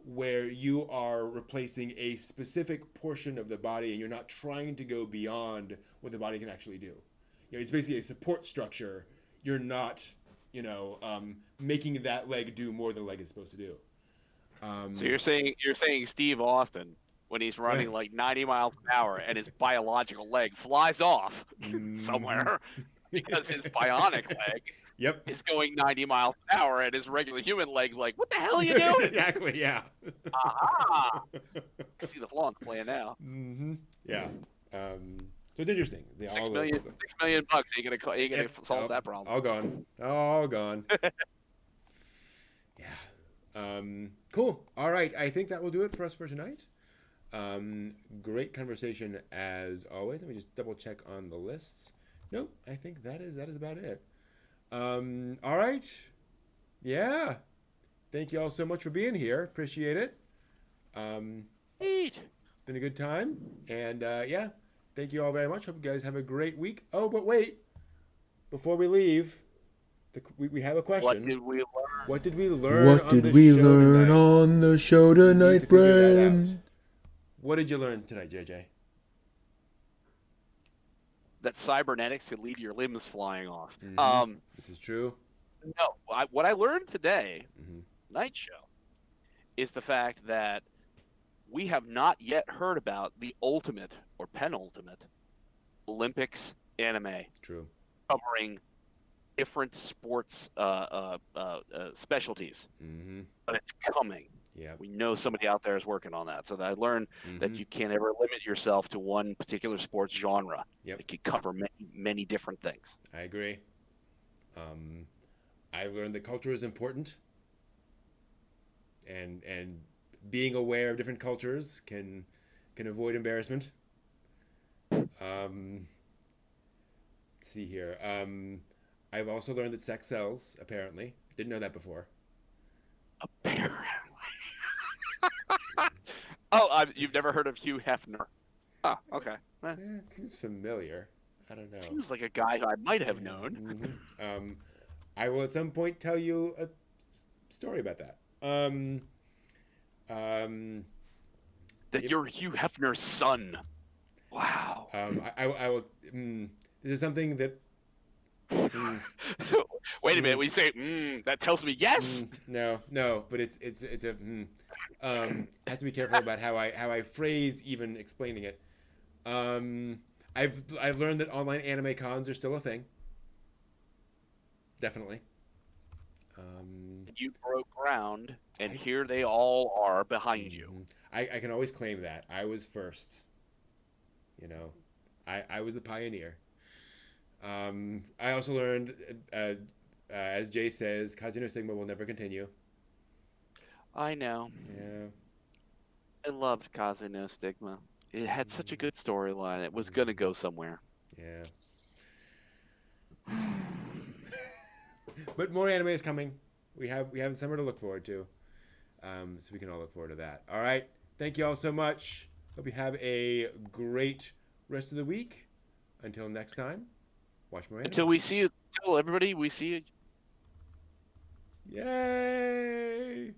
[SPEAKER 1] where you are replacing a specific portion of the body and you're not trying to go beyond what the body can actually do. It's basically a support structure. You're not, making that leg do more than the leg is supposed to do.
[SPEAKER 2] So you're saying Steve Austin, when he's running like 90 miles an hour and his biological leg flies off somewhere because his bionic leg is going 90 miles an hour and his regular human leg's like, what the hell are you doing?
[SPEAKER 1] Exactly, yeah.
[SPEAKER 2] Aha! I see the flaw in the plan now.
[SPEAKER 1] Yeah. So it's interesting.
[SPEAKER 2] $6 million bucks. Ain't gonna solve that problem.
[SPEAKER 1] All gone. Yeah. Cool. All right. I think that will do it for us for tonight. Great conversation as always. Let me just double check on the lists. Nope. I think that is about it. All right. Yeah. Thank you all so much for being here. Appreciate it. It's been a good time. And yeah, thank you all very much. Hope you guys have a great week. Oh, but wait. Before we leave, we have a question.
[SPEAKER 2] What did we
[SPEAKER 1] learn
[SPEAKER 3] on the show tonight, friend?
[SPEAKER 1] What did you learn tonight, JJ?
[SPEAKER 2] That cybernetics could leave your limbs flying off.
[SPEAKER 1] This is true.
[SPEAKER 2] No, what I learned today, night show, is the fact that we have not yet heard about the ultimate or penultimate Olympics anime.
[SPEAKER 1] True.
[SPEAKER 2] Covering different sports specialties. But it's coming.
[SPEAKER 1] Yeah.
[SPEAKER 2] We know somebody out there is working on that. So that I learned that you can't ever limit yourself to one particular sports genre.
[SPEAKER 1] Yep.
[SPEAKER 2] It can cover many different things.
[SPEAKER 1] I agree. I've learned that culture is important, and being aware of different cultures can avoid embarrassment. Let's see here. I've also learned that sex sells. Apparently, didn't know that before.
[SPEAKER 2] Apparently. Oh, you've never heard of Hugh Hefner? Oh, okay.
[SPEAKER 1] It seems familiar. I don't know.
[SPEAKER 2] Seems like a guy who I might have known.
[SPEAKER 1] I will at some point tell you a story about that.
[SPEAKER 2] That you're Hugh Hefner's son. Wow.
[SPEAKER 1] I will. This is something that.
[SPEAKER 2] Wait a minute. We say that tells me yes.
[SPEAKER 1] No, but it's a. Have to be careful about how I phrase even explaining it. I've learned that online anime cons are still a thing. Definitely.
[SPEAKER 2] You broke ground, and here they all are behind you.
[SPEAKER 1] I can always claim that I was first. You know, I was the pioneer. I also learned, as Jay says, Kazuno Stigma will never continue.
[SPEAKER 2] I know.
[SPEAKER 1] Yeah.
[SPEAKER 2] I loved Kaze No Stigma. It had such a good storyline. It was gonna go somewhere.
[SPEAKER 1] Yeah. But more anime is coming. We have summer to look forward to. So we can all look forward to that. All right. Thank you all so much. Hope you have a great rest of the week. Until next time, watch more anime.
[SPEAKER 2] Until everybody, we see you.
[SPEAKER 1] Yay!